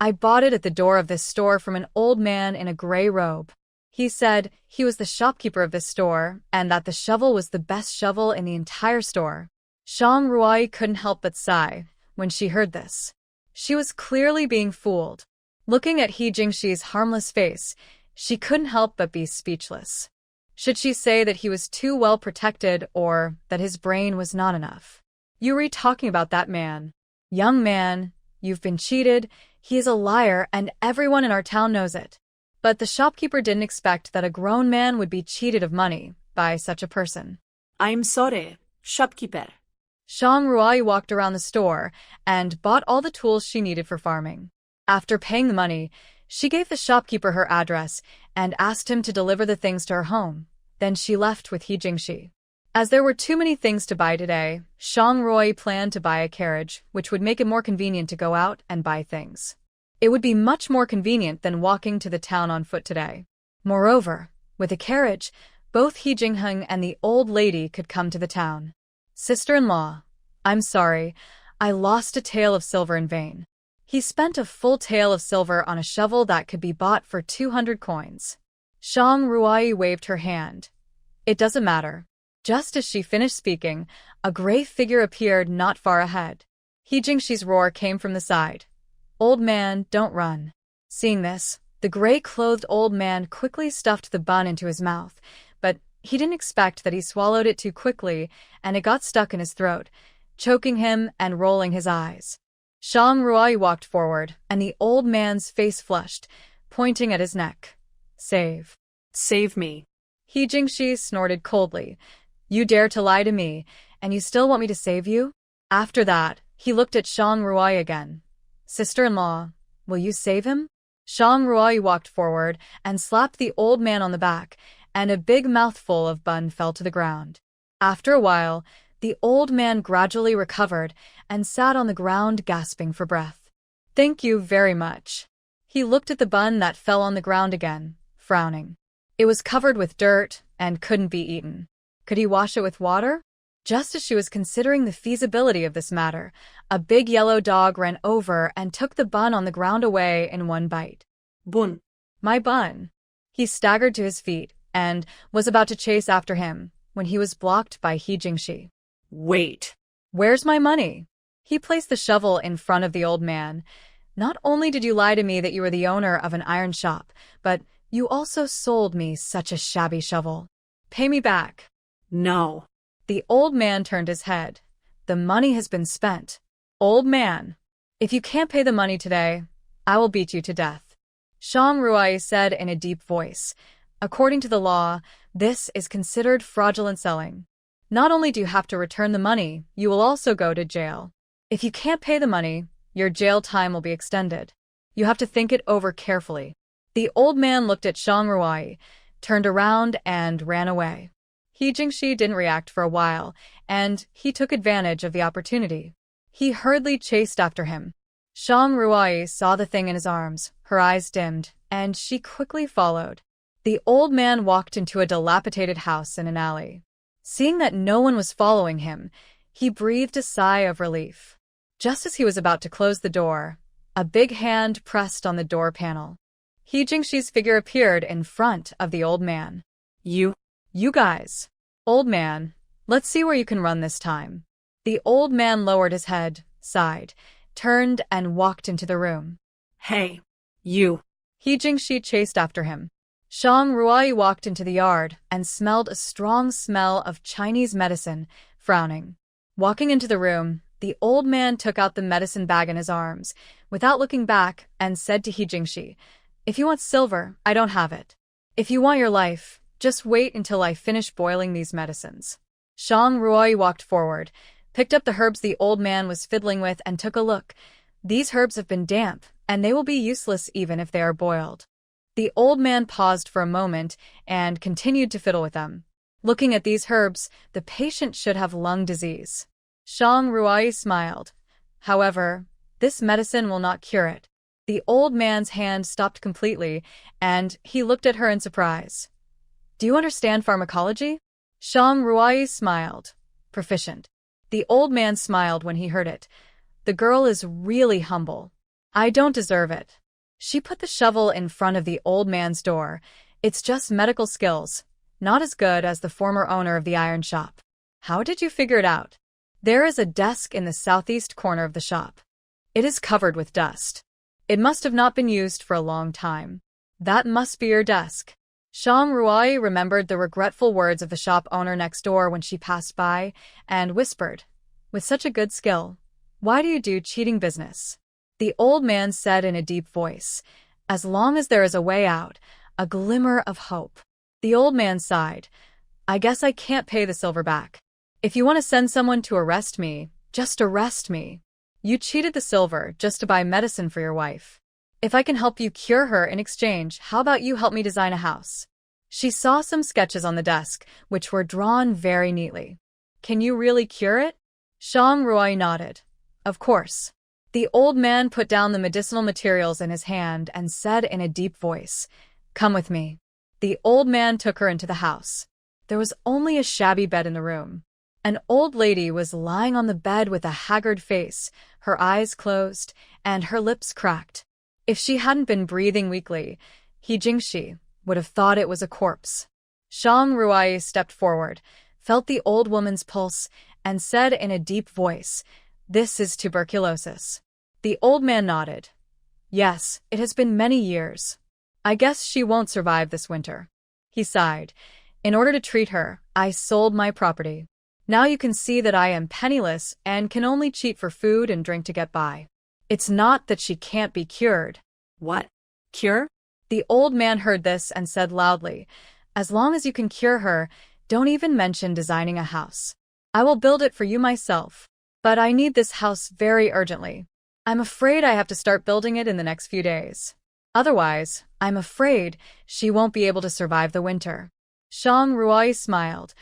"I bought it at the door of this store from an old man in a gray robe. He said he was the shopkeeper of this store and that the shovel was the best shovel in the entire store." Shang Ruai couldn't help but sigh when she heard this. She was clearly being fooled. Looking at He Jingshi's harmless face, she couldn't help but be speechless. Should she say that he was too well protected or that his brain was not enough? "You were talking about that man. Young man, you've been cheated. He is a liar and everyone in our town knows it." But the shopkeeper didn't expect that a grown man would be cheated of money by such a person. I'm sorry, shopkeeper. Shang Ruai walked around the store and bought all the tools she needed for farming. After paying the money, she gave the shopkeeper her address and asked him to deliver the things to her home. Then she left with He Jingshi. As there were too many things to buy today, Shang Ruai planned to buy a carriage, which would make it more convenient to go out and buy things. It would be much more convenient than walking to the town on foot today. Moreover, with a carriage, both He Jingheng and the old lady could come to the town. "Sister-in-law, I'm sorry, I lost a tael of silver in vain." He spent a full tael of silver on a shovel that could be bought for 200 coins. Shang Ruai waved her hand. "It doesn't matter." Just as she finished speaking, a gray figure appeared not far ahead. He Jingshi's roar came from the side. "Old man, don't run." Seeing this, the gray-clothed old man quickly stuffed the bun into his mouth, but he didn't expect that he swallowed it too quickly and it got stuck in his throat, choking him and rolling his eyes. Shang Ruai walked forward, and the old man's face flushed, pointing at his neck. "Save. Save me." He Jingshi snorted coldly. "You dare to lie to me, and you still want me to save you?" After that, he looked at Shang Ruai again. "Sister-in-law, will you save him?" Shang Ruai walked forward and slapped the old man on the back, and a big mouthful of bun fell to the ground. After a while, the old man gradually recovered and sat on the ground gasping for breath. "Thank you very much." He looked at the bun that fell on the ground again, frowning. It was covered with dirt and couldn't be eaten. Could he wash it with water? Just as she was considering the feasibility of this matter, a big yellow dog ran over and took the bun on the ground away in one bite. Bun. "My bun." He staggered to his feet and was about to chase after him when he was blocked by He Jingshi. "Wait." "Where's my money?" He placed the shovel in front of the old man. "Not only did you lie to me that you were the owner of an iron shop, but you also sold me such a shabby shovel. Pay me back." "No." The old man turned his head. "The money has been spent. Old man, if you can't pay the money today, I will beat you to death." Shang Ruai said in a deep voice. "According to the law, this is considered fraudulent selling. Not only do you have to return the money, you will also go to jail. If you can't pay the money, your jail time will be extended. You have to think it over carefully." The old man looked at Shang Ruai, turned around and ran away. He Jingshi didn't react for a while, and he took advantage of the opportunity. He hurriedly chased after him. Shang Ruai saw the thing in his arms, her eyes dimmed, and she quickly followed. The old man walked into a dilapidated house in an alley. Seeing that no one was following him, he breathed a sigh of relief. Just as he was about to close the door, a big hand pressed on the door panel. He Jingshi's figure appeared in front of the old man. You guys. Old man, let's see where you can run this time." The old man lowered his head, sighed, turned and walked into the room. "Hey, you." He Jingshi chased after him. Shang Ruai walked into the yard and smelled a strong smell of Chinese medicine, frowning. Walking into the room, The old man took out the medicine bag in his arms, without looking back, and said to He Jingshi, "If you want silver, I don't have it. If you want your life, just wait until I finish boiling these medicines." Shang Ruoi walked forward, picked up the herbs the old man was fiddling with, and took a look. These herbs have been damp, and they will be useless even if they are boiled. The old man paused for a moment and continued to fiddle with them. Looking at these herbs, the patient should have lung disease. Shang Ruai smiled. However, this medicine will not cure it. The old man's hand stopped completely, and he looked at her in surprise. "Do you understand pharmacology?" Shang Ruai smiled. "Proficient." The old man smiled when he heard it. "The girl is really humble. I don't deserve it." She put the shovel in front of the old man's door. "It's just medical skills, not as good as the former owner of the iron shop." "How did you figure it out?" "There is a desk in the southeast corner of the shop. It is covered with dust. It must have not been used for a long time. That must be your desk." Shang Ruai remembered the regretful words of the shop owner next door when she passed by, and whispered, "With such a good skill, why do you do cheating business?" The old man said in a deep voice, "As long as there is a way out, a glimmer of hope." The old man sighed. "I guess I can't pay the silver back. If you want to send someone to arrest me, just arrest me. You cheated the silver just to buy medicine for your wife. If I can help you cure her in exchange, how about you help me design a house?" She saw some sketches on the desk, which were drawn very neatly. "Can you really cure it?" Shang Ruai nodded. "Of course." The old man put down the medicinal materials in his hand and said in a deep voice, "Come with me." The old man took her into the house. There was only a shabby bed in the room. An old lady was lying on the bed with a haggard face, her eyes closed, and her lips cracked. If she hadn't been breathing weakly, He Jingshi would have thought it was a corpse. Shang Ruai stepped forward, felt the old woman's pulse, and said in a deep voice, "This is tuberculosis." The old man nodded. "Yes, it has been many years. I guess she won't survive this winter." He sighed. "In order to treat her, I sold my property. Now you can see that I am penniless and can only cheat for food and drink to get by. It's not that she can't be cured." What? Cure? The old man heard this and said loudly, "As long as you can cure her, don't even mention designing a house. I will build it for you myself. But I need this house very urgently. I'm afraid I have to start building it in the next few days. Otherwise, I'm afraid she won't be able to survive the winter." Shang Ruai smiled.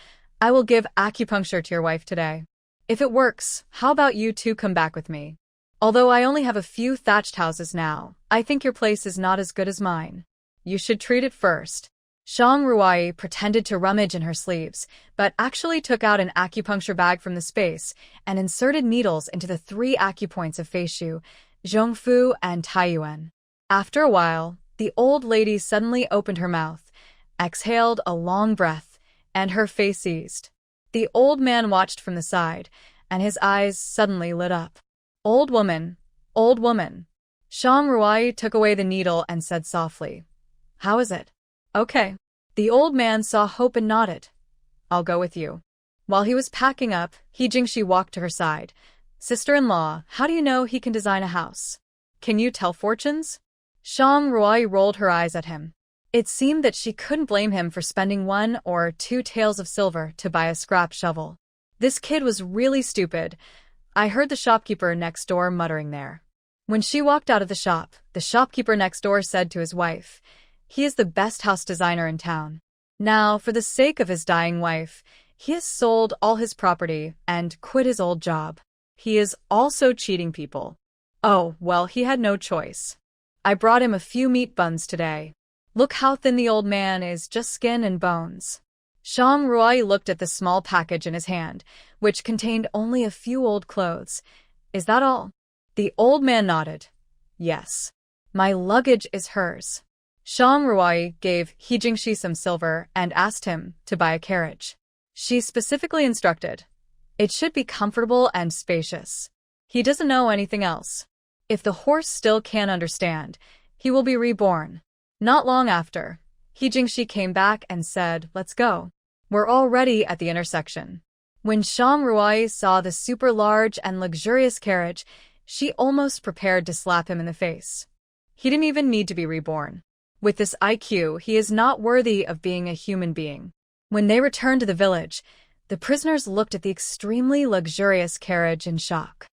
"I will give acupuncture to your wife today. If it works, how about you two come back with me? Although I only have a few thatched houses now, I think your place is not as good as mine. You should treat it first." Shang Ruai pretended to rummage in her sleeves, but actually took out an acupuncture bag from the space and inserted needles into the 3 acupoints of Feishu, Zhongfu, and Taiyuan. After a while, the old lady suddenly opened her mouth, exhaled a long breath, and her face eased. The old man watched from the side, and his eyes suddenly lit up. "Old woman, old woman." Shang Ruai took away the needle and said softly, "How is it?" "Okay." The old man saw hope and nodded. "I'll go with you." While he was packing up, He Jingshi walked to her side. "Sister-in-law, how do you know he can design a house? Can you tell fortunes?" Shang Ruai rolled her eyes at him. It seemed that she couldn't blame him for spending 1 or 2 taels of silver to buy a scrap shovel. This kid was really stupid. I heard the shopkeeper next door muttering there. When she walked out of the shopkeeper next door said to his wife, "He is the best house designer in town. Now, for the sake of his dying wife, he has sold all his property and quit his old job. He is also cheating people. Oh, well, he had no choice. I brought him a few meat buns today. Look how thin the old man is, just skin and bones." Shang Ruai looked at the small package in his hand, which contained only a few old clothes. "Is that all?" The old man nodded. "Yes. My luggage is hers." Shang Ruai gave He Jingshi some silver and asked him to buy a carriage. She specifically instructed, "It should be comfortable and spacious. He doesn't know anything else. If the horse still can't understand, he will be reborn." Not long after, He Jingshi came back and said, "Let's go. We're already at the intersection." When Shang Ruai saw the super large and luxurious carriage, she almost prepared to slap him in the face. He didn't even need to be reborn. With this IQ, he is not worthy of being a human being. When they returned to the village, the prisoners looked at the extremely luxurious carriage in shock.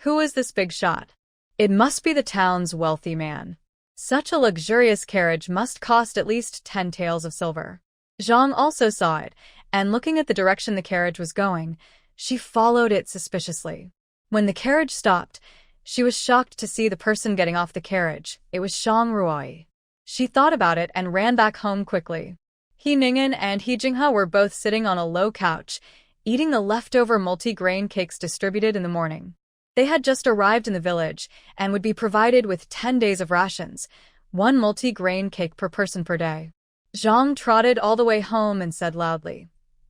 Who is this big shot? It must be the town's wealthy man. Such a luxurious carriage must cost at least 10 taels of silver. Zhang also saw it, and looking at the direction the carriage was going, she followed it suspiciously. When the carriage stopped, she was shocked to see the person getting off the carriage. It was Shang Ruai. She thought about it and ran back home quickly. He Ningen and He Jinghe were both sitting on a low couch, eating the leftover multi-grain cakes distributed in the morning. They had just arrived in the village and would be provided with 10 days of rations, 1 multi-grain cake per person per day. Zhang trotted all the way home and said loudly,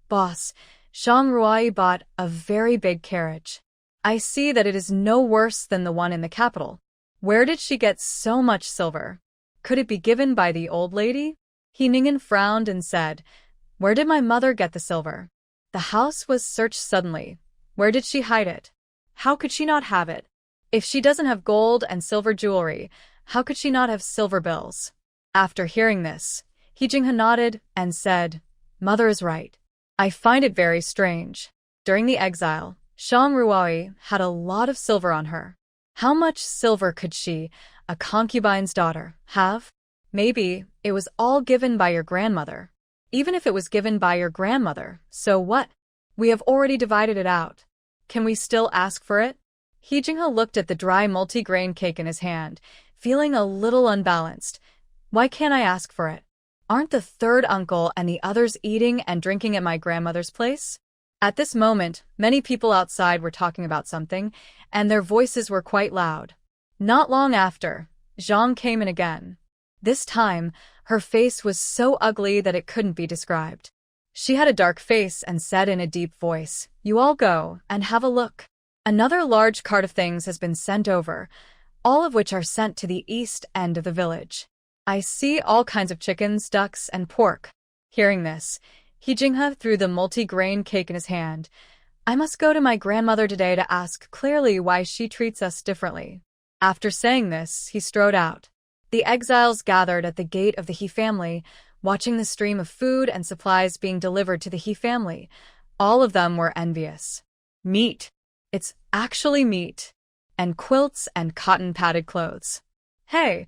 "Boss, Shang Ruai bought a very big carriage. I see that it is no worse than the one in the capital. Where did she get so much silver? Could it be given by the old lady?" He Ningen frowned and said, "Where did my mother get the silver?" The house was searched suddenly. Where did she hide it? How could she not have it? If she doesn't have gold and silver jewelry, how could she not have silver bills? After hearing this, He Jinghe nodded and said, "Mother is right. I find it very strange. During the exile, Shang Ruai had a lot of silver on her. How much silver could she, a concubine's daughter, have? Maybe it was all given by your grandmother. Even if it was given by your grandmother, so what? We have already divided it out. Can we still ask for it?" He Jinghe looked at the dry multi-grain cake in his hand, feeling a little unbalanced. Why can't I ask for it? Aren't the third uncle and the others eating and drinking at my grandmother's place? At this moment, many people outside were talking about something, and their voices were quite loud. Not long after, Zhang came in again. This time, her face was so ugly that it couldn't be described. She had a dark face and said in a deep voice, "You all go and have a look. Another large cart of things has been sent over, all of which are sent to the east end of the village. I see all kinds of chickens, ducks, and pork." Hearing this, He Jinghe threw the multi-grain cake in his hand. "I must go to my grandmother today to ask clearly why she treats us differently." After saying this, he strode out. The exiles gathered at the gate of the He family, watching the stream of food and supplies being delivered to the He family. All of them were envious. Meat. It's actually meat. And quilts and cotton-padded clothes. Hey,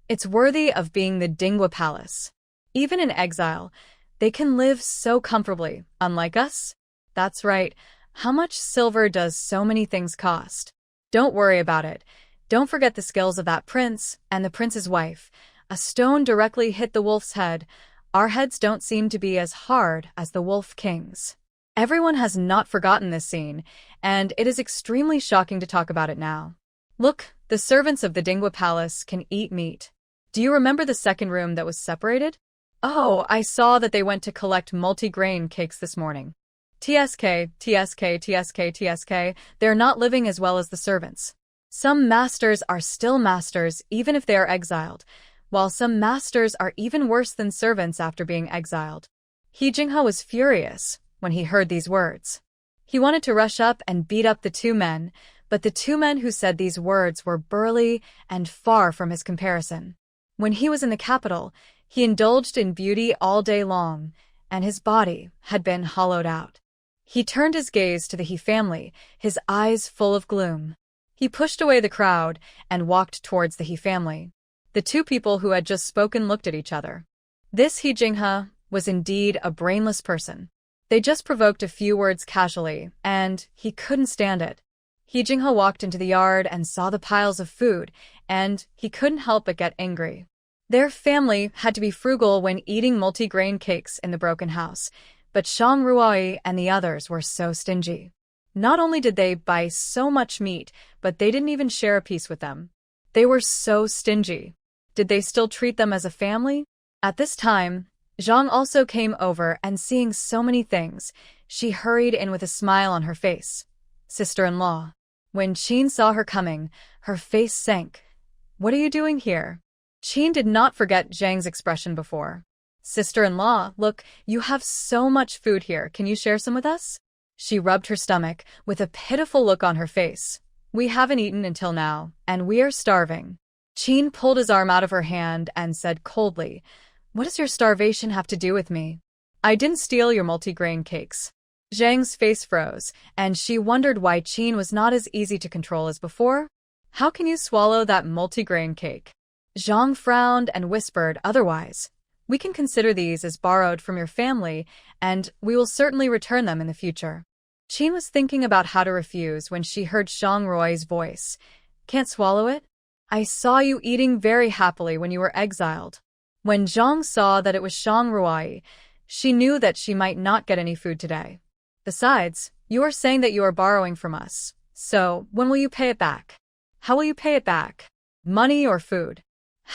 it's worthy of being the Dingwa Palace. Even in exile, they can live so comfortably, unlike us. That's right. How much silver does so many things cost? Don't worry about it. Don't forget the skills of that prince and the prince's wife. A stone directly hit the wolf's head. Our heads don't seem to be as hard as the wolf king's. Everyone has not forgotten this scene, and it is extremely shocking to talk about it now. Look, the servants of the Dingwa Palace can eat meat. Do you remember the second room that was separated? Oh, I saw that they went to collect multi-grain cakes this morning. TSK, TSK, TSK, TSK, they're not living as well as the servants. Some masters are still masters even if they are exiled, while some masters are even worse than servants after being exiled. He Jinghe was furious when he heard these words. He wanted to rush up and beat up the 2 men, but the 2 men who said these words were burly and far from his comparison. When he was in the capital, he indulged in beauty all day long, and his body had been hollowed out. He turned his gaze to the He family, his eyes full of gloom. He pushed away the crowd and walked towards the He family. The 2 people who had just spoken looked at each other. This He Jinghe was indeed a brainless person. They just provoked a few words casually, and he couldn't stand it. He Jinghe walked into the yard and saw the piles of food, and he couldn't help but get angry. Their family had to be frugal when eating multi-grain cakes in the broken house, but Shang Ruai and the others were so stingy. Not only did they buy so much meat, but they didn't even share a piece with them. They were so stingy. Did they still treat them as a family? At this time, Zhang also came over, and seeing so many things, she hurried in with a smile on her face. Sister-in-law. When Qin saw her coming, her face sank. "What are you doing here?" Qin did not forget Zhang's expression before. "Sister-in-law, look, you have so much food here. Can you share some with us?" She rubbed her stomach, with a pitiful look on her face. We haven't eaten until now, and we are starving. Qin pulled his arm out of her hand and said coldly, "What does your starvation have to do with me? I didn't steal your multigrain cakes." Zhang's face froze, and she wondered why Qin was not as easy to control as before. "How can you swallow that multigrain cake?" Zhang frowned and whispered, "Otherwise, we can consider these as borrowed from your family, and we will certainly return them in the future." Qin was thinking about how to refuse when she heard Shang Ruo's voice. "Can't swallow it? I saw you eating very happily when you were exiled." When Zhang saw that it was Shang Ruo, she knew that she might not get any food today. "Besides, you are saying that you are borrowing from us. So, when will you pay it back? How will you pay it back? Money or food?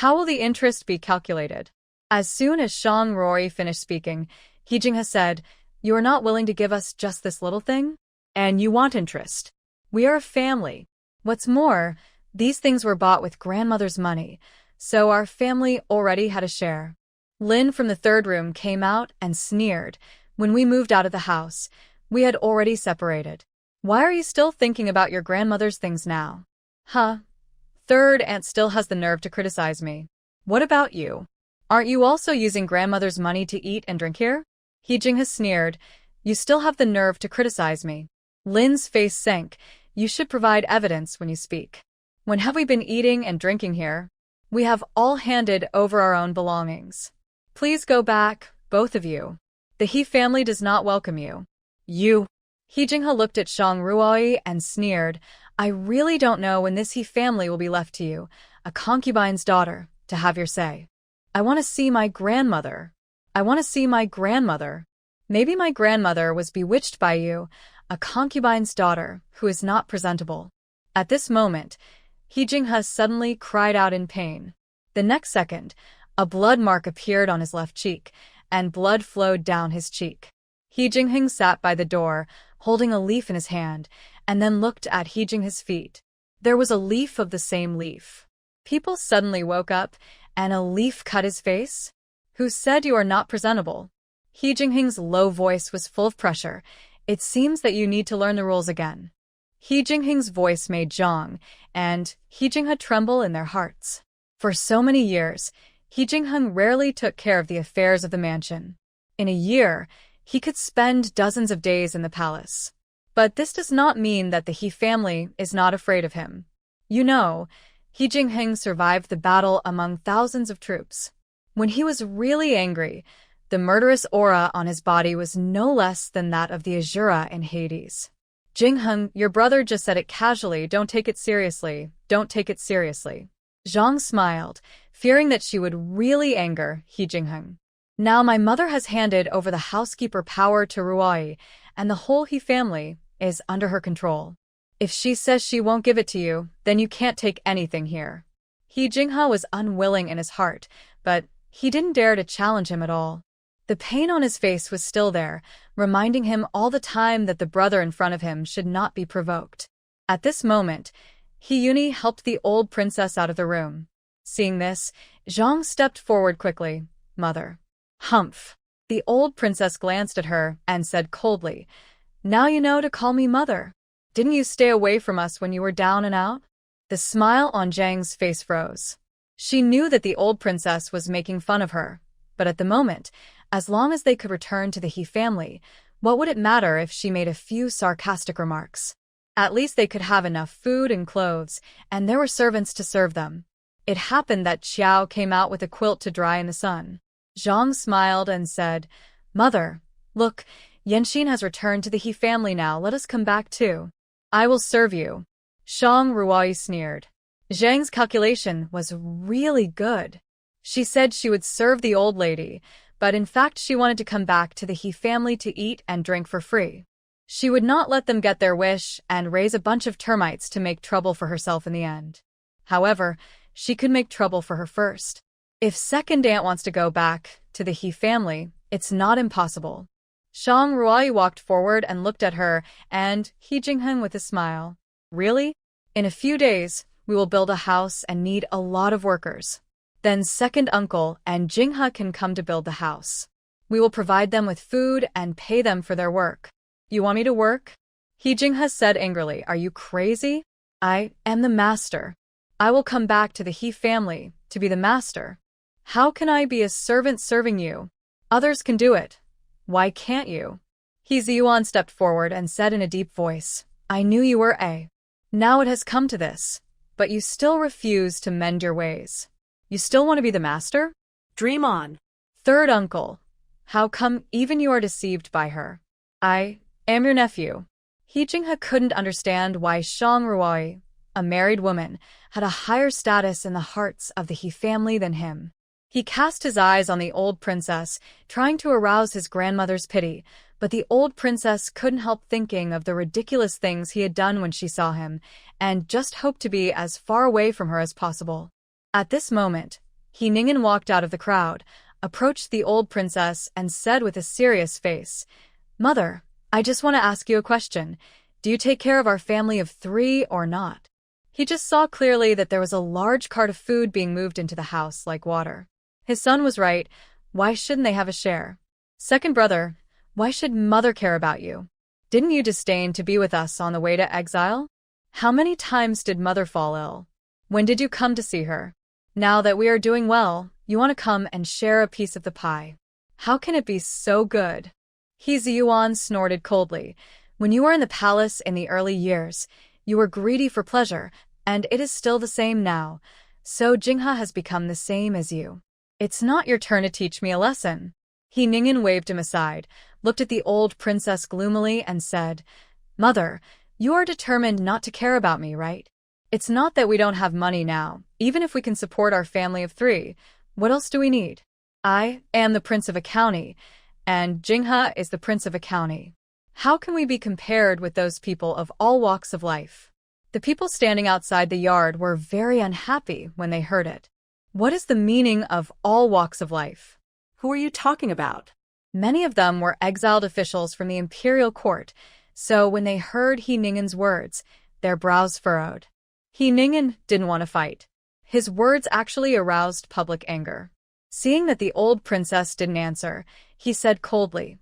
How will the interest be calculated?" As soon as Shang Ruo finished speaking, He Jinghe said, "You are not willing to give us just this little thing? And you want interest. We are a family. What's more, these things were bought with grandmother's money, so our family already had a share." Lin from the third room came out and sneered. "When we moved out of the house, we had already separated. Why are you still thinking about your grandmother's things now? Huh? Third aunt still has the nerve to criticize me. What about you? Aren't you also using grandmother's money to eat and drink here?" He Jinghe sneered. "You still have the nerve to criticize me." Lin's face sank. "You should provide evidence when you speak. When have we been eating and drinking here? We have all handed over our own belongings. Please go back, both of you. The He family does not welcome you." "You." He Jinghe looked at Shang Ruo and sneered. "I really don't know when this He family will be left to you, a concubine's daughter, to have your say. I want to see my grandmother. I want to see my grandmother. Maybe my grandmother was bewitched by you, a concubine's daughter who is not presentable." At this moment, He Jinghe suddenly cried out in pain. The next second, a blood mark appeared on his left cheek, and blood flowed down his cheek. He Jinghe sat by the door, holding a leaf in his hand, and then looked at He Jinghe's feet. There was a leaf of the same leaf. People suddenly woke up, and a leaf cut his face? "Who said you are not presentable?" He Jinghe's low voice was full of pressure. "It seems that you need to learn the rules again." He Jinghe's voice made Zhang and He Jinghe tremble in their hearts. For so many years, He Jinghe rarely took care of the affairs of the mansion. In a year, he could spend dozens of days in the palace. But this does not mean that the He family is not afraid of him. You know, He Jinghe survived the battle among thousands of troops. When he was really angry, the murderous aura on his body was no less than that of the Azura in Hades. "Jinghe, your brother just said it casually, don't take it seriously, don't take it seriously." Zhang smiled, fearing that she would really anger He Jinghe. "Now my mother has handed over the housekeeper power to Ruai, and the whole He family is under her control. If she says she won't give it to you, then you can't take anything here." He Jinghe was unwilling in his heart, but he didn't dare to challenge him at all. The pain on his face was still there, reminding him all the time that the brother in front of him should not be provoked. At this moment, He Yuni helped the old princess out of the room. Seeing this, Zhang stepped forward quickly. "Mother." "Humph." The old princess glanced at her and said coldly, "Now you know to call me mother. Didn't you stay away from us when you were down and out?" The smile on Zhang's face froze. She knew that the old princess was making fun of her, but at the moment, as long as they could return to the He family, what would it matter if she made a few sarcastic remarks? At least they could have enough food and clothes, and there were servants to serve them. It happened that Xiao came out with a quilt to dry in the sun. Zhang smiled and said, "Mother, look, Yanxin has returned to the He family now, let us come back too. I will serve you." Shang Ruai sneered. Zhang's calculation was really good. She said she would serve the old lady, but in fact she wanted to come back to the He family to eat and drink for free. She would not let them get their wish and raise a bunch of termites to make trouble for herself in the end. However, she could make trouble for her first. If second aunt wants to go back to the He family, it's not impossible. Shang Ruai walked forward and looked at her, and He Jinghe with a smile. "Really? In a few days, we will build a house and need a lot of workers. Then second uncle and Jinghe can come to build the house. We will provide them with food and pay them for their work. You want me to work? He Jinghe said angrily. Are you crazy? I am the master. I will come back to the He family to be the master. How can I be a servant serving you? Others can do it. Why can't you? He Ziyuan stepped forward and said in a deep voice, I knew you were a. Now it has come to this, but you still refuse to mend your ways. You still want to be the master? Dream on. Third uncle, how come even you are deceived by her? I am your nephew. He Jinghe couldn't understand why Shang Ruai, a married woman, had a higher status in the hearts of the He family than him. He cast his eyes on the old princess, trying to arouse his grandmother's pity, but the old princess couldn't help thinking of the ridiculous things he had done when she saw him, and just hoped to be as far away from her as possible. At this moment, He Ningen walked out of the crowd, approached the old princess, and said with a serious face, Mother, I just want to ask you a question. Do you take care of our family of 3 or not? He just saw clearly that there was a large cart of food being moved into the house like water. His son was right. Why shouldn't they have a share? Second brother, why should Mother care about you? Didn't you disdain to be with us on the way to exile? How many times did Mother fall ill? When did you come to see her? Now that we are doing well, you want to come and share a piece of the pie. How can it be so good? He Ziyuan snorted coldly. When you were in the palace in the early years, you were greedy for pleasure, and it is still the same now. So Jinghe has become the same as you. It's not your turn to teach me a lesson. He Ningen waved him aside, looked at the old princess gloomily, and said, Mother, you are determined not to care about me, right? It's not that we don't have money now. Even if we can support our family of 3, what else do we need? I am the prince of a county, and Jinghe is the prince of a county. How can we be compared with those people of all walks of life? The people standing outside the yard were very unhappy when they heard it. What is the meaning of all walks of life? Who are you talking about? Many of them were exiled officials from the imperial court, so when they heard He Ningen's words, their brows furrowed. He Ningen didn't want to fight. His words actually aroused public anger. Seeing that the old princess didn't answer, he said coldly,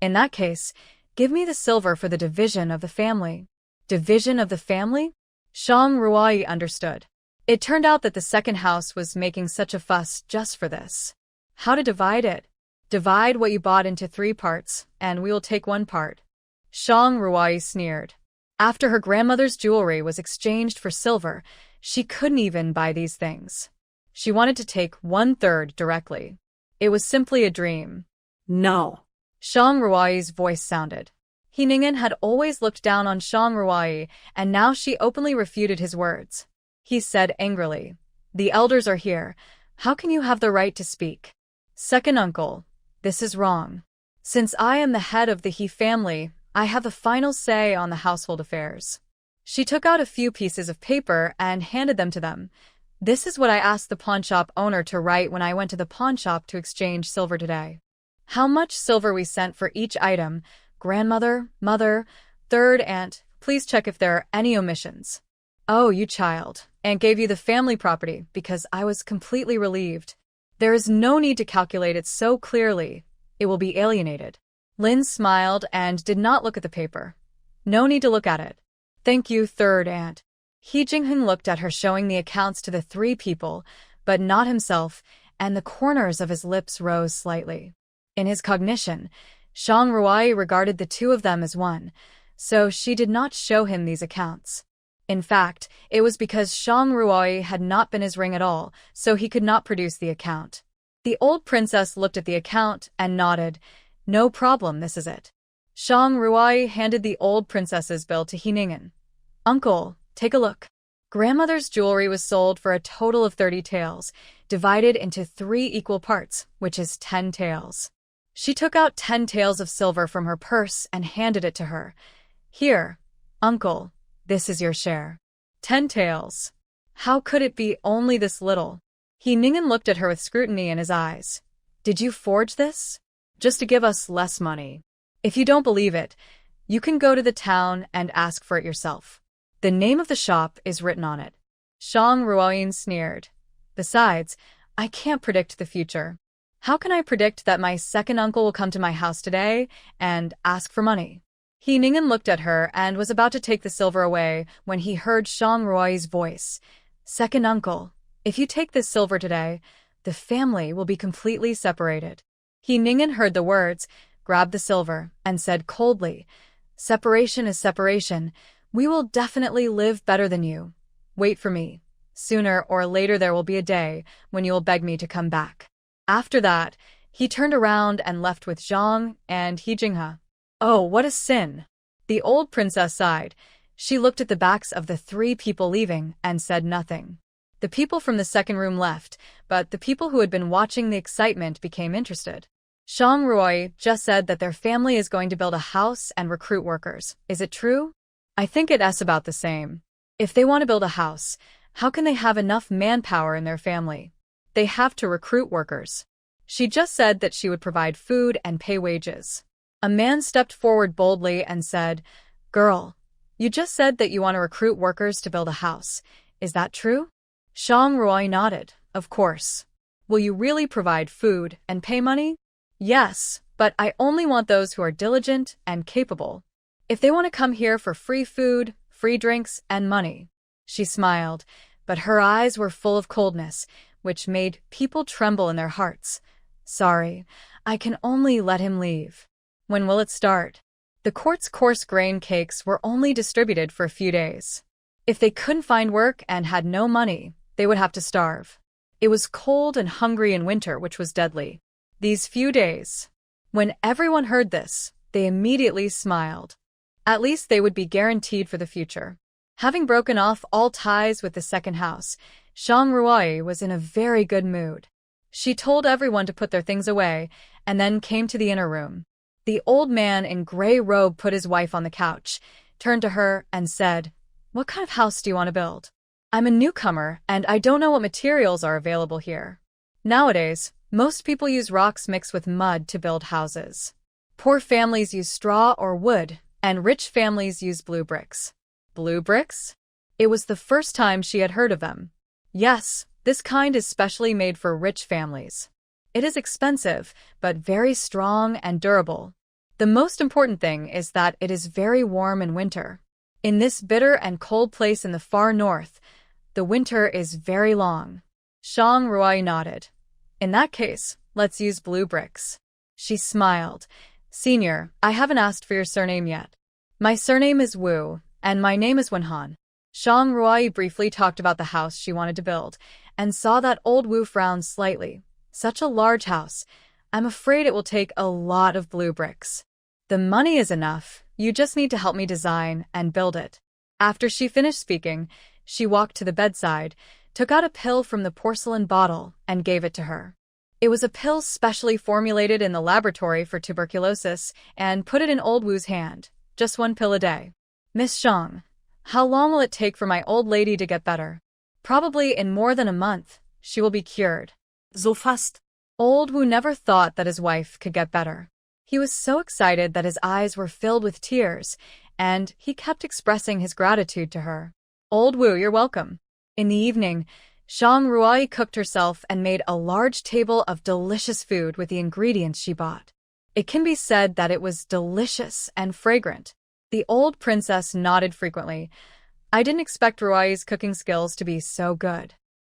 In that case, give me the silver for the division of the family. Division of the family? Shang Ruai understood. It turned out that the second house was making such a fuss just for this. How to divide it? Divide what you bought into 3 parts, and we will take 1 part. Shang Ruai sneered. After her grandmother's jewelry was exchanged for silver, she couldn't even buy these things. She wanted to take 1/3 directly. It was simply a dream. No. Shang Ruai's voice sounded. He Ningen had always looked down on Shang Ruai, and now she openly refuted his words. He said angrily, The elders are here. How can you have the right to speak? Second uncle, this is wrong. Since I am the head of the He family, I have the final say on the household affairs. She took out a few pieces of paper and handed them to them. This is what I asked the pawnshop owner to write when I went to the pawnshop to exchange silver today. How much silver we sent for each item, grandmother, mother, third aunt, please check if there are any omissions. Oh, you child, Aunt gave you the family property because I was completely relieved. There is no need to calculate it so clearly. It will be alienated. Lin smiled and did not look at the paper. No need to look at it. Thank you, third aunt. He Jingheng looked at her, showing the accounts to the 3 people, but not himself, and the corners of his lips rose slightly. In his cognition, Shang Ruai regarded the 2 of them as one, so she did not show him these accounts. In fact, it was because Shang Ruai had not been his ring at all, so he could not produce the account. The old princess looked at the account and nodded. No problem, this is it. Shang Ruai handed the old princess's bill to He Ningen. Uncle, take a look. Grandmother's jewelry was sold for a total of 30 taels, divided into 3 equal parts, which is 10 taels. She took out 10 taels of silver from her purse and handed it to her. Here, uncle, this is your share. 10 taels. How could it be only this little? He Ningen looked at her with scrutiny in his eyes. Did you forge this? Just to give us less money. If you don't believe it, you can go to the town and ask for it yourself. The name of the shop is written on it. Shang Ruoyin sneered. Besides, I can't predict the future. How can I predict that my second uncle will come to my house today and ask for money? He Ningen looked at her and was about to take the silver away when he heard Shang Ruoi's voice. Second uncle, if you take this silver today, the family will be completely separated. He Ningen heard the words, grabbed the silver, and said coldly, separation is separation. We will definitely live better than you. Wait for me. Sooner or later there will be a day when you will beg me to come back. After that, he turned around and left with Zhang and He Jinghe. Oh, what a sin! The old princess sighed. She looked at the backs of the three people leaving and said nothing. The people from the second room left, but the people who had been watching the excitement became interested. Shang Ruoi just said that their family is going to build a house and recruit workers. Is it true? I think it's about the same. If they want to build a house, how can they have enough manpower in their family? They have to recruit workers. She just said that she would provide food and pay wages. A man stepped forward boldly and said, Girl, you just said that you want to recruit workers to build a house. Is that true? Shang Ruoi nodded. Of course. Will you really provide food and pay money? Yes, but I only want those who are diligent and capable. If they want to come here for free food, free drinks, and money. She smiled, but her eyes were full of coldness, which made people tremble in their hearts. Sorry, I can only let him leave. When will it start? The court's coarse grain cakes were only distributed for a few days. If they couldn't find work and had no money, they would have to starve. It was cold and hungry in winter, which was deadly. These few days. When everyone heard this, they immediately smiled. At least they would be guaranteed for the future. Having broken off all ties with the second house, Shang Ruoi was in a very good mood. She told everyone to put their things away, and then came to the inner room. The old man in gray robe put his wife on the couch, turned to her, and said, What kind of house do you want to build? I'm a newcomer, and I don't know what materials are available here. Nowadays, most people use rocks mixed with mud to build houses. Poor families use straw or wood, and rich families use blue bricks. Blue bricks? It was the first time she had heard of them. Yes, this kind is specially made for rich families. It is expensive, but very strong and durable. The most important thing is that it is very warm in winter. In this bitter and cold place in the far north, the winter is very long. Shang Ruoi nodded. In that case, let's use blue bricks. She smiled. Senior, I haven't asked for your surname yet. My surname is Wu, and my name is Wenhan. Shang Ruoi briefly talked about the house she wanted to build, and saw that old Wu frowned slightly. Such a large house. I'm afraid it will take a lot of blue bricks. The money is enough. You just need to help me design and build it. After she finished speaking, she walked to the bedside, took out a pill from the porcelain bottle, and gave it to her. It was a pill specially formulated in the laboratory for tuberculosis and put it in old Wu's hand. Just one pill a day. Miss Shang, how long will it take for my old lady to get better? Probably in more than a month, she will be cured. So fast. Old Wu never thought that his wife could get better. He was so excited that his eyes were filled with tears, and he kept expressing his gratitude to her. Old Wu, you're welcome. In the evening, Shang Ruoi cooked herself and made a large table of delicious food with the ingredients she bought. It can be said that it was delicious and fragrant. The old princess nodded frequently. I didn't expect Ruoi's cooking skills to be so good.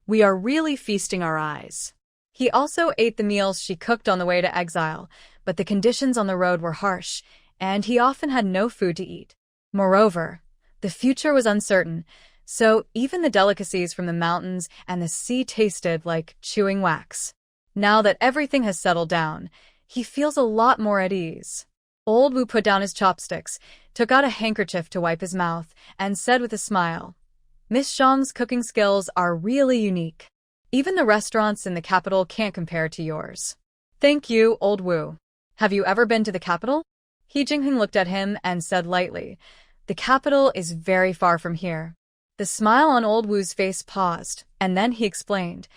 We are really feasting our eyes. He also ate the meals she cooked on the way to exile, but the conditions on the road were harsh, and he often had no food to eat. Moreover, the future was uncertain, so even the delicacies from the mountains and the sea tasted like chewing wax. Now that everything has settled down, he feels a lot more at ease. Old Wu put down his chopsticks, took out a handkerchief to wipe his mouth, and said with a smile, Miss Shang's cooking skills are really unique. Even the restaurants in the capital can't compare to yours. Thank you, Old Wu. Have you ever been to the capital? He Jinghe looked at him and said lightly, The capital is very far from here. The smile on Old Wu's face paused, and then he explained,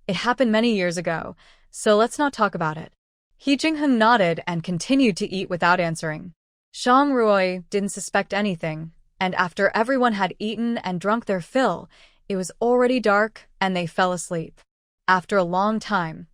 It happened many years ago, so let's not talk about it. He Jinghe nodded and continued to eat without answering. Shang Ruoi didn't suspect anything, and after everyone had eaten and drunk their fill, it was already dark and they fell asleep. After a long time,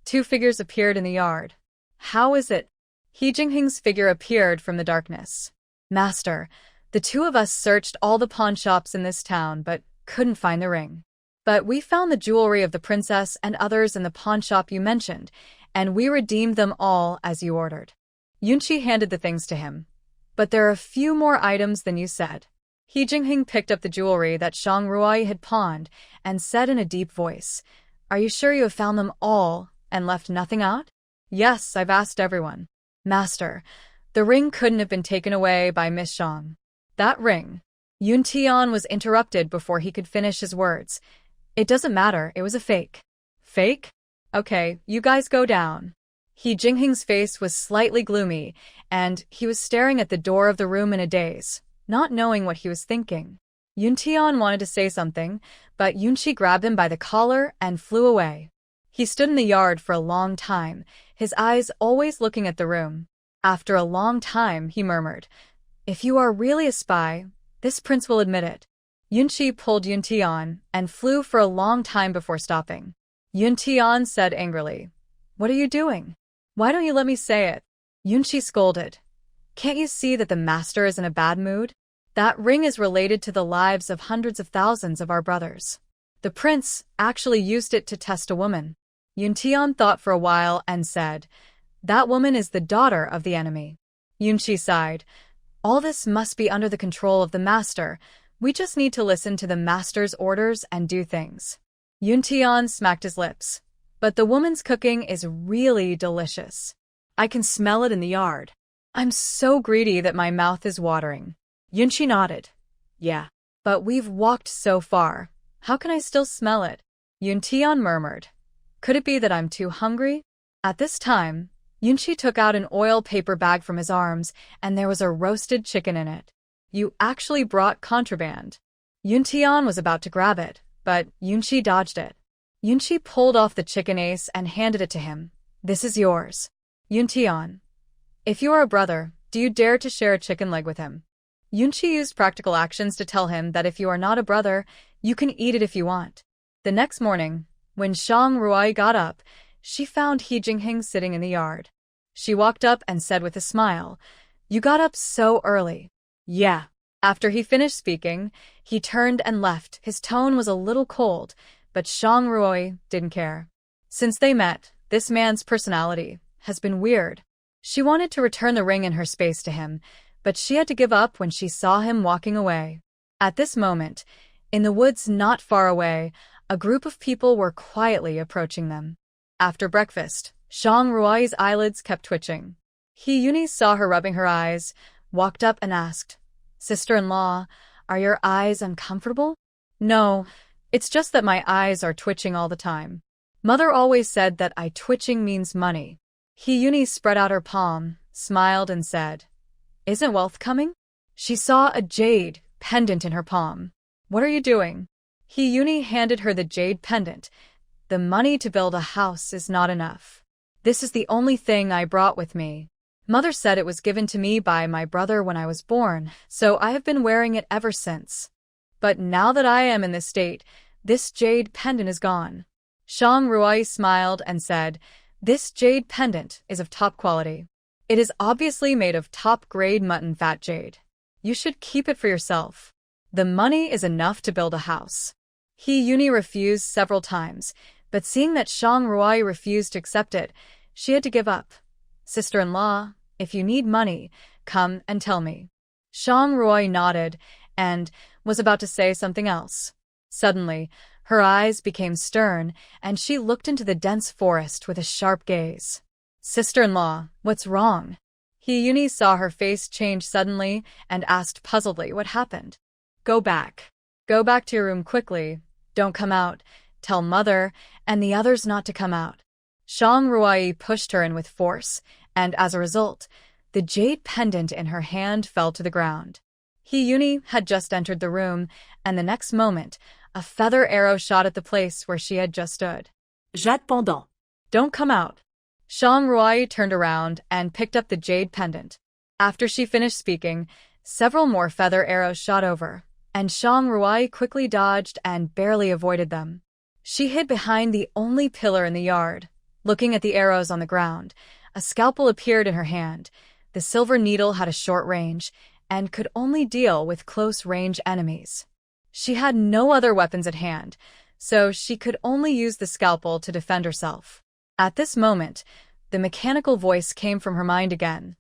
two figures appeared in the yard. How is it? He Jinghe's figure appeared from the darkness. Master, the two of us searched all the pawn shops in this town but couldn't find the ring. But we found the jewelry of the princess and others in the pawn shop you mentioned, and we redeemed them all as you ordered. Yunqi handed the things to him. But there are a few more items than you said. He Jingheng picked up the jewelry that Shang Ruai had pawned and said in a deep voice, "Are you sure you have found them all and left nothing out?" "Yes, I've asked everyone." "Master, the ring couldn't have been taken away by Miss Shang." "That ring." Yun Tian was interrupted before he could finish his words. "It doesn't matter, it was a fake." "Fake? Okay, you guys go down." He Jingheng's face was slightly gloomy, and he was staring at the door of the room in a daze, not knowing what he was thinking. Yun Tian wanted to say something, but Yunqi grabbed him by the collar and flew away. He stood in the yard for a long time, his eyes always looking at the room. After a long time, he murmured, "If you are really a spy, this prince will admit it." Yunqi pulled Yun Tian and flew for a long time before stopping. Yun Tian said angrily, "What are you doing? Why don't you let me say it?" Yunqi scolded, "Can't you see that the master is in a bad mood? That ring is related to the lives of hundreds of thousands of our brothers. The prince actually used it to test a woman." Yun Tian thought for a while and said, "That woman is the daughter of the enemy." Yunqi sighed, "All this must be under the control of the master. We just need to listen to the master's orders and do things." Yun Tian smacked his lips. "But the woman's cooking is really delicious. I can smell it in the yard. I'm so greedy that my mouth is watering." Yunqi nodded. "Yeah. But we've walked so far. How can I still smell it?" Yun Tian murmured. "Could it be that I'm too hungry?" At this time, Yunqi took out an oil paper bag from his arms, and there was a roasted chicken in it. "You actually brought contraband." Yun Tian was about to grab it, but Yunqi dodged it. Yunqi pulled off the chicken ace and handed it to him. "This is yours." Yun Tian, "If you are a brother, do you dare to share a chicken leg with him?" Yunqi used practical actions to tell him that if you are not a brother, you can eat it if you want. The next morning, when Shang Ruai got up, she found He Jingheng sitting in the yard. She walked up and said with a smile, "You got up so early." "Yeah." After he finished speaking, he turned and left. His tone was a little cold, but Shang Ruai didn't care. Since they met, this man's personality has been weird. She wanted to return the ring in her space to him, but she had to give up when she saw him walking away. At this moment, in the woods not far away, a group of people were quietly approaching them. After breakfast, Shang Ruai's eyelids kept twitching. He Yuni saw her rubbing her eyes, walked up and asked, "Sister-in-law, are your eyes uncomfortable?" "No, it's just that my eyes are twitching all the time. Mother always said that eye twitching means money." He Yuni spread out her palm, smiled and said, "Isn't wealth coming?" She saw a jade pendant in her palm. "What are you doing?" He Yuni handed her the jade pendant. "The money to build a house is not enough. This is the only thing I brought with me. Mother said it was given to me by my brother when I was born, so I have been wearing it ever since. But now that I am in this state, this jade pendant is gone." Shang Ruai smiled and said, "This jade pendant is of top quality. It is obviously made of top-grade mutton fat jade. You should keep it for yourself. The money is enough to build a house." He Yuni refused several times, but seeing that Shang Ruai refused to accept it, she had to give up. "Sister-in-law, if you need money, come and tell me." Shang Ruai nodded and was about to say something else. Suddenly, her eyes became stern, and she looked into the dense forest with a sharp gaze. "Sister-in-law, what's wrong?" He Yuni saw her face change suddenly and asked puzzledly what happened. "Go back. Go back to your room quickly. Don't come out. Tell mother and the others not to come out." Shang Ruai pushed her in with force, and as a result, the jade pendant in her hand fell to the ground. He Yuni had just entered the room, and the next moment, a feather arrow shot at the place where she had just stood. Jade pendant. "Don't come out." Shang Ruai turned around and picked up the jade pendant. After she finished speaking, several more feather arrows shot over, and Shang Ruai quickly dodged and barely avoided them. She hid behind the only pillar in the yard. Looking at the arrows on the ground, a scalpel appeared in her hand. The silver needle had a short range, and could only deal with close-range enemies. She had no other weapons at hand, so she could only use the scalpel to defend herself. At this moment, the mechanical voice came from her mind again.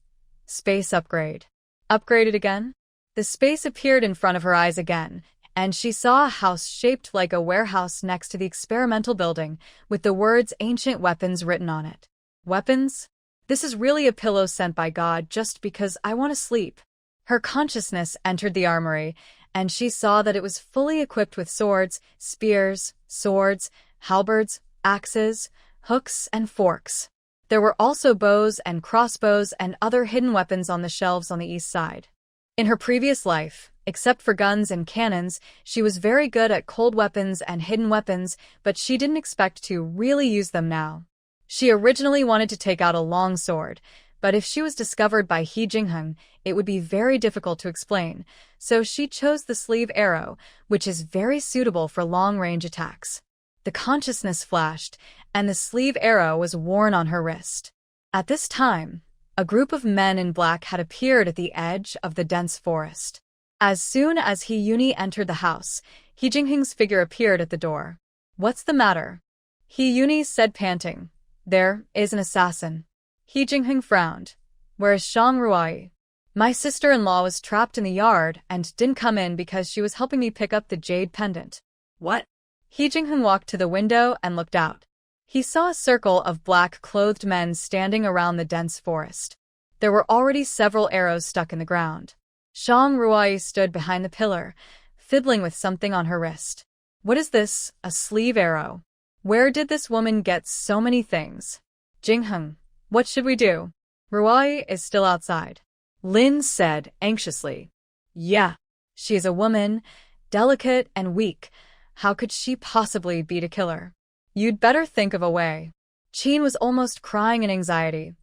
Space upgrade. Upgraded again? The space appeared in front of her eyes again, and she saw a house shaped like a warehouse next to the experimental building, with the words ancient weapons written on it. Weapons? This is really a pillow sent by God just because I want to sleep. Her consciousness entered the armory, and she saw that it was fully equipped with swords, spears, swords, halberds, axes, hooks, and forks. There were also bows and crossbows and other hidden weapons on the shelves on the east side. In her previous life, except for guns and cannons, she was very good at cold weapons and hidden weapons, but she didn't expect to really use them now. She originally wanted to take out a long sword, but if she was discovered by He Jingheng, it would be very difficult to explain, so she chose the sleeve arrow, which is very suitable for long-range attacks. The consciousness flashed, and the sleeve arrow was worn on her wrist. At this time, a group of men in black had appeared at the edge of the dense forest. As soon as He Yuni entered the house, He Jingheng's figure appeared at the door. "What's the matter?" He Yuni said, panting. "There is an assassin." He Jingheng frowned. "Where is Shang Ruai?" "My sister-in-law was trapped in the yard and didn't come in because she was helping me pick up the jade pendant." What? He Jingheng walked to the window and looked out. He saw a circle of black-clothed men standing around the dense forest. There were already several arrows stuck in the ground. Shang Ruai stood behind the pillar, fiddling with something on her wrist. "What is this, a sleeve arrow? Where did this woman get so many things?" "Jingheng, what should we do? Ruai is still outside," Lin said anxiously. "Yeah, she is a woman, delicate and weak. How could she possibly beat a killer? You'd better think of a way." Qin was almost crying in anxiety.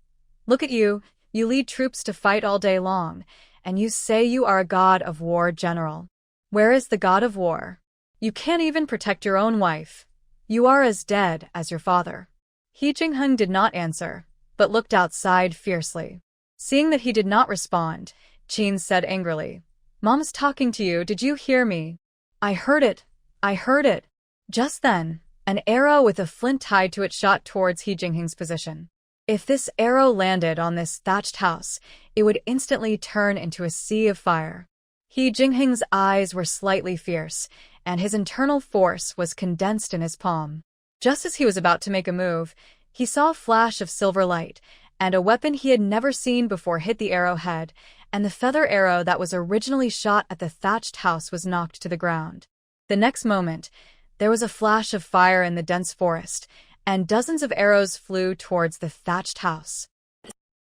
"Look at you, you lead troops to fight all day long, and you say you are a god of war general. Where is the god of war? You can't even protect your own wife. You are as dead as your father." He Jingheng did not answer, but looked outside fiercely. Seeing that he did not respond, Qin said angrily, "Mom's talking to you, did you hear me?" "I heard it. I heard it." Just then, an arrow with a flint tied to it shot towards He Jingheng's position. If this arrow landed on this thatched house, it would instantly turn into a sea of fire. He Jingheng's eyes were slightly fierce, and his internal force was condensed in his palm. Just as he was about to make a move, he saw a flash of silver light, and a weapon he had never seen before hit the arrowhead, and the feather arrow that was originally shot at the thatched house was knocked to the ground. The next moment, there was a flash of fire in the dense forest, and dozens of arrows flew towards the thatched house.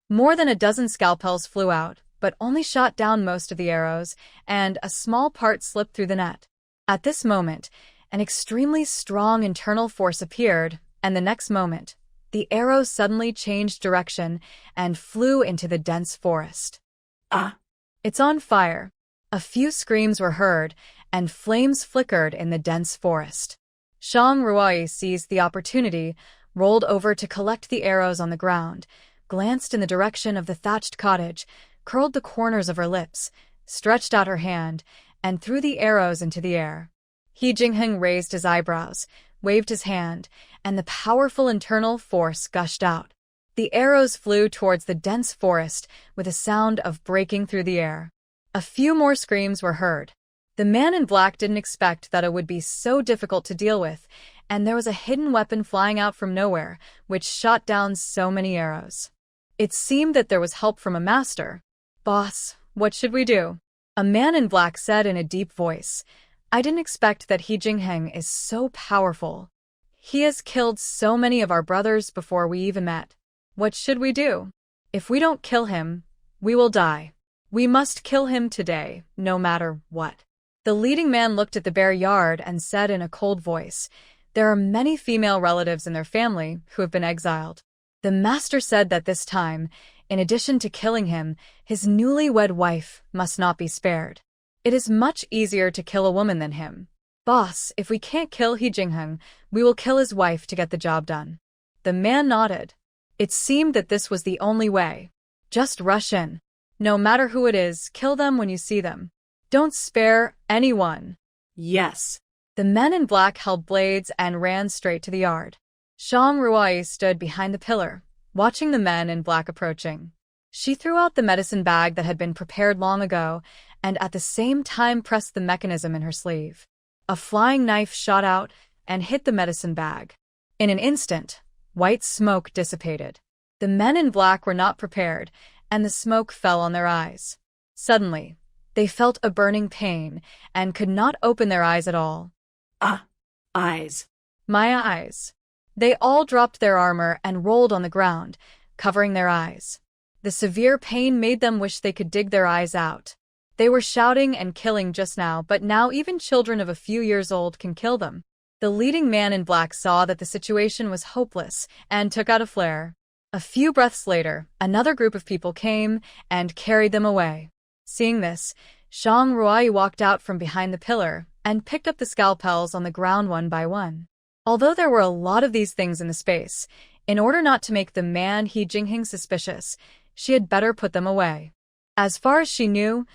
More than a dozen scalpels flew out, but only shot down most of the arrows, and a small part slipped through the net. At this moment, an extremely strong internal force appeared, and the next moment, the arrow suddenly changed direction and flew into the dense forest. Ah! "It's on fire." A few screams were heard, and flames flickered in the dense forest. Shang Ruai seized the opportunity, rolled over to collect the arrows on the ground, glanced in the direction of the thatched cottage, curled the corners of her lips, stretched out her hand, and threw the arrows into the air. He Jingheng raised his eyebrows, waved his hand, and the powerful internal force gushed out. The arrows flew towards the dense forest with a sound of breaking through the air. A few more screams were heard. The man in black didn't expect that it would be so difficult to deal with, and there was a hidden weapon flying out from nowhere, which shot down so many arrows. It seemed that there was help from a master. "Boss, what should we do?" A man in black said in a deep voice. "I didn't expect that He Jingheng is so powerful. He has killed so many of our brothers before we even met. What should we do? If we don't kill him, we will die. We must kill him today, no matter what." The leading man looked at the bare yard and said in a cold voice, "There are many female relatives in their family who have been exiled." The master said that this time, in addition to killing him, his newlywed wife must not be spared. It is much easier to kill a woman than him. "Boss, if we can't kill He Jingheng, we will kill his wife to get the job done." The man nodded. It seemed that this was the only way. "Just rush in." No matter who it is, kill them when you see them. Don't spare anyone. Yes. The men in black held blades and ran straight to the yard. Shang Ruai stood behind the pillar, watching the men in black approaching. She threw out the medicine bag that had been prepared long ago and at the same time pressed the mechanism in her sleeve. A flying knife shot out and hit the medicine bag. In an instant, white smoke dissipated. The men in black were not prepared, and the smoke fell on their eyes. Suddenly, they felt a burning pain and could not open their eyes at all. Eyes. My eyes. They all dropped their armor and rolled on the ground, covering their eyes. The severe pain made them wish they could dig their eyes out. They were shouting and killing just now, but now even children of a few years old can kill them. The leading man in black saw that the situation was hopeless and took out a flare. A few breaths later, another group of people came and carried them away. Seeing this, Shang Ruai walked out from behind the pillar and picked up the scalpels on the ground one by one. Although there were a lot of these things in the space, in order not to make the man He Jingheng suspicious, she had better put them away. As far as she knew,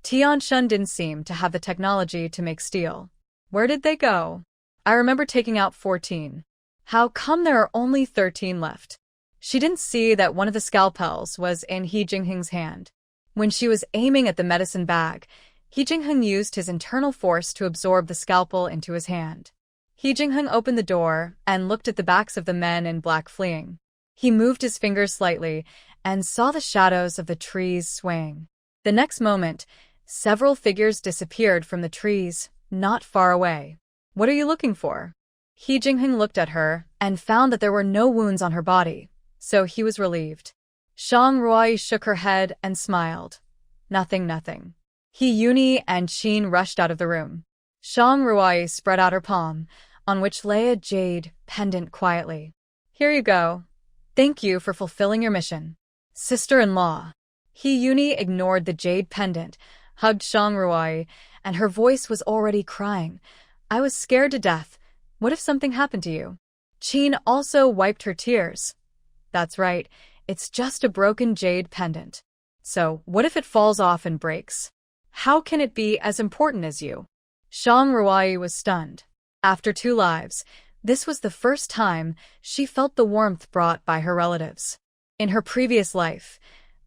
Tianshun didn't seem to have the technology to make steel. Where did they go? I remember taking out 14. How come there are only 13 left? She didn't see that one of the scalpels was in He Jingheng's hand. When she was aiming at the medicine bag, He Jingheng used his internal force to absorb the scalpel into his hand. He Jingheng opened the door and looked at the backs of the men in black fleeing. He moved his fingers slightly and saw the shadows of the trees swaying. The next moment, several figures disappeared from the trees, not far away. What are you looking for? He Jingheng looked at her and found that there were no wounds on her body, so he was relieved. Shang Ruai shook her head and smiled. Nothing. He Yuni and Qin rushed out of the room. Shang Ruai spread out her palm, on which lay a jade pendant quietly. Here you go. Thank you for fulfilling your mission. Sister-in-law. He Yuni ignored the jade pendant, hugged Shang Ruai, and her voice was already crying. I was scared to death. What if something happened to you? Qin also wiped her tears. That's right, it's just a broken jade pendant. So, what if it falls off and breaks? How can it be as important as you? Shang Ruai was stunned. After 2 lives, this was the first time she felt the warmth brought by her relatives. In her previous life,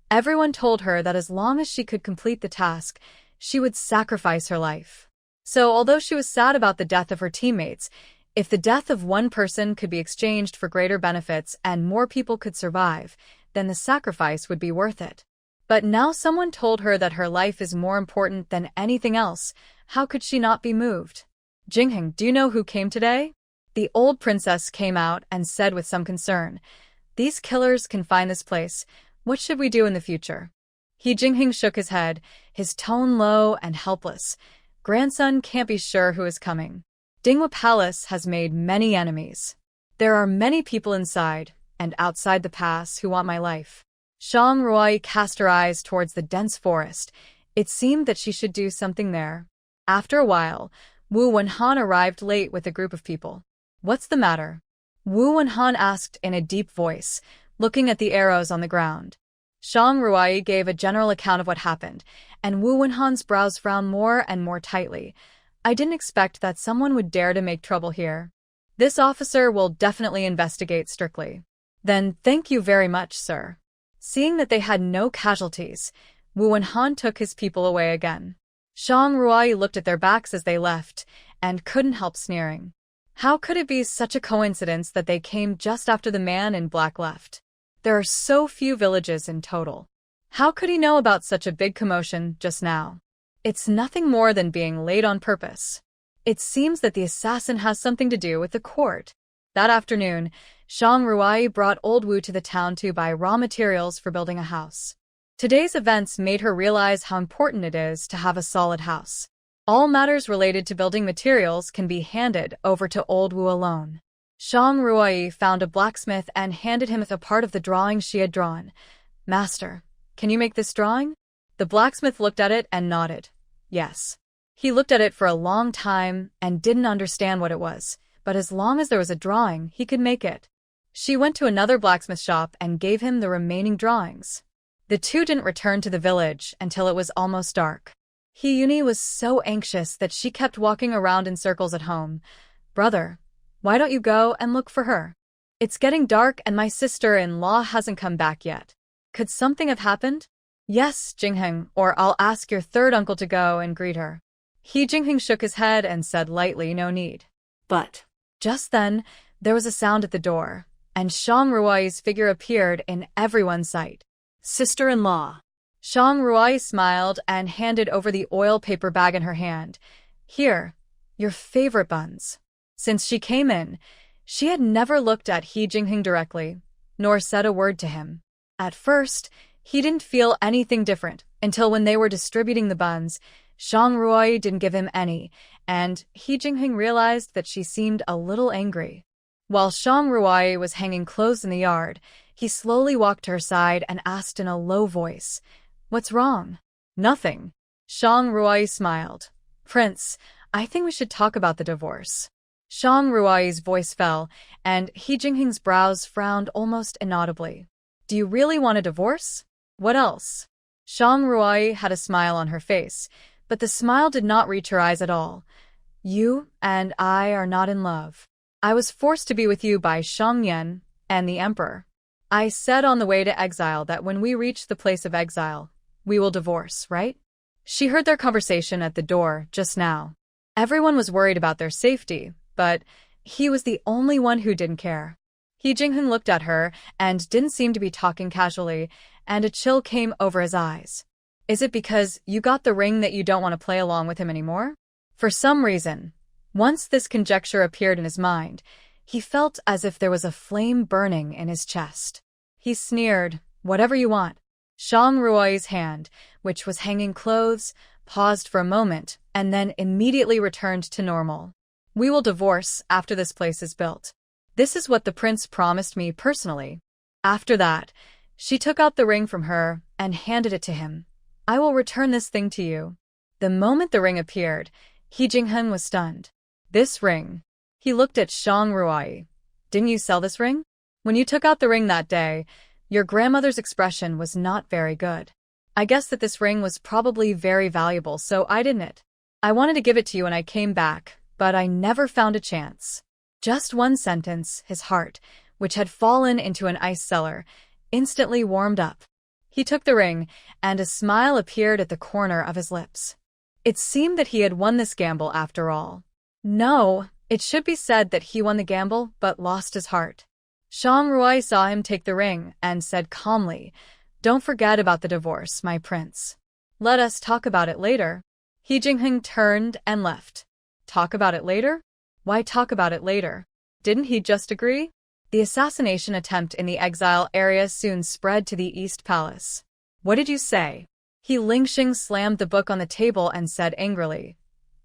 everyone told her that as long as she could complete the task, she would sacrifice her life. So although she was sad about the death of her teammates, if the death of one person could be exchanged for greater benefits and more people could survive, then the sacrifice would be worth it. But now someone told her that her life is more important than anything else. How could she not be moved? Jingheng, do you know who came today? The old princess came out and said with some concern, These killers can find this place. What should we do in the future? He Jingheng shook his head, his tone low and helpless. Grandson can't be sure who is coming. Dinghua Palace has made many enemies. There are many people inside and outside the pass who want my life. Shang Ruai cast her eyes towards the dense forest. It seemed that she should do something there. After a while, Wu Wenhan arrived late with a group of people. What's the matter? Wu Wenhan asked in a deep voice, looking at the arrows on the ground. Shang Ruai gave a general account of what happened, and Wu Wenhan's brows frowned more and more tightly. I didn't expect that someone would dare to make trouble here. This officer will definitely investigate strictly. Then thank you very much, sir. Seeing that they had no casualties, Wu Wenhan took his people away again. Shang Ruai looked at their backs as they left, and couldn't help sneering. How could it be such a coincidence that they came just after the man in black left? There are so few villages in total. How could he know about such a big commotion just now? It's nothing more than being late on purpose. It seems that the assassin has something to do with the court. That afternoon, Shang Ruai brought old Wu to the town to buy raw materials for building a house. Today's events made her realize how important it is to have a solid house. All matters related to building materials can be handed over to old Wu alone. Shang Ruai found a blacksmith and handed him a part of the drawing she had drawn. Master, can you make this drawing? The blacksmith looked at it and nodded. Yes. He looked at it for a long time and didn't understand what it was, but as long as there was a drawing, he could make it. She went to another blacksmith shop and gave him the remaining drawings. The two didn't return to the village until it was almost dark. Hyuni was so anxious that she kept walking around in circles at home. Brother, why don't you go and look for her? It's getting dark and my sister-in-law hasn't come back yet. Could something have happened? Yes, Jingheng, or I'll ask your third uncle to go and greet her. Jingheng shook his head and said lightly, no need. But Just then, there was a sound at the door, and Shang Ruoi's figure appeared in everyone's sight. sister-in-law. Shang Ruoi smiled and handed over the oil paper bag in her hand. Here, your favorite buns. Since she came in, she had never looked at He Jingheng directly, nor said a word to him. At first, he didn't feel anything different until when they were distributing the buns, Shang Ruoi didn't give him any, and He Jingheng realized that she seemed a little angry. While Shang Ruoi was hanging clothes in the yard, he slowly walked to her side and asked in a low voice, "What's wrong?" "Nothing." Shang Ruoi smiled. "Prince, I think we should talk about the divorce." Shang Ruoi's voice fell, and He Jingheng's brows frowned almost inaudibly. "Do you really want a divorce? What else?" Shang Ruoi had a smile on her face, but the smile did not reach her eyes at all. "You and I are not in love. I was forced to be with you by Shang Yan and the Emperor. I said on the way to exile that when we reach the place of exile, we will divorce, right?" She heard their conversation at the door just now. Everyone was worried about their safety, but he was the only one who didn't care. He Jingheng looked at her and didn't seem to be talking casually, and a chill came over his eyes. "Is it because you got the ring that you don't want to play along with him anymore?" For some reason, once this conjecture appeared in his mind, he felt as if there was a flame burning in his chest. He sneered, "Whatever you want." Shang Ruoi's hand, which was hanging clothes, paused for a moment and then immediately returned to normal. "We will divorce after this place is built. This is what the prince promised me personally." After that, she took out the ring from her and handed it to him. "I will return this thing to you." The moment the ring appeared, He Jingheng was stunned. "This ring?" He looked at Shang Ruoi. "Didn't you sell this ring? When you took out the ring that day, your grandmother's expression was not very good. I guess that this ring was probably very valuable, so I didn't it. I wanted to give it to you when I came back, but I never found a chance." Just one sentence, his heart, which had fallen into an ice cellar, instantly warmed up. He took the ring, and a smile appeared at the corner of his lips. It seemed that he had won this gamble after all. No, it should be said that he won the gamble but lost his heart. Shang Ruoi saw him take the ring and said calmly, "Don't forget about the divorce, my prince. Let us talk about it later." He Jingheng turned and left. Talk about it later? Why talk about it later? Didn't he just agree? The assassination attempt in the exile area soon spread to the East Palace. "What did you say?" He Lingxing slammed the book on the table and said angrily,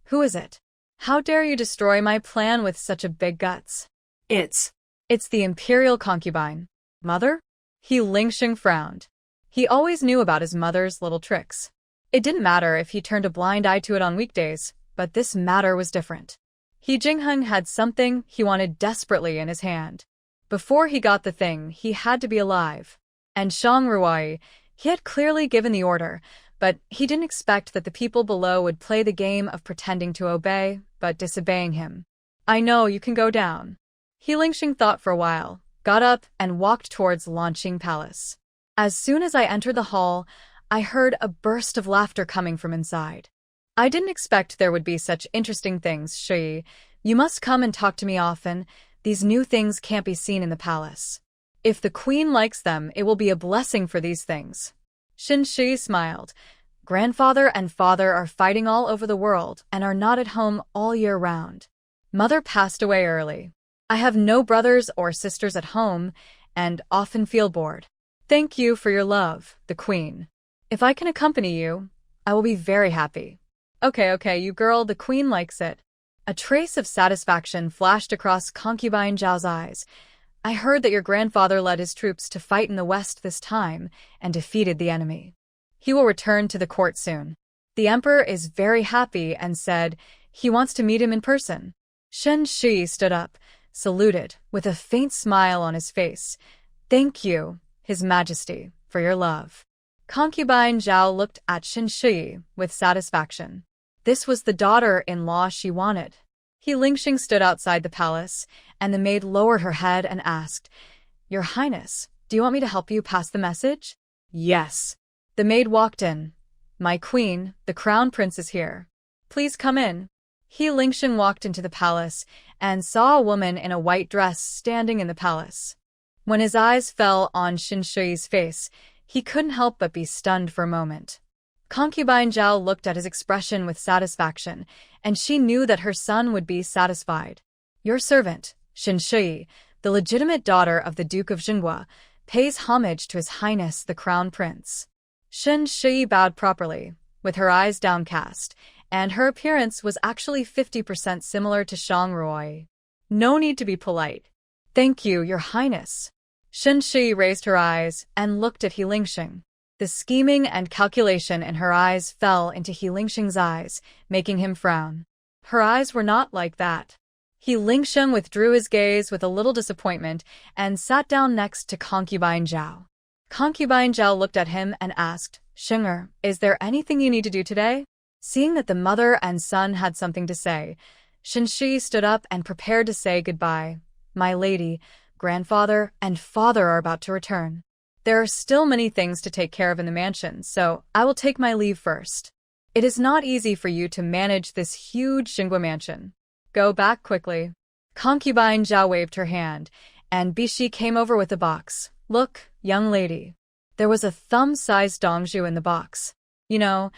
"Who is it? How dare you destroy my plan with such a big guts?" It's the imperial concubine." "Mother?" He Lingxing frowned. He always knew about his mother's little tricks. It didn't matter if he turned a blind eye to it on weekdays, but this matter was different. He Jingheng had something he wanted desperately in his hand. Before he got the thing, he had to be alive. And Shang Ruoi, he had clearly given the order, but he didn't expect that the people below would play the game of pretending to obey, but disobeying him. "I know, you can go down." He Lingxing thought for a while, got up and walked towards Launching Palace. As soon as I entered the hall, I heard a burst of laughter coming from inside. "I didn't expect there would be such interesting things, Shi. You must come and talk to me often. These new things can't be seen in the palace. If the queen likes them, it will be a blessing for these things." Shin Shi smiled. "Grandfather and father are fighting all over the world and are not at home all year round. Mother passed away early. I have no brothers or sisters at home and often feel bored. Thank you for your love, the queen. If I can accompany you, I will be very happy." Okay, you girl, the queen likes it." A trace of satisfaction flashed across concubine Zhao's eyes. "I heard that your grandfather led his troops to fight in the west this time and defeated the enemy. He will return to the court soon. The emperor is very happy and said he wants to meet him in person." Shen Shi stood up, saluted, with a faint smile on his face. "Thank you, His Majesty, for your love." Concubine Zhao looked at Shen Shi with satisfaction. This was the daughter-in-law she wanted. He Lingxing stood outside the palace, and the maid lowered her head and asked, "Your Highness, do you want me to help you pass the message?" "Yes." The maid walked in. "My queen, the crown prince is here. Please come in." He Lingxing walked into the palace and saw a woman in a white dress standing in the palace. When his eyes fell on Shen Shi's face, he couldn't help but be stunned for a moment. Concubine Zhao looked at his expression with satisfaction, and she knew that her son would be satisfied. "Your servant, Shen Shi, the legitimate daughter of the Duke of Jinghua, pays homage to His Highness the Crown Prince." Shen Shi bowed properly, with her eyes downcast, and her appearance was actually 50% similar to Shang Ruoyi. "No need to be polite. Thank you, Your Highness." Shen Shi raised her eyes and looked at He Lingxing. The scheming and calculation in her eyes fell into He Lingxing's eyes, making him frown. Her eyes were not like that. He Lingxing withdrew his gaze with a little disappointment and sat down next to Concubine Zhao. Concubine Zhao looked at him and asked, "Shinger, is there anything you need to do today?" Seeing that the mother and son had something to say, Shen Shi stood up and prepared to say goodbye. "My lady, grandfather, and father are about to return. There are still many things to take care of in the mansion, so I will take my leave first. It is not easy for you to manage this huge Jinghua mansion. Go back quickly." Concubine Zhao waved her hand, and Bishi came over with a box. "Look, young lady." There was a thumb-sized dongju in the box. You know,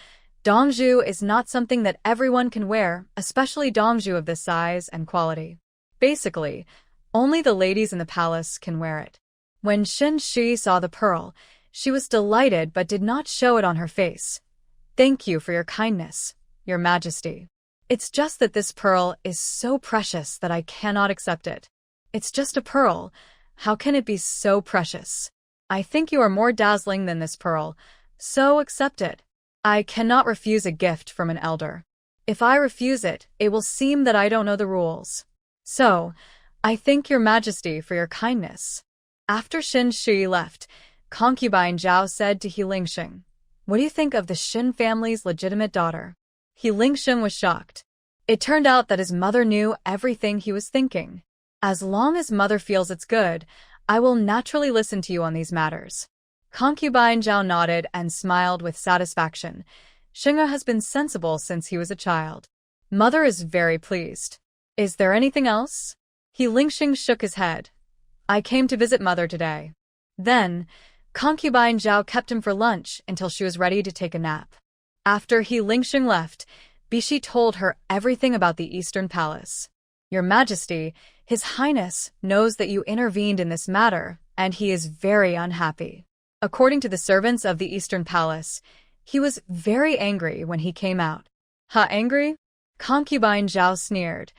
dongju is not something that everyone can wear, especially dongju of this size and quality. Basically, only the ladies in the palace can wear it. When Shen Shi saw the pearl, she was delighted but did not show it on her face. "Thank you for your kindness, Your Majesty. It's just that this pearl is so precious that I cannot accept it. It's just a pearl. How can it be so precious? I think you are more dazzling than this pearl, so accept it. I cannot refuse a gift from an elder. If I refuse it, it will seem that I don't know the rules. So, I thank Your Majesty for your kindness." After Shen Shi left, Concubine Zhao said to He Lingxing, "What do you think of the Shen family's legitimate daughter?" He Lingxing was shocked. It turned out that his mother knew everything he was thinking. "As long as mother feels it's good, I will naturally listen to you on these matters." Concubine Zhao nodded and smiled with satisfaction. Xing'e has been sensible since he was a child. Mother is very pleased. "Is there anything else?" He Lingxing shook his head. "I came to visit mother today." Then, Concubine Zhao kept him for lunch until she was ready to take a nap. After He Lingxing left, Bishi told her everything about the Eastern Palace. "Your Majesty, His Highness knows that you intervened in this matter, and he is very unhappy." According to the servants of the Eastern Palace, he was very angry when he came out. "Ha, angry?" Concubine Zhao sneered.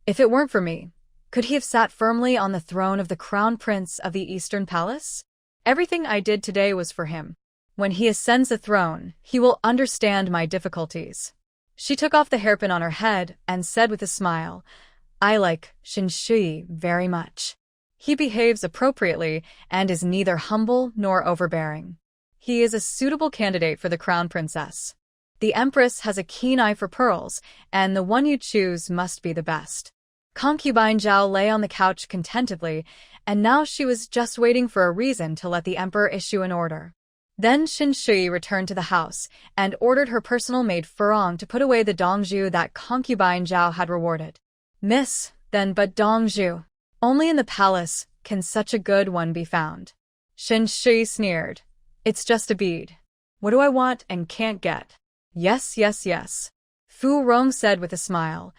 "If it weren't for me, could he have sat firmly on the throne of the Crown Prince of the Eastern Palace? Everything I did today was for him. When he ascends the throne, he will understand my difficulties." She took off the hairpin on her head and said with a smile, "I like Shen Shi very much. He behaves appropriately and is neither humble nor overbearing. He is a suitable candidate for the Crown Princess. The Empress has a keen eye for pearls, and the one you choose must be the best." Concubine Zhao lay on the couch contentedly, and now she was just waiting for a reason to let the emperor issue an order. Then Shen Shi returned to the house and ordered her personal maid Furong to put away the dongju that Concubine Zhao had rewarded. "Miss, then but dongju. Only in the palace can such a good one be found." Shen Shi sneered. "It's just a bead. What do I want and can't get?" "Yes, yes, yes," Fu Rong said with a smile.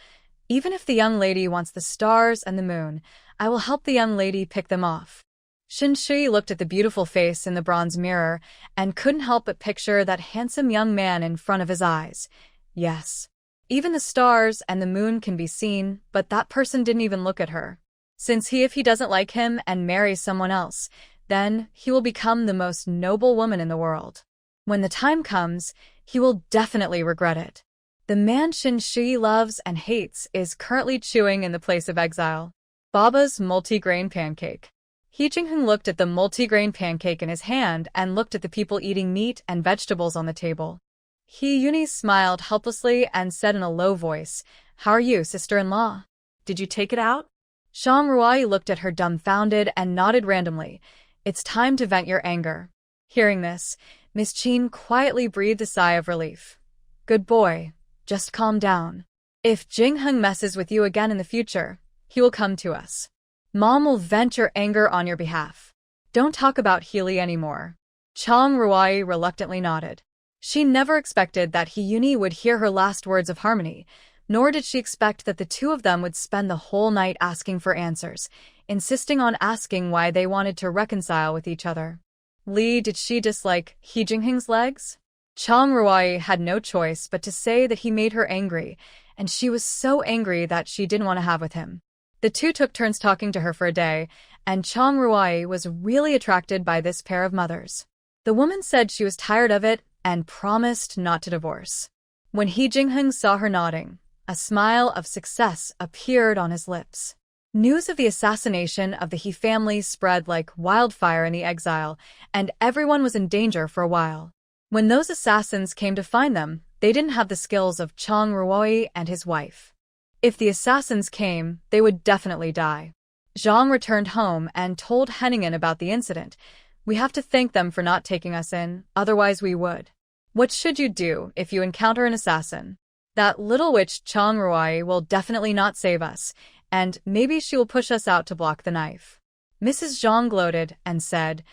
"Even if the young lady wants the stars and the moon, I will help the young lady pick them off." Shen Shi looked at the beautiful face in the bronze mirror and couldn't help but picture that handsome young man in front of his eyes. Yes, even the stars and the moon can be seen, but that person didn't even look at her. Since if he doesn't like him and marries someone else, then he will become the most noble woman in the world. When the time comes, he will definitely regret it. The man Shen Shi loves and hates is currently chewing in the place of exile. Baba's multi-grain pancake. He Jingheng looked at the multigrain pancake in his hand and looked at the people eating meat and vegetables on the table. He Yuni smiled helplessly and said in a low voice, "How are you, sister-in-law? Did you take it out?" Shang Ruai looked at her dumbfounded and nodded randomly. "It's time to vent your anger." Hearing this, Miss Qin quietly breathed a sigh of relief. "Good boy. Just calm down. If Jingheng messes with you again in the future, he will come to us. Mom will vent your anger on your behalf. Don't talk about Healy anymore." Chang Ruai reluctantly nodded. She never expected that He Yuni would hear her last words of harmony, nor did she expect that the two of them would spend the whole night asking for answers, insisting on asking why they wanted to reconcile with each other. Li, did she dislike He Jingheng's legs? Chang Ruai had no choice but to say that he made her angry, and she was so angry that she didn't want to have with him. The two took turns talking to her for a day, and Chang Ruai was really attracted by this pair of mothers. The woman said she was tired of it and promised not to divorce. When He Jingheng saw her nodding, a smile of success appeared on his lips. News of the assassination of the He family spread like wildfire in the exile, and everyone was in danger for a while. When those assassins came to find them, they didn't have the skills of Chang Ruoi and his wife. If the assassins came, they would definitely die. Zhang returned home and told Henningen about the incident. "We have to thank them for not taking us in, otherwise we would. What should you do if you encounter an assassin? That little witch Chang Ruai will definitely not save us, and maybe she will push us out to block the knife." Mrs. Zhang gloated and said,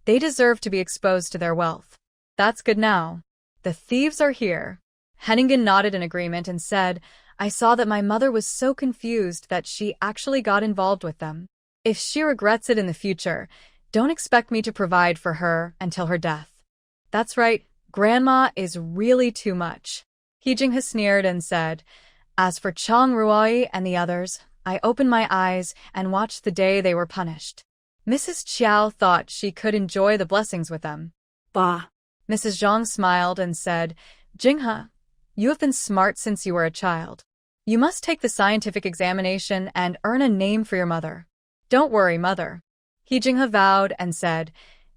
"They deserve to be exposed to their wealth." "That's good now. The thieves are here." Henningen nodded in agreement and said, "I saw that my mother was so confused that she actually got involved with them. If she regrets it in the future, don't expect me to provide for her until her death." "That's right, Grandma is really too much." He Jinghe sneered and said, "As for Chang Ruoi and the others, I opened my eyes and watched the day they were punished." Mrs. Chiao thought she could enjoy the blessings with them. Bah. Mrs. Zhang smiled and said, "Jinghe, you have been smart since you were a child. You must take the scientific examination and earn a name for your mother." "Don't worry, mother." He Jinghe vowed and said,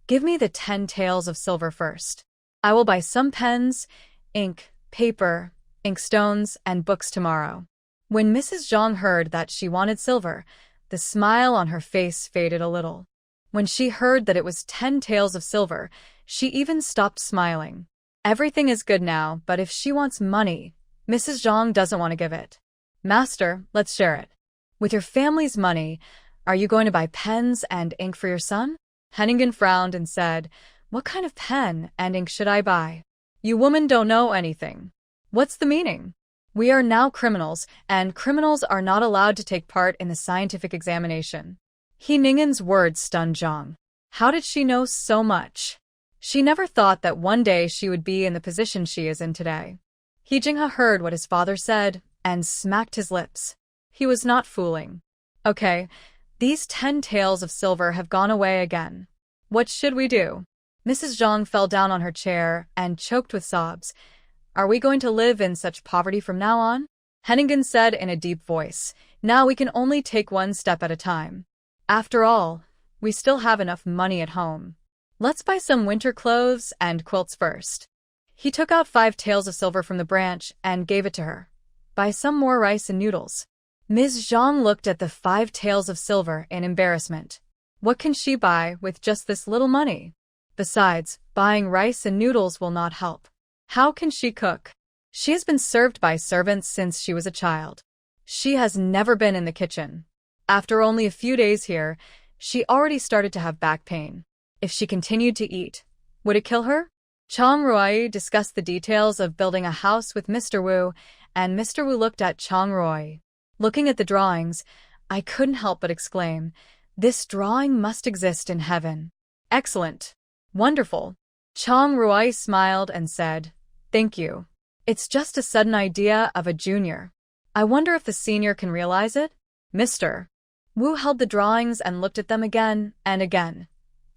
"Give me the 10 taels of silver first. I will buy some pens, ink, paper, inkstones, and books tomorrow." When Mrs. Zhang heard that she wanted silver, the smile on her face faded a little. When she heard that it was 10 taels of silver, she even stopped smiling. Everything is good now, but if she wants money, Mrs. Zhang doesn't want to give it. "Master, let's share it. With your family's money, are you going to buy pens and ink for your son?" Henningen frowned and said, "What kind of pen and ink should I buy? You women don't know anything. What's the meaning? We are now criminals, and criminals are not allowed to take part in the scientific examination." He Ningen's words stunned Zhang. How did she know so much? She never thought that one day she would be in the position she is in today. He Jinghe heard what his father said and smacked his lips. He was not fooling. "Okay, these 10 taels of silver have gone away again. What should we do?" Mrs. Zhang fell down on her chair and choked with sobs. "Are we going to live in such poverty from now on?" Henningen said in a deep voice, "Now we can only take one step at a time. After all, we still have enough money at home. Let's buy some winter clothes and quilts first." He took out 5 taels of silver from the branch and gave it to her. "Buy some more rice and noodles." Ms. Zhang looked at the 5 taels of silver in embarrassment. What can she buy with just this little money? Besides, buying rice and noodles will not help. How can she cook? She has been served by servants since she was a child. She has never been in the kitchen. After only a few days here, she already started to have back pain. If she continued to eat, would it kill her? Chang Ruoi discussed the details of building a house with Mr. Wu, and Mr. Wu looked at Chang Ruoi. Looking at the drawings, I couldn't help but exclaim, "This drawing must exist in heaven." "Excellent. Wonderful." Chang Ruoi smiled and said, "Thank you. It's just a sudden idea of a junior. I wonder if the senior can realize it?" Mr. Wu held the drawings and looked at them again and again.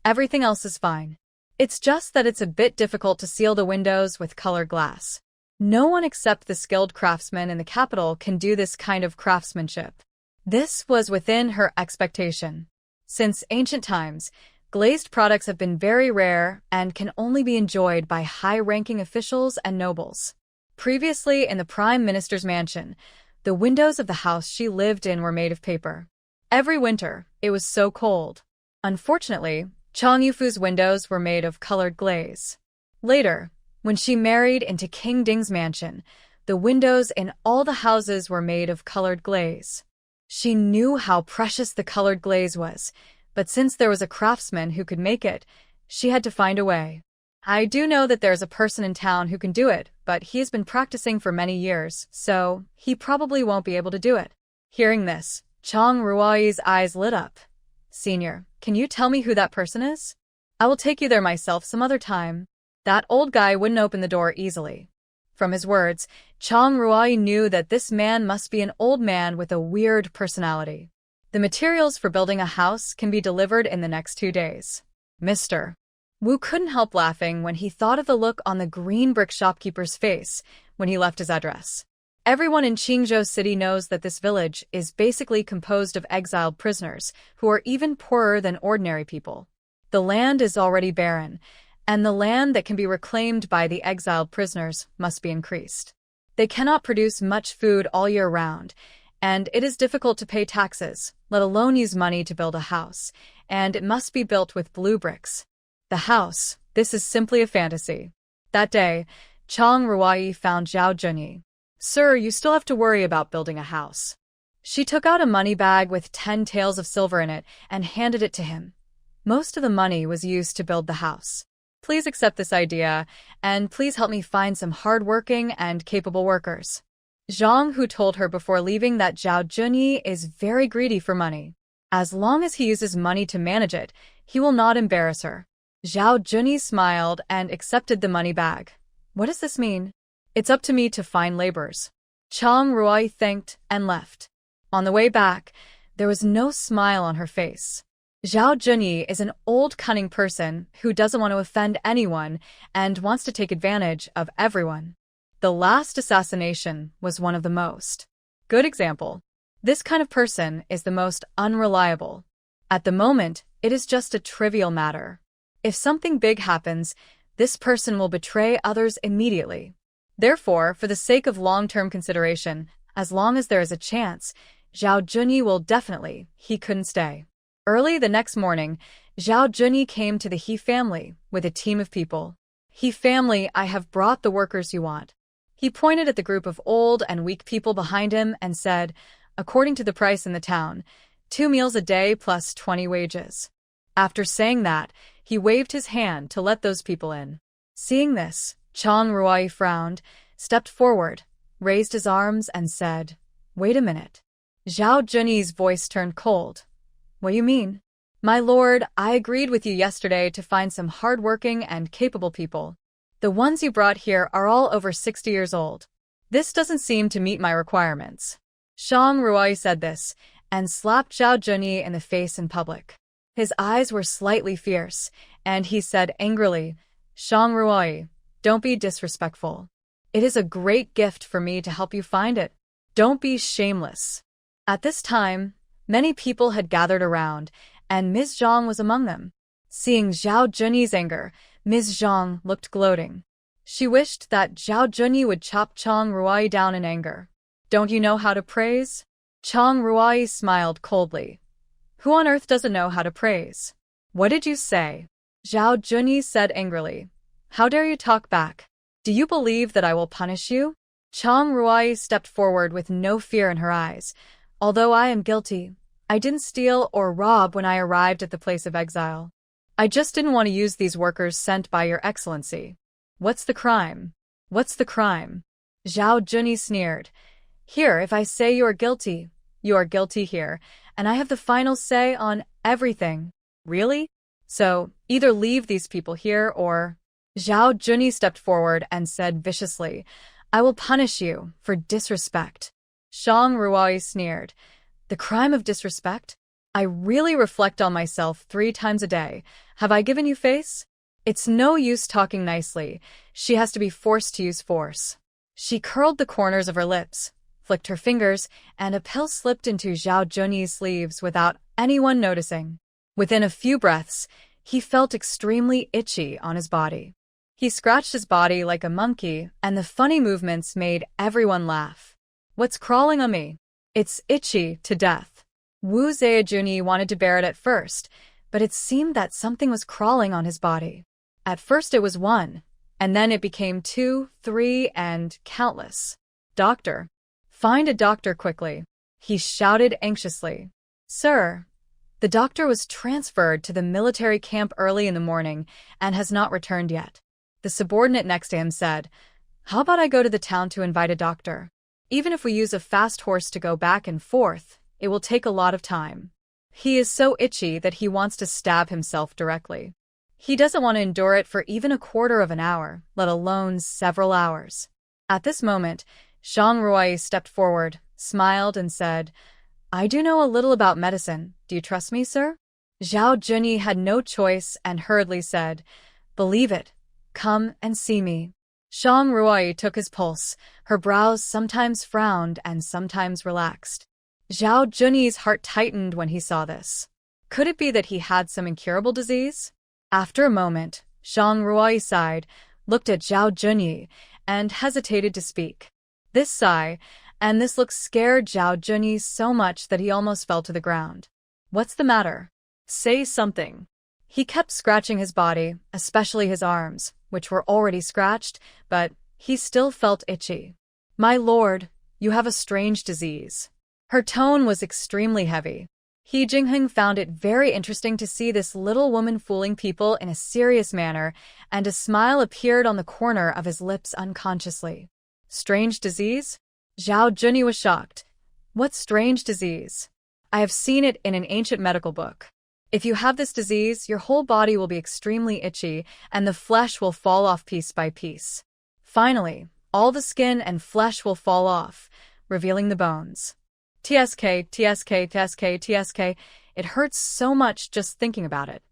"Everything else is fine. It's just that it's a bit difficult to seal the windows with colored glass. No one except the skilled craftsmen in the capital can do this kind of craftsmanship." This was within her expectation. Since ancient times, glazed products have been very rare and can only be enjoyed by high-ranking officials and nobles. Previously, in the Prime Minister's mansion, the windows of the house she lived in were made of paper. Every winter, it was so cold. Unfortunately, Chang Yufu's windows were made of colored glaze. Later, when she married into King Ding's mansion, the windows in all the houses were made of colored glaze. She knew how precious the colored glaze was, but since there was a craftsman who could make it, she had to find a way. I do know that there's a person in town who can do it, but he has been practicing for many years, so he probably won't be able to do it. Hearing this, Chang Ruoyi's eyes lit up. Senior, can you tell me who that person is? I will take you there myself some other time. That old guy wouldn't open the door easily. From his words, Chang Ruoyi knew that this man must be an old man with a weird personality. The materials for building a house can be delivered in the next 2 days. Mr. Wu couldn't help laughing when he thought of the look on the green brick shopkeeper's face when he left his address. Everyone in Qingzhou City knows that this village is basically composed of exiled prisoners who are even poorer than ordinary people. The land is already barren, and the land that can be reclaimed by the exiled prisoners must be increased. They cannot produce much food all year round, and it is difficult to pay taxes, let alone use money to build a house, and it must be built with blue bricks. The house, this is simply a fantasy. That day, Chang Ruoyi found Zhao Junyi. Sir, you still have to worry about building a house. She took out a money bag with 10 taels of silver in it and handed it to him. Most of the money was used to build the house. Please accept this idea, and please help me find some hard-working and capable workers. Zhang Hu told her before leaving that Zhao Junyi is very greedy for money. As long as he uses money to manage it, he will not embarrass her. Zhao Junyi smiled and accepted the money bag. What does this mean? It's up to me to find laborers. Chang Ruoyi thanked and left. On the way back, there was no smile on her face. Zhao Junyi is an old, cunning person who doesn't want to offend anyone and wants to take advantage of everyone. The last assassination was one of the most good example. This kind of person is the most unreliable. At the moment, it is just a trivial matter. If something big happens, this person will betray others immediately. Therefore, for the sake of long-term consideration, as long as there is a chance, Zhao Junyi will definitely, he couldn't stay. Early the next morning, Zhao Junyi came to the He family with a team of people. He family, I have brought the workers you want. He pointed at the group of old and weak people behind him and said, according to the price in the town, 2 meals a day plus 20 wages. After saying that, he waved his hand to let those people in. Seeing this, Chang Ruoyi frowned, stepped forward, raised his arms and said, wait a minute. Zhao Junyi's voice turned cold. What do you mean? My lord, I agreed with you yesterday to find some hard-working and capable people. The ones you brought here are all over 60 years old. This doesn't seem to meet my requirements. Chang Ruoyi said this, and slapped Zhao Junyi in the face in public. His eyes were slightly fierce, and he said angrily, Chang Ruoyi, don't be disrespectful. It is a great gift for me to help you find it. Don't be shameless. At this time, many people had gathered around, and Ms. Zhang was among them. Seeing Zhao Junyi's anger, Ms. Zhang looked gloating. She wished that Zhao Junyi would chop Chang Ruoyi down in anger. Don't you know how to praise? Chang Ruoyi smiled coldly. Who on earth doesn't know how to praise? What did you say? Zhao Junyi said angrily. How dare you talk back? Do you believe that I will punish you? Chang Ruoyi stepped forward with no fear in her eyes. Although I am guilty, I didn't steal or rob when I arrived at the place of exile. I just didn't want to use these workers sent by your excellency. What's the crime? What's the crime? Zhao Junyi sneered. Here, if I say you are guilty here, and I have the final say on everything. Really? So, either leave these people here or... Zhao Junyi stepped forward and said viciously, I will punish you for disrespect. Chang Ruoyi sneered. The crime of disrespect? I really reflect on myself 3 times a day. Have I given you face? It's no use talking nicely. She has to be forced to use force. She curled the corners of her lips, flicked her fingers, and a pill slipped into Zhao Junyi's sleeves without anyone noticing. Within a few breaths, he felt extremely itchy on his body. He scratched his body like a monkey, and the funny movements made everyone laugh. "What's crawling on me? It's itchy to death." Wu Zhejiuni wanted to bear it at first, but it seemed that something was crawling on his body. At first it was one, and then it became 2, 3, and countless. "Doctor, find a doctor quickly," he shouted anxiously. "Sir, the doctor was transferred to the military camp early in the morning and has not returned yet." The subordinate next to him said, "How about I go to the town to invite a doctor? Even if we use a fast horse to go back and forth, it will take a lot of time. He is so itchy that he wants to stab himself directly. He doesn't want to endure it for even a quarter of an hour, let alone several hours." At this moment, Shang Ruai stepped forward, smiled, and said, "I do know a little about medicine. Do you trust me, sir?" Zhao Junyi had no choice and hurriedly said, "Believe it. Come and see me." Shang Ruai took his pulse. Her brows sometimes frowned and sometimes relaxed. Zhao Junyi's heart tightened when he saw this. Could it be that he had some incurable disease? After a moment, Shang Ruai sighed, looked at Zhao Junyi, and hesitated to speak. This sigh and this look scared Zhao Junyi so much that he almost fell to the ground. "What's the matter? Say something." He kept scratching his body, especially his arms, which were already scratched, but he still felt itchy. "My lord, you have a strange disease." Her tone was extremely heavy. He Jingheng found it very interesting to see this little woman fooling people in a serious manner, and a smile appeared on the corner of his lips unconsciously. "Strange disease?" Zhao Junyi was shocked. "What strange disease?" "I have seen it in an ancient medical book. If you have this disease, your whole body will be extremely itchy, and the flesh will fall off piece by piece. Finally, all the skin and flesh will fall off, revealing the bones. TSK, TSK, TSK, TSK. It hurts so much just thinking about it."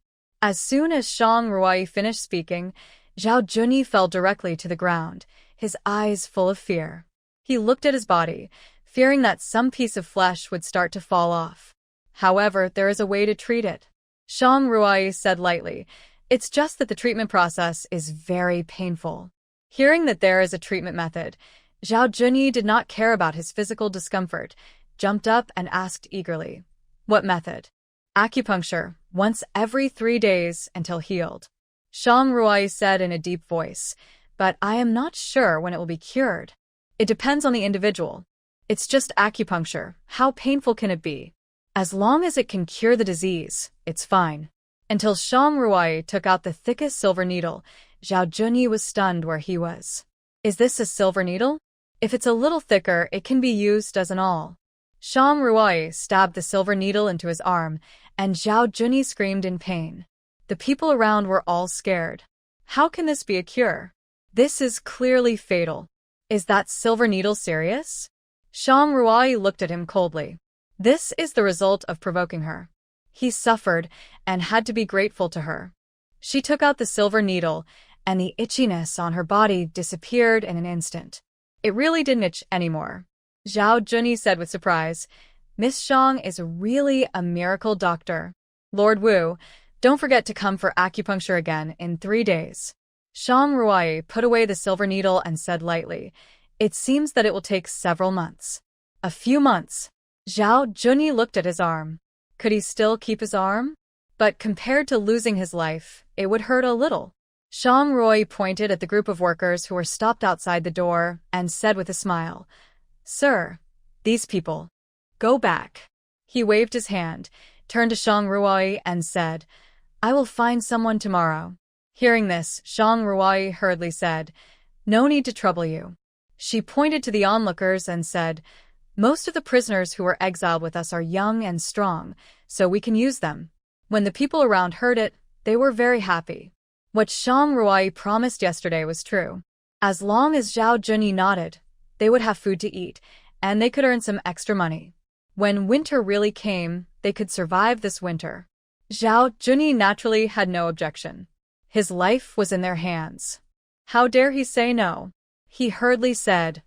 As soon as Shang Ruai finished speaking, Zhao Junyi fell directly to the ground, his eyes full of fear. He looked at his body, fearing that some piece of flesh would start to fall off. "However, there is a way to treat it," Shang Ruai said lightly. "It's just that the treatment process is very painful." Hearing that there is a treatment method, Zhao Junyi did not care about his physical discomfort, jumped up and asked eagerly, "What method?" "Acupuncture, once every 3 days until healed," Shang Ruai said in a deep voice, "but I am not sure when it will be cured. It depends on the individual. It's just acupuncture. How painful can it be? As long as it can cure the disease, it's fine." Until Shang Ruai took out the thickest silver needle, Zhao Junyi was stunned where he was. "Is this a silver needle? If it's a little thicker, it can be used as an awl." Shang Ruai stabbed the silver needle into his arm, and Zhao Junyi screamed in pain. The people around were all scared. How can this be a cure? This is clearly fatal. Is that silver needle serious? Shang Ruai looked at him coldly. This is the result of provoking her. He suffered and had to be grateful to her. She took out the silver needle, and the itchiness on her body disappeared in an instant. It really didn't itch anymore. Zhao Junyi said with surprise, "Miss Shang is really a miracle doctor. Lord Wu, don't forget to come for acupuncture again in 3 days." Shang Ruai put away the silver needle and said lightly, "It seems that it will take several months." "A few months." Zhao Junyi looked at his arm. Could he still keep his arm? But compared to losing his life, it would hurt a little. Shang Ruai pointed at the group of workers who were stopped outside the door and said with a smile, "Sir, these people, go back." He waved his hand, turned to Shang Ruai and said, "I will find someone tomorrow." Hearing this, Shang Ruai hurriedly said, "No need to trouble you." She pointed to the onlookers and said, "Most of the prisoners who were exiled with us are young and strong, so we can use them." When the people around heard it, they were very happy. What Shang Ruai promised yesterday was true. As long as Zhao Junyi nodded, they would have food to eat, and they could earn some extra money. When winter really came, they could survive this winter. Zhao Junyi naturally had no objection. His life was in their hands. How dare he say no? He hurriedly said,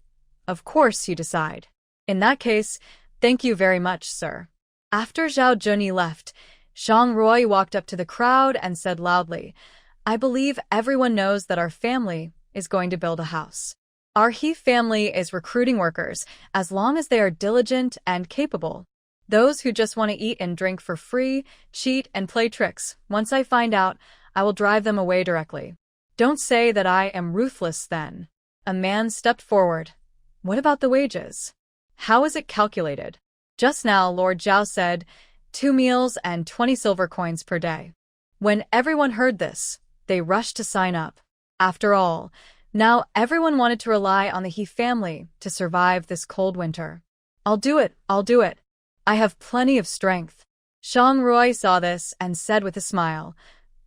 "Of course you decide. In that case, thank you very much, sir." After Zhao Junyi left, Zhang Ruoyi walked up to the crowd and said loudly, "I believe everyone knows that our family is going to build a house. Our He family is recruiting workers as long as they are diligent and capable. Those who just want to eat and drink for free, cheat, and play tricks. Once I find out, I will drive them away directly. Don't say that I am ruthless then." A man stepped forward. "What about the wages? How is it calculated?" Just now, Lord Zhao said, 2 meals and 20 silver coins per day. When everyone heard this, they rushed to sign up. After all, now everyone wanted to rely on the He family to survive this cold winter. I'll do it. I have plenty of strength." Zhang Ruoyi saw this and said with a smile,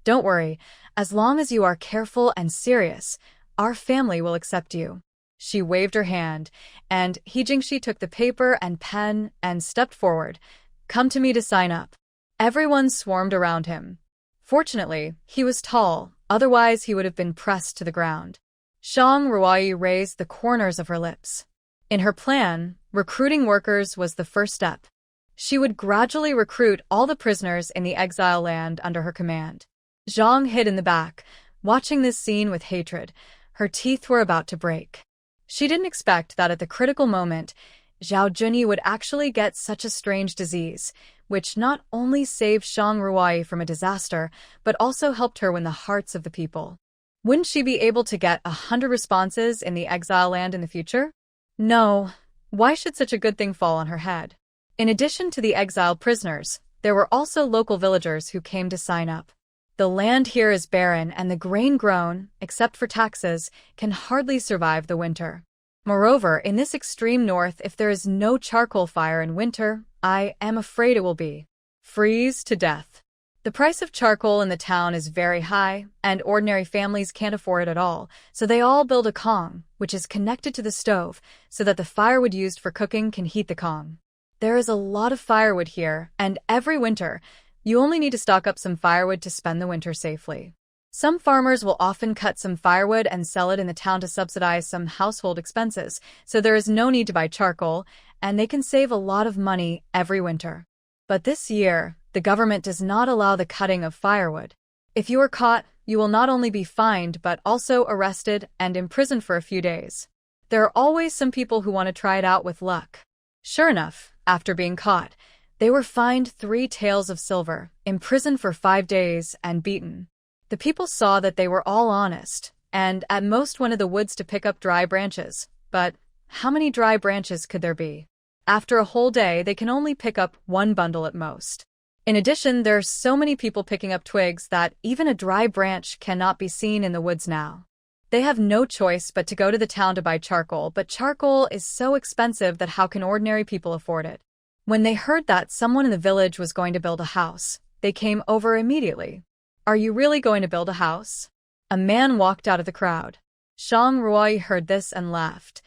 "Don't worry, as long as you are careful and serious, our family will accept you." She waved her hand, and He Jingshi took the paper and pen and stepped forward. "Come to me to sign up." Everyone swarmed around him. Fortunately, he was tall, otherwise he would have been pressed to the ground. Zhang Ruoyi raised the corners of her lips. In her plan, recruiting workers was the first step. She would gradually recruit all the prisoners in the exile land under her command. Zhang hid in the back, watching this scene with hatred. Her teeth were about to break. She didn't expect that at the critical moment, Zhao Junyi would actually get such a strange disease, which not only saved Zhang Ruoyi from a disaster, but also helped her win the hearts of the people. Wouldn't she be able to get 100 responses in the exile land in the future? No. Why should such a good thing fall on her head? In addition to the exiled prisoners, there were also local villagers who came to sign up. The land here is barren and the grain grown, except for taxes, can hardly survive the winter. Moreover, in this extreme north, if there is no charcoal fire in winter, I am afraid it will be freeze to death. The price of charcoal in the town is very high, and ordinary families can't afford it at all, so they all build a kong, which is connected to the stove, so that the firewood used for cooking can heat the kong. There is a lot of firewood here, and every winter, you only need to stock up some firewood to spend the winter safely. Some farmers will often cut some firewood and sell it in the town to subsidize some household expenses, so there is no need to buy charcoal, and they can save a lot of money every winter. But this year, the government does not allow the cutting of firewood. If you are caught, you will not only be fined but also arrested and imprisoned for a few days. There are always some people who want to try it out with luck. Sure enough, after being caught, they were fined 3 taels of silver, imprisoned for 5 days, and beaten. The people saw that they were all honest, and at most went to the woods to pick up dry branches. But how many dry branches could there be? After a whole day, they can only pick up 1 bundle at most. In addition, there are so many people picking up twigs that even a dry branch cannot be seen in the woods now. They have no choice but to go to the town to buy charcoal, but charcoal is so expensive that how can ordinary people afford it? When they heard that someone in the village was going to build a house, they came over immediately. "Are you really going to build a house?" A man walked out of the crowd. Zhang Ruoyi heard this and laughed.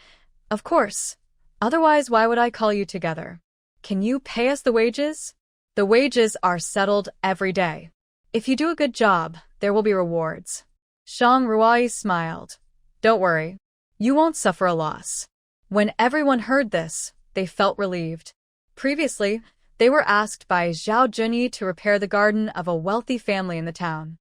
"Of course. Otherwise, why would I call you together? Can you pay us the wages?" "The wages are settled every day. If you do a good job, there will be rewards." Zhang Ruoyi smiled. "Don't worry. You won't suffer a loss." When everyone heard this, they felt relieved. Previously, they were asked by Zhao Junyi to repair the garden of a wealthy family in the town.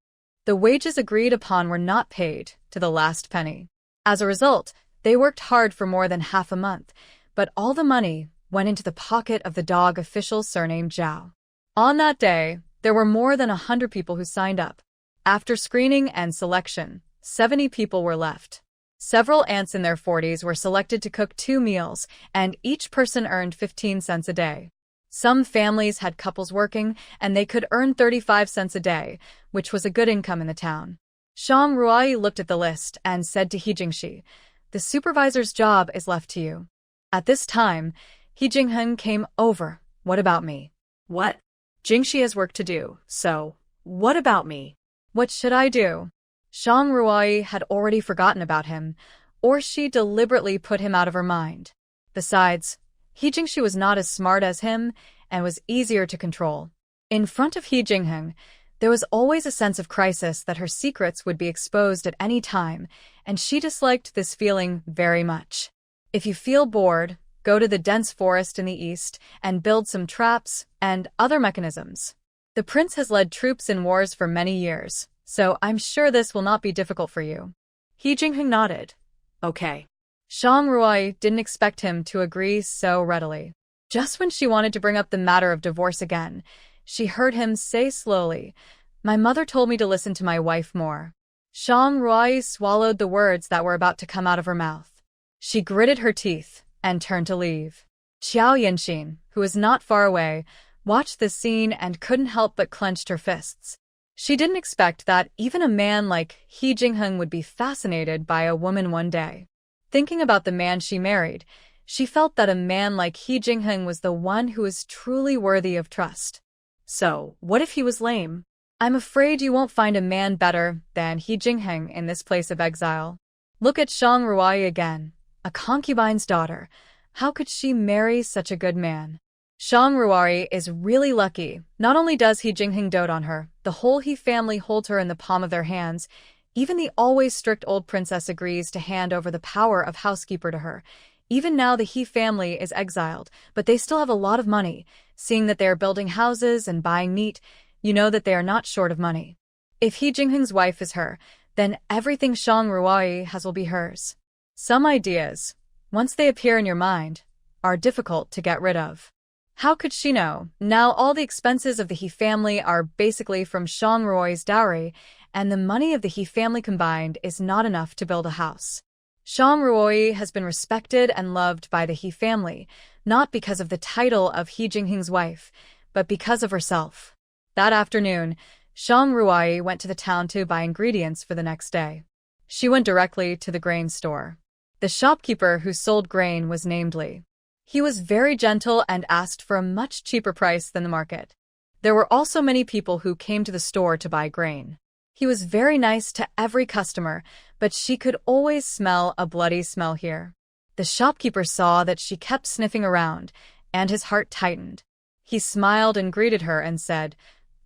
The wages agreed upon were not paid to the last penny. As a result, they worked hard for more than half a month, but all the money went into the pocket of the dog official surnamed Zhao. On that day, there were more than 100 people who signed up. After screening and selection, 70 people were left. Several aunts in their 40s were selected to cook 2 meals, and each person earned 15 cents a day. Some families had couples working, and they could earn 35 cents a day, which was a good income in the town. Zhang Ruoyi looked at the list and said to He Jingshi, "The supervisor's job is left to you." At this time, He Jingheng came over. "What about me?" What? "Jingshi has work to do, so what about me?" "What should I do?" Zhang Ruoyi had already forgotten about him, or she deliberately put him out of her mind. Besides, He Jingshi was not as smart as him and was easier to control. In front of He Jingheng, there was always a sense of crisis that her secrets would be exposed at any time, and she disliked this feeling very much. If you feel bored, go to the dense forest in the east and build some traps and other mechanisms. The prince has led troops in wars for many years, so I'm sure this will not be difficult for you. He Jingheng nodded. Okay. Shang Ruai didn't expect him to agree so readily. Just when she wanted to bring up the matter of divorce again, she heard him say slowly, "My mother told me to listen to my wife more." Shang Ruai swallowed the words that were about to come out of her mouth. She gritted her teeth and turned to leave. Xiao Yanxin, who was not far away, watched this scene and couldn't help but clenched her fists. She didn't expect that even a man like He Jingheng would be fascinated by a woman one day. Thinking about the man she married, she felt that a man like He Jingheng was the one who was truly worthy of trust. So, what if he was lame? I'm afraid you won't find a man better than He Jingheng in this place of exile. Look at Shang Ruai again, a concubine's daughter. How could she marry such a good man? Shang Ruai is really lucky. Not only does He Jingheng dote on her, the whole He family holds her in the palm of their hands. Even the always strict old princess agrees to hand over the power of housekeeper to her. Even now the He family is exiled, but they still have a lot of money. Seeing that they are building houses and buying meat, you know that they are not short of money. If He Jingheng's wife is her, then everything Shang Ruai has will be hers. Some ideas, once they appear in your mind, are difficult to get rid of. How could she know? Now all the expenses of the He family are basically from Shang Ruai's dowry, and the money of the He family combined is not enough to build a house. Shang Ruai has been respected and loved by the He family, not because of the title of He Jingheng's wife, but because of herself. That afternoon, Shang Ruai went to the town to buy ingredients for the next day. She went directly to the grain store. The shopkeeper who sold grain was named Li. He was very gentle and asked for a much cheaper price than the market. There were also many people who came to the store to buy grain. He was very nice to every customer, but she could always smell a bloody smell here. The shopkeeper saw that she kept sniffing around, and his heart tightened. He smiled and greeted her and said,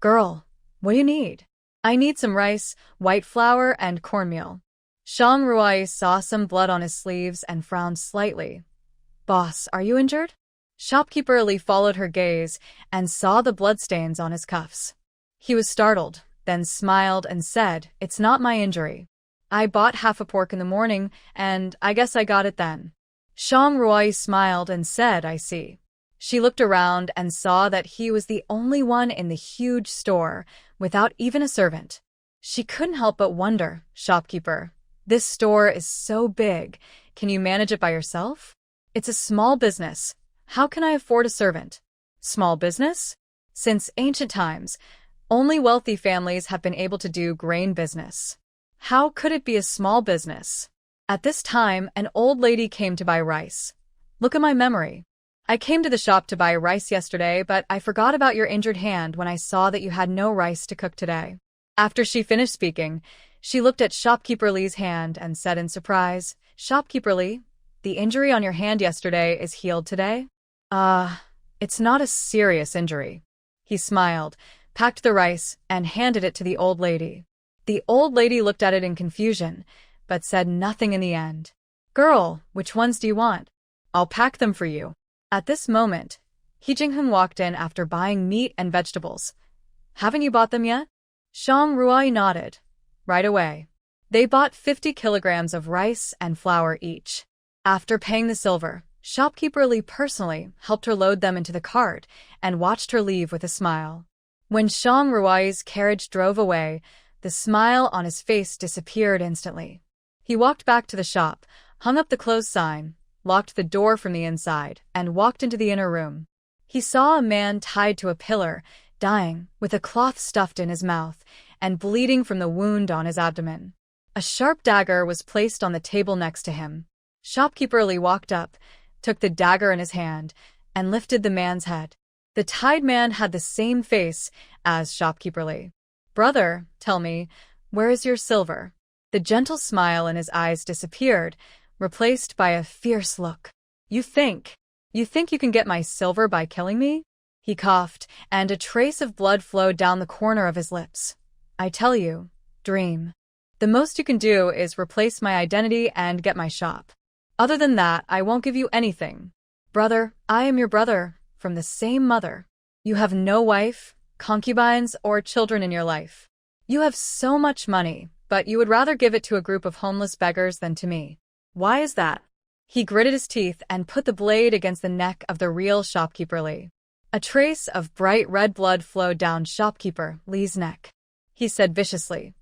"Girl, what do you need?" "I need some rice, white flour, and cornmeal." Shang Ruai saw some blood on his sleeves and frowned slightly. "Boss, are you injured?" Shopkeeper Li followed her gaze and saw the bloodstains on his cuffs. He was startled, then smiled and said, "It's not my injury. I bought half a pork in the morning, and I guess I got it then." Shang Ruai smiled and said, "I see." She looked around and saw that he was the only one in the huge store, without even a servant. She couldn't help but wonder, "Shopkeeper, this store is so big. Can you manage it by yourself?" "It's a small business. How can I afford a servant?" "Small business?" Since ancient times, only wealthy families have been able to do grain business. How could it be a small business? At this time, an old lady came to buy rice. "Look at my memory. I came to the shop to buy rice yesterday, but I forgot about your injured hand when I saw that you had no rice to cook today." After she finished speaking, she looked at Shopkeeper Li's hand and said in surprise, "Shopkeeper Li, the injury on your hand yesterday is healed today?" It's not a serious injury." He smiled, packed the rice, and handed it to the old lady. The old lady looked at it in confusion, but said nothing in the end. "Girl, which ones do you want? I'll pack them for you." At this moment, He Jingheng walked in after buying meat and vegetables. "Haven't you bought them yet?" Shang Ruai nodded. "Right away." They bought 50 kilograms of rice and flour each. After paying the silver, Shopkeeper Li personally helped her load them into the cart and watched her leave with a smile. When Shang Ruai's carriage drove away, the smile on his face disappeared instantly. He walked back to the shop, hung up the close sign, locked the door from the inside, and walked into the inner room. He saw a man tied to a pillar, dying, with a cloth stuffed in his mouth, and bleeding from the wound on his abdomen. A sharp dagger was placed on the table next to him. Shopkeeper Li walked up, took the dagger in his hand, and lifted the man's head. The tied man had the same face as Shopkeeper Li. "Brother, tell me, where is your silver?" The gentle smile in his eyes disappeared, replaced by a fierce look. You think you can get my silver by killing me?" He coughed, and a trace of blood flowed down the corner of his lips. "I tell you, dream. The most you can do is replace my identity and get my shop. Other than that, I won't give you anything. Brother, I am your brother, from the same mother. You have no wife, concubines, or children in your life. You have so much money, but you would rather give it to a group of homeless beggars than to me. Why is that? He gritted his teeth and put the blade against the neck of the real shopkeeper Lee. A trace of bright red blood flowed down shopkeeper Lee's neck. He said viciously,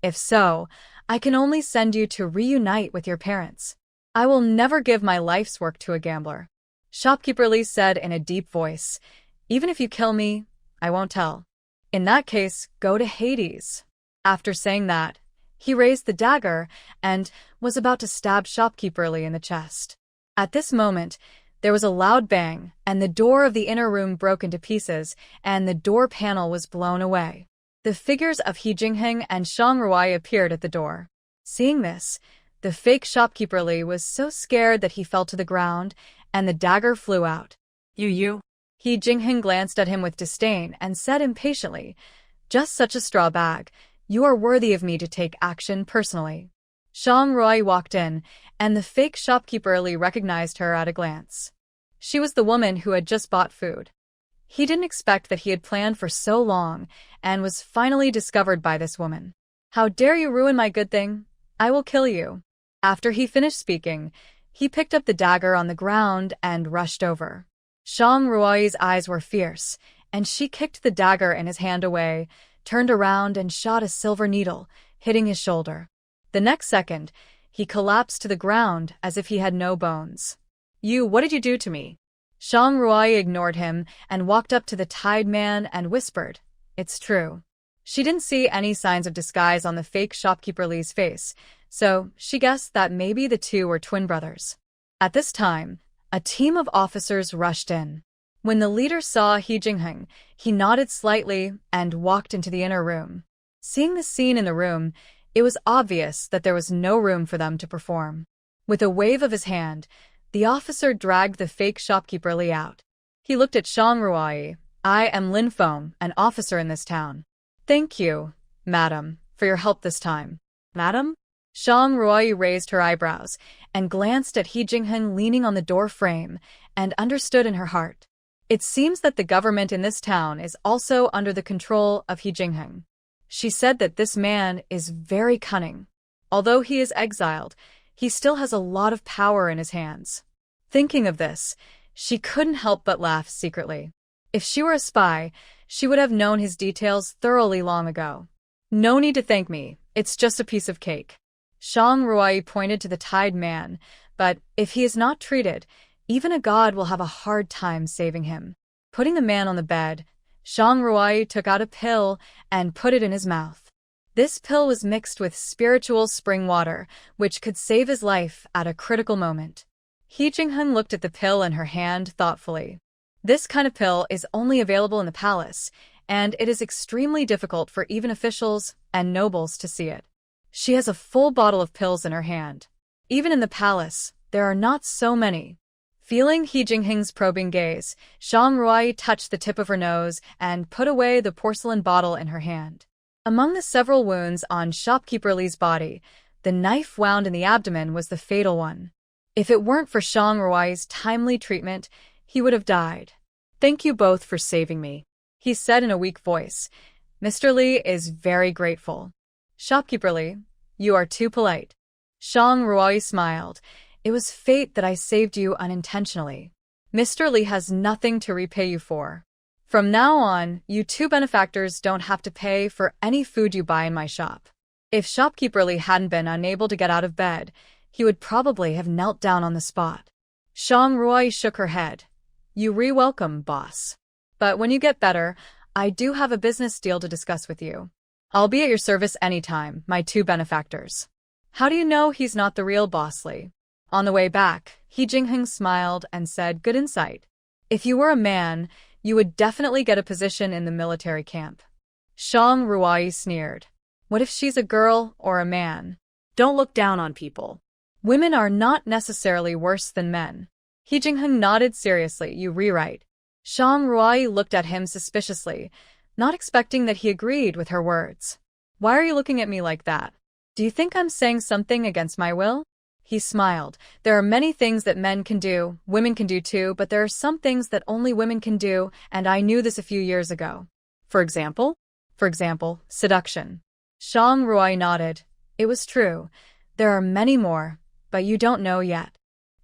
"If so, I can only send you to reunite with your parents. I will never give my life's work to a gambler." Shopkeeper Lee said in a deep voice, "Even if you kill me, I won't tell. In that case, go to Hades." After saying that, he raised the dagger and was about to stab Shopkeeper Lee in the chest. At this moment, there was a loud bang, and the door of the inner room broke into pieces, and the door panel was blown away. The figures of He Jingheng and Shang Ruai appeared at the door. Seeing this, the fake Shopkeeper Lee was so scared that he fell to the ground, and the dagger flew out. You. He Jingheng glanced at him with disdain and said impatiently, "Just such a straw bag. You are worthy of me to take action personally." Shang Ruai walked in, and the fake Shopkeeper Lee recognized her at a glance. She was the woman who had just bought food. He didn't expect that he had planned for so long, and was finally discovered by this woman. "How dare you ruin my good thing? I will kill you." After he finished speaking, he picked up the dagger on the ground and rushed over. Shang Ruai's eyes were fierce, and she kicked the dagger in his hand away, turned around and shot a silver needle, hitting his shoulder. The next second, he collapsed to the ground as if he had no bones. What did you do to me?" Shang Ruai ignored him and walked up to the tied man and whispered, "It's true." She didn't see any signs of disguise on the fake Shopkeeper Lee's face, so she guessed that maybe the two were twin brothers. At this time, a team of officers rushed in. When the leader saw He Jingheng, he nodded slightly and walked into the inner room. Seeing the scene in the room, it was obvious that there was no room for them to perform. With a wave of his hand, the officer dragged the fake Shopkeeper Lee out. He looked at Shang Ruai. "I am Lin Feng, an officer in this town. Thank you, madam, for your help this time." "Madam?" Shang Ruai raised her eyebrows and glanced at He Jingheng leaning on the door frame and understood in her heart. It seems that the government in this town is also under the control of He Jingheng. She said that this man is very cunning. Although he is exiled, he still has a lot of power in his hands. Thinking of this, she couldn't help but laugh secretly. If she were a spy, she would have known his details thoroughly long ago. "No need to thank me, it's just a piece of cake." Shang Ruai pointed to the tied man, "But if he is not treated, even a god will have a hard time saving him." Putting the man on the bed, Shang Ruai took out a pill and put it in his mouth. This pill was mixed with spiritual spring water, which could save his life at a critical moment. He Jingheng looked at the pill in her hand thoughtfully. This kind of pill is only available in the palace, and it is extremely difficult for even officials and nobles to see it. She has a full bottle of pills in her hand. Even in the palace, there are not so many. Feeling He Jingheng's probing gaze, Shang Ruai touched the tip of her nose and put away the porcelain bottle in her hand. Among the several wounds on Shopkeeper Lee's body, the knife wound in the abdomen was the fatal one. If it weren't for Shang Ruai's timely treatment, he would have died. "Thank you both for saving me," he said in a weak voice. "Mr. Lee is very grateful." "Shopkeeper Lee, you are too polite." Shang Ruai smiled. "It was fate that I saved you unintentionally. Mr. Lee has nothing to repay you for. From now on, you two benefactors don't have to pay for any food you buy in my shop." If Shopkeeper Lee hadn't been unable to get out of bed, he would probably have knelt down on the spot. Shang Ruai shook her head. "You re-welcome, boss. But when you get better, I do have a business deal to discuss with you. I'll be at your service anytime, my two benefactors." "How do you know he's not the real boss Lee?" On the way back, He Jingheng smiled and said, "Good insight. If you were a man, you would definitely get a position in the military camp." Shang Ruai sneered. "What if she's a girl or a man? Don't look down on people. Women are not necessarily worse than men." He Jingheng nodded seriously. "You rewrite." Shang Ruai looked at him suspiciously, not expecting that he agreed with her words. "Why are you looking at me like that? Do you think I'm saying something against my will?" He smiled. "There are many things that men can do, women can do too, but there are some things that only women can do, and I knew this a few years ago. For example? For example, seduction. Shang Ruai nodded. It was true. There are many more, but you don't know yet.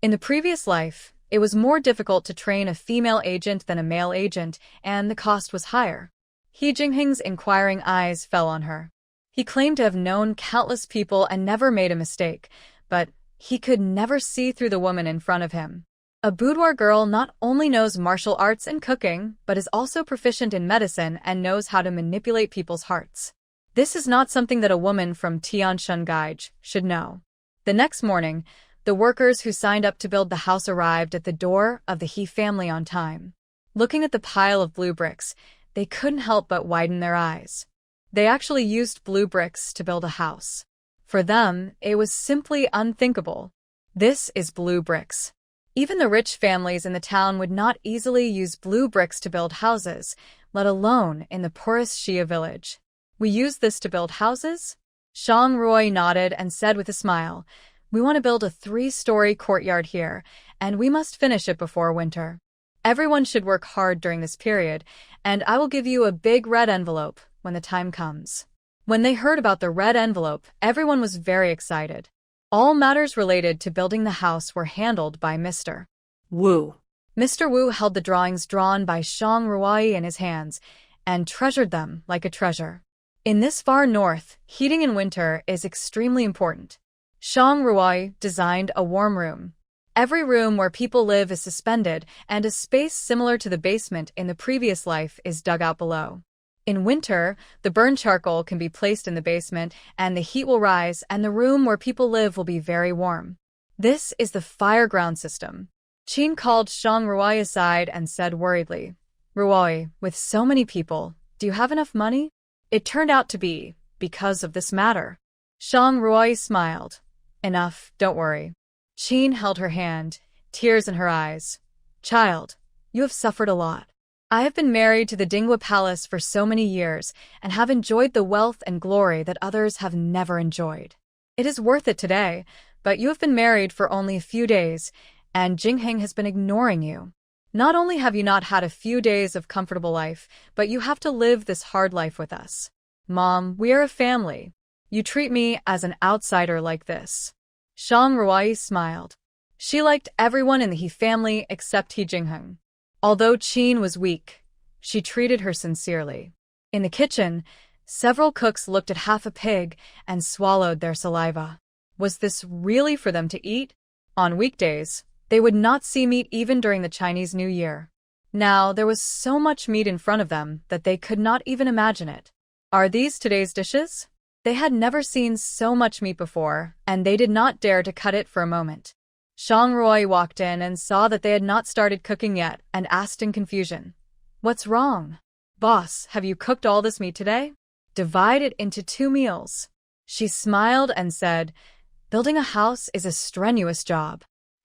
In the previous life, it was more difficult to train a female agent than a male agent, and the cost was higher. He Jingheng's inquiring eyes fell on her. He claimed to have known countless people and never made a mistake, but he could never see through the woman in front of him. A boudoir girl not only knows martial arts and cooking, but is also proficient in medicine and knows how to manipulate people's hearts. This is not something that a woman from Tianshungaij should know. The next morning, the workers who signed up to build the house arrived at the door of the He family on time. Looking at the pile of blue bricks, they couldn't help but widen their eyes. They actually used blue bricks to build a house. For them, it was simply unthinkable. This is blue bricks. Even the rich families in the town would not easily use blue bricks to build houses, let alone in the poorest Shia village. We use this to build houses? Shang Ruai nodded and said with a smile, we want to build a 3-story courtyard here, and we must finish it before winter. Everyone should work hard during this period, and I will give you a big red envelope when the time comes. When they heard about the red envelope, everyone was very excited. All matters related to building the house were handled by Mr. Wu. Mr. Wu held the drawings drawn by Shang Ruai in his hands and treasured them like a treasure. In this far north, heating in winter is extremely important. Shang Ruai designed a warm room. Every room where people live is suspended, and a space similar to the basement in the previous life is dug out below. In winter, the burned charcoal can be placed in the basement, and the heat will rise, and the room where people live will be very warm. This is the fire ground system. Qin called Shang Ruai aside and said worriedly, Ruai, with so many people, do you have enough money? It turned out to be because of this matter. Shang Ruai smiled. Enough, don't worry. Qin held her hand, tears in her eyes. Child, you have suffered a lot. I have been married to the Dingwa Palace for so many years and have enjoyed the wealth and glory that others have never enjoyed. It is worth it today, but you have been married for only a few days, and Jingheng has been ignoring you. Not only have you not had a few days of comfortable life, but you have to live this hard life with us. Mom, we are a family. You treat me as an outsider like this. Shang Ruai smiled. She liked everyone in the He family except He Jingheng. Although Qin was weak, she treated her sincerely. In the kitchen, several cooks looked at half a pig and swallowed their saliva. Was this really for them to eat? On weekdays, they would not see meat even during the Chinese New Year. Now, there was so much meat in front of them that they could not even imagine it. Are these today's dishes? They had never seen so much meat before, and they did not dare to cut it for a moment. Shang Ruai walked in and saw that they had not started cooking yet and asked in confusion, What's wrong? Boss, have you cooked all this meat today? Divide it into 2 meals. She smiled and said, Building a house is a strenuous job.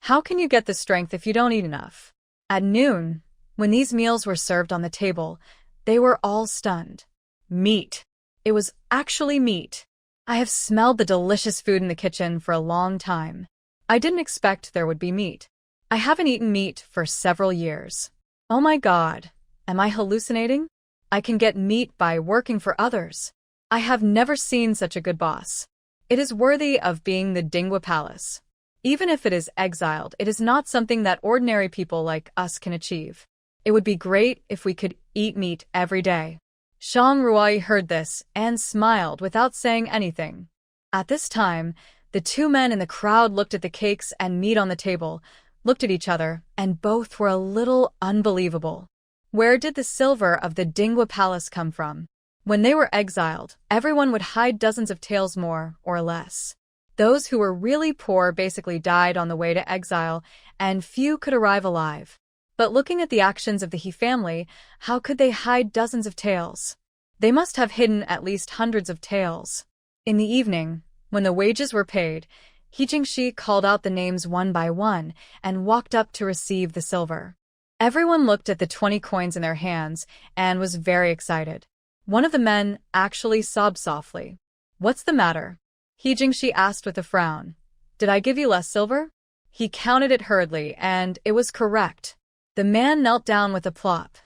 How can you get the strength if you don't eat enough? At noon, when these meals were served on the table, they were all stunned. Meat. It was actually meat. I have smelled the delicious food in the kitchen for a long time. I didn't expect there would be meat. I haven't eaten meat for several years. Oh my God, am I hallucinating? I can get meat by working for others. I have never seen such a good boss. It is worthy of being the Dingwa Palace. Even if it is exiled, it is not something that ordinary people like us can achieve. It would be great if we could eat meat every day. Shang Ruai heard this and smiled without saying anything. At this time, the 2 men in the crowd looked at the cakes and meat on the table, looked at each other, and both were a little unbelievable. Where did the silver of the Dingwa Palace come from? When they were exiled, everyone would hide dozens of taels more or less. Those who were really poor basically died on the way to exile, and few could arrive alive. But looking at the actions of the He family, how could they hide dozens of taels? They must have hidden at least hundreds of taels. In the evening, when the wages were paid, He Jingshi called out the names one by one and walked up to receive the silver. Everyone looked at the 20 coins in their hands and was very excited. One of the men actually sobbed softly. What's the matter? He Jingshi asked with a frown. Did I give you less silver? He counted it hurriedly, and it was correct. The man knelt down with a plop.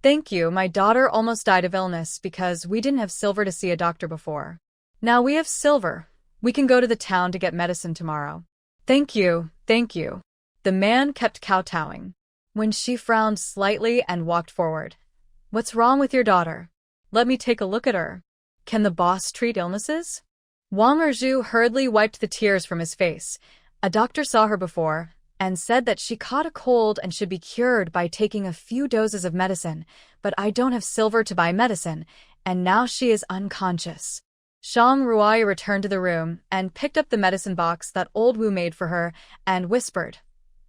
Thank you, my daughter almost died of illness because we didn't have silver to see a doctor before. Now we have silver. We can go to the town to get medicine tomorrow. Thank you, thank you. The man kept kowtowing. When she frowned slightly and walked forward. What's wrong with your daughter? Let me take a look at her. Can the boss treat illnesses? Wang Erju hurriedly wiped the tears from his face. A doctor saw her before and said that she caught a cold and should be cured by taking a few doses of medicine, but I don't have silver to buy medicine, and now she is unconscious. Shang Ruai returned to the room and picked up the medicine box that old Wu made for her and whispered,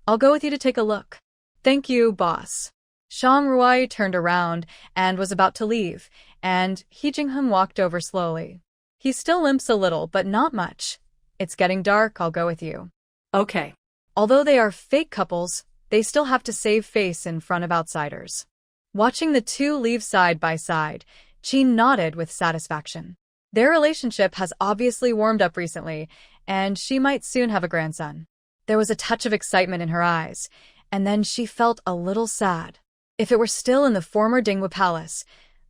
I'll go with you to take a look. Thank you, boss. Shang Ruai turned around and was about to leave, and He Jingheng walked over slowly. He still limps a little, but not much. It's getting dark, I'll go with you. Okay. Although they are fake couples, they still have to save face in front of outsiders. Watching the two leave side by side, Qin nodded with satisfaction. Their relationship has obviously warmed up recently, and she might soon have a grandson. There was a touch of excitement in her eyes, and then she felt a little sad. If it were still in the former Dinghua Palace,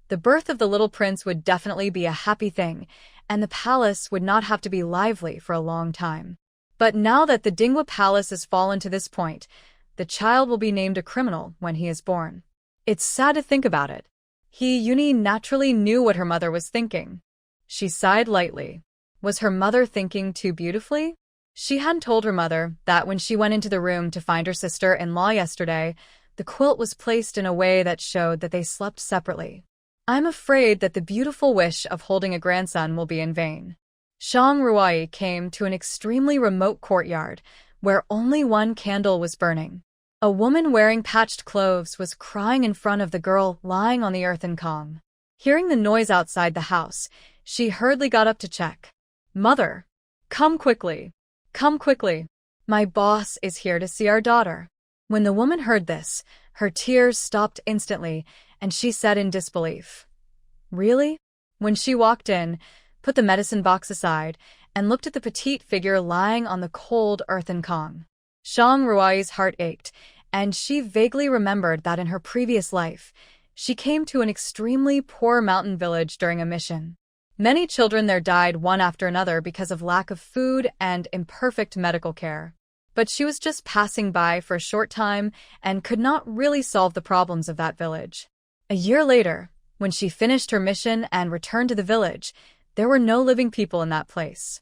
the birth of the little prince would definitely be a happy thing, and the palace would not have to be lively for a long time. But now that the Dinghua Palace has fallen to this point, the child will be named a criminal when he is born. It's sad to think about it. Yuni naturally knew what her mother was thinking. She sighed lightly. Was her mother thinking too beautifully? She hadn't told her mother that when she went into the room to find her sister-in-law yesterday, the quilt was placed in a way that showed that they slept separately. I'm afraid that the beautiful wish of holding a grandson will be in vain. Shang Ruai came to an extremely remote courtyard, where only one candle was burning. A woman wearing patched clothes was crying in front of the girl lying on the earthen Kong. Hearing the noise outside the house, she hurriedly got up to check. Mother! Come quickly! Come quickly! My boss is here to see our daughter. When the woman heard this, her tears stopped instantly, and she said in disbelief. Really? When she walked in, put the medicine box aside, and looked at the petite figure lying on the cold earthen Kong. Shang Ruai's heart ached, and she vaguely remembered that in her previous life, she came to an extremely poor mountain village during a mission. Many children there died one after another because of lack of food and imperfect medical care. But she was just passing by for a short time and could not really solve the problems of that village. A year later, when she finished her mission and returned to the village, there were no living people in that place.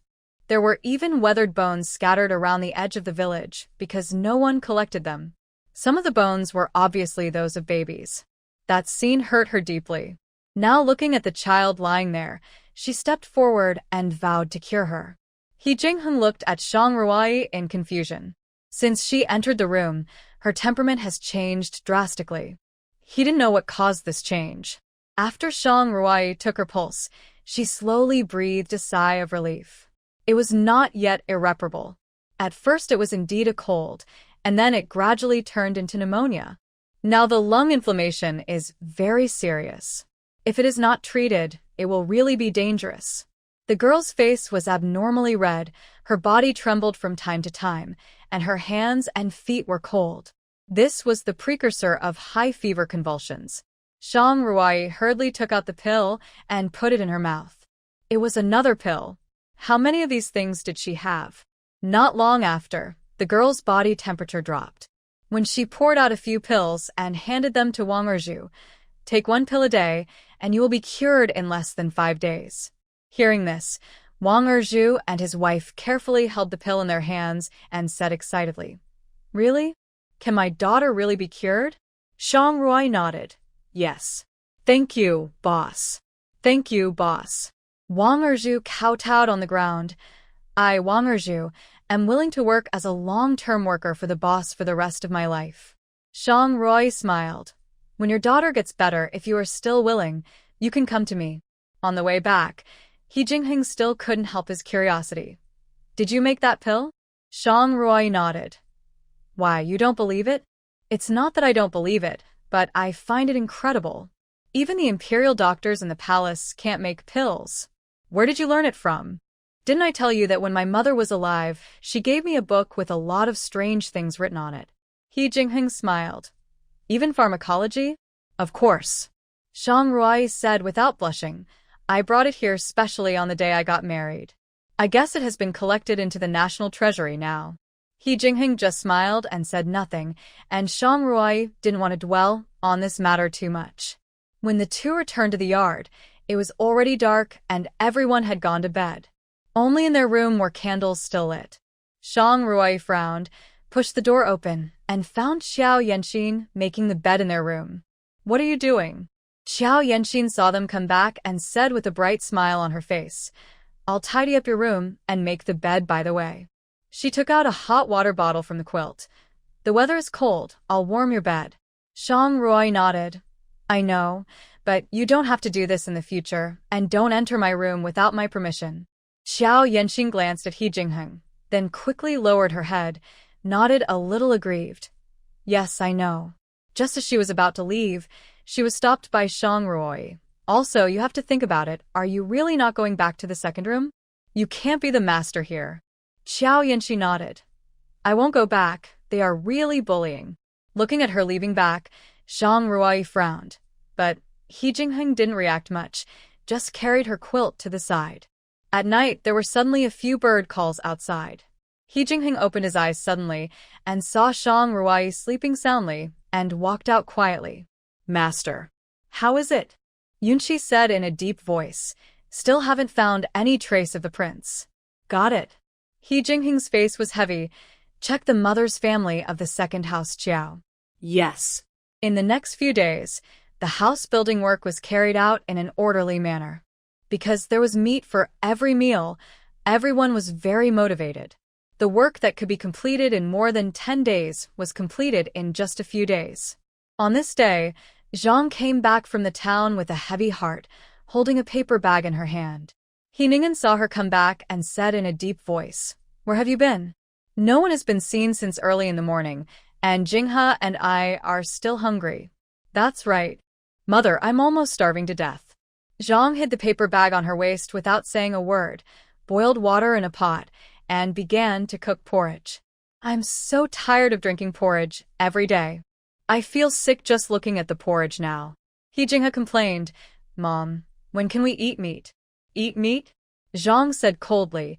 There were even weathered bones scattered around the edge of the village because no one collected them. Some of the bones were obviously those of babies. That scene hurt her deeply. Now looking at the child lying there, she stepped forward and vowed to cure her. He Jingheng looked at Shang Ruai in confusion. Since she entered the room, her temperament has changed drastically. He didn't know what caused this change. After Shang Ruai took her pulse, she slowly breathed a sigh of relief. It was not yet irreparable. At first it was indeed a cold, and then it gradually turned into pneumonia. Now the lung inflammation is very serious. If it is not treated, it will really be dangerous. The girl's face was abnormally red, her body trembled from time to time, and her hands and feet were cold. This was the precursor of high fever convulsions. Shang Ruai hurriedly took out the pill and put it in her mouth. It was another pill. How many of these things did she have? Not long after, the girl's body temperature dropped. When she poured out a few pills and handed them to Wang Erju, take one pill a day, and you will be cured in less than 5 days. Hearing this, Wang Erju and his wife carefully held the pill in their hands and said excitedly, Really? Can my daughter really be cured? Shang Ruai nodded. Yes. Thank you, boss. Thank you, boss. Wang Erju kowtowed on the ground. I, Wang Erju, am willing to work as a long-term worker for the boss for the rest of my life. Shang Ruai smiled. When your daughter gets better, if you are still willing, you can come to me. On the way back, He Jingheng still couldn't help his curiosity. Did you make that pill? Shang Ruai nodded. Why, you don't believe it? It's not that I don't believe it, but I find it incredible. Even the imperial doctors in the palace can't make pills. Where did you learn it from? Didn't I tell you that when my mother was alive, she gave me a book with a lot of strange things written on it? He Jingheng smiled. Even pharmacology? Of course. Zhang Ruai said without blushing. I brought it here specially on the day I got married. I guess it has been collected into the national treasury now. He Jingheng just smiled and said nothing, and Zhang Ruai didn't want to dwell on this matter too much. When the two returned to the yard, it was already dark and everyone had gone to bed. Only in their room were candles still lit. Zhang Ruai frowned, pushed the door open, and found Xiao Yanxin making the bed in their room. What are you doing? Xiao Yanxin saw them come back and said with a bright smile on her face, I'll tidy up your room and make the bed by the way. She took out a hot water bottle from the quilt. The weather is cold, I'll warm your bed. Zhang Ruai nodded. I know, but you don't have to do this in the future, and don't enter my room without my permission. Xiao Yanxin glanced at He Jingheng, then quickly lowered her head, nodded a little aggrieved. Yes, I know. Just as she was about to leave, she was stopped by Zhang Ruai. Also, you have to think about it. Are you really not going back to the second room? You can't be the master here. Xiao Yanxi nodded. I won't go back. They are really bullying. Looking at her leaving back, Zhang Ruai frowned. But He Jingheng didn't react much, just carried her quilt to the side. At night, there were suddenly a few bird calls outside. He Jingheng opened his eyes suddenly and saw Zhang Ruai sleeping soundly and walked out quietly. Master. How is it? Yunqi said in a deep voice. Still haven't found any trace of the prince. Got it. He Jingheng's face was heavy. Check the mother's family of the second house Chiao. Yes. In the next few days, the house building work was carried out in an orderly manner. Because there was meat for every meal, everyone was very motivated. The work that could be completed in more than 10 days was completed in just a few days. On this day, Zhang came back from the town with a heavy heart, holding a paper bag in her hand. He Ningen saw her come back and said in a deep voice, Where have you been? No one has been seen since early in the morning, and Jinghe and I are still hungry. That's right. Mother, I'm almost starving to death. Zhang hid the paper bag on her waist without saying a word, boiled water in a pot, and began to cook porridge. I'm so tired of drinking porridge every day. I feel sick just looking at the porridge now. He Jinghe complained, Mom, when can we eat meat? Eat meat? Zhang said coldly,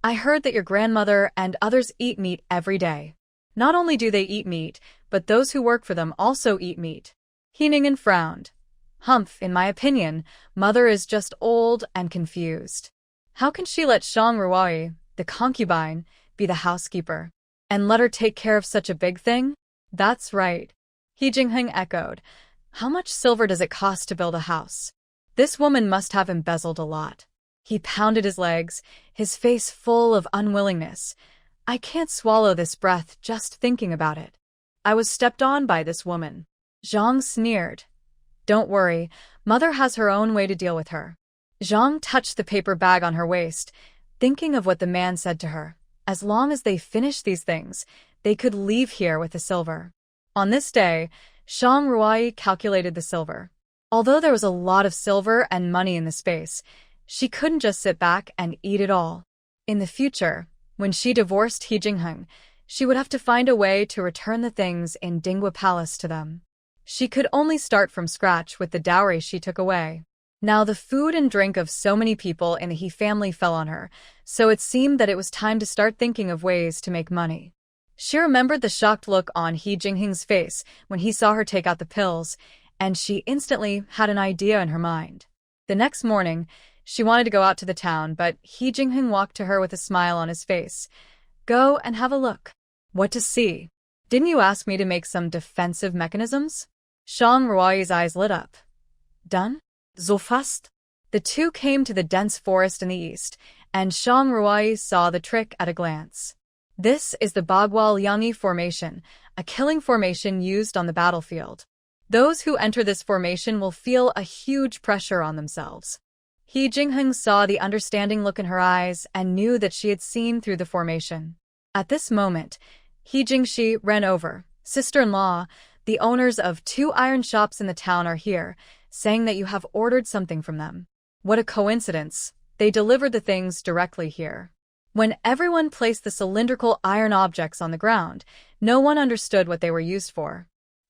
I heard that your grandmother and others eat meat every day. Not only do they eat meat, but those who work for them also eat meat. He Ningen frowned. Humph, in my opinion, Mother is just old and confused. How can she let Zhang Ruai, the concubine, be the housekeeper? And let her take care of such a big thing? That's right. He Jingheng echoed. How much silver does it cost to build a house? This woman must have embezzled a lot. He pounded his legs, his face full of unwillingness. I can't swallow this breath just thinking about it. I was stepped on by this woman. Zhang sneered. Don't worry, Mother has her own way to deal with her. Zhang touched the paper bag on her waist, thinking of what the man said to her. As long as they finished these things, they could leave here with the silver. On this day, Zhang Ruai calculated the silver. Although there was a lot of silver and money in the space, she couldn't just sit back and eat it all. In the future, when she divorced He Jingheng, she would have to find a way to return the things in Dingwa Palace to them. She could only start from scratch with the dowry she took away. Now the food and drink of so many people in the He family fell on her, so it seemed that it was time to start thinking of ways to make money. She remembered the shocked look on He Jingheng's face when he saw her take out the pills, and she instantly had an idea in her mind. The next morning, she wanted to go out to the town, but He Jingheng walked to her with a smile on his face. Go and have a look. What to see? Didn't you ask me to make some defensive mechanisms? Zhang Ruai's eyes lit up. Done? So fast? The two came to the dense forest in the east, and Zhang Ruai saw the trick at a glance. This is the Bagwal Yangi formation, a killing formation used on the battlefield. Those who enter this formation will feel a huge pressure on themselves. He Jingheng saw the understanding look in her eyes and knew that she had seen through the formation. At this moment, He Jingxi ran over. Sister-in-law, the owners of 2 iron shops in the town are here, saying that you have ordered something from them. What a coincidence. They delivered the things directly here. When everyone placed the cylindrical iron objects on the ground, no one understood what they were used for.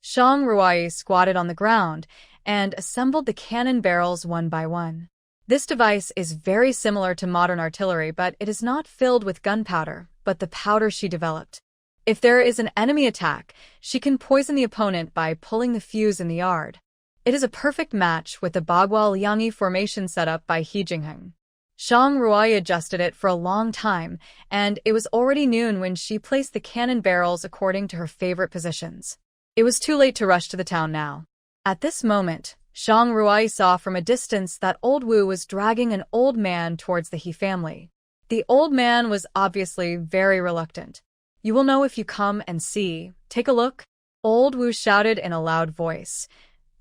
Shang Ruai squatted on the ground and assembled the cannon barrels one by one. This device is very similar to modern artillery, but it is not filled with gunpowder, but the powder she developed. If there is an enemy attack, she can poison the opponent by pulling the fuse in the yard. It is a perfect match with the Bagua Liangyi formation set up by He Jingheng. Shang Ruai adjusted it for a long time, and it was already noon when she placed the cannon barrels according to her favorite positions. It was too late to rush to the town now. At this moment, Shang Ruai saw from a distance that old Wu was dragging an old man towards the He family. The old man was obviously very reluctant. "You will know if you come and see. Take a look." Old Wu shouted in a loud voice.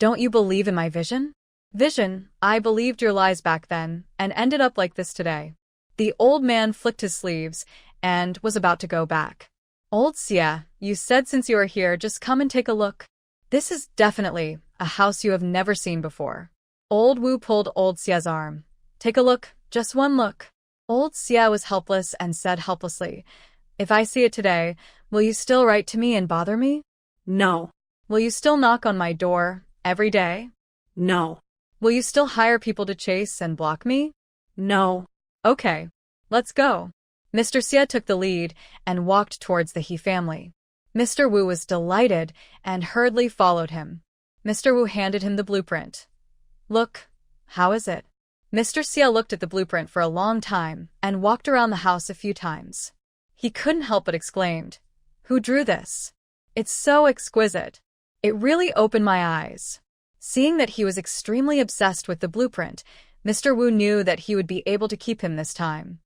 "Don't you believe in my vision?" "Vision, I believed your lies back then, and ended up like this today." The old man flicked his sleeves and was about to go back. "Old Xia, you said since you are here, just come and take a look. This is definitely a house you have never seen before." Old Wu pulled Old Xia's arm. "Take a look, just one look." Old Xia was helpless and said helplessly, "If I see it today, will you still write to me and bother me?" No. "Will you still knock on my door every day?" No. "Will you still hire people to chase and block me?" No. "Okay, let's go." Mr. Xia took the lead and walked towards the He family. Mr. Wu was delighted and hurriedly followed him. Mr. Wu handed him the blueprint. "Look, how is it?" Mr. Xia looked at the blueprint for a long time and walked around the house a few times. He couldn't help but exclaimed, "Who drew this? It's so exquisite." It really opened my eyes. Seeing that he was extremely obsessed with the blueprint, Mr. Wu knew that he would be able to keep him this time.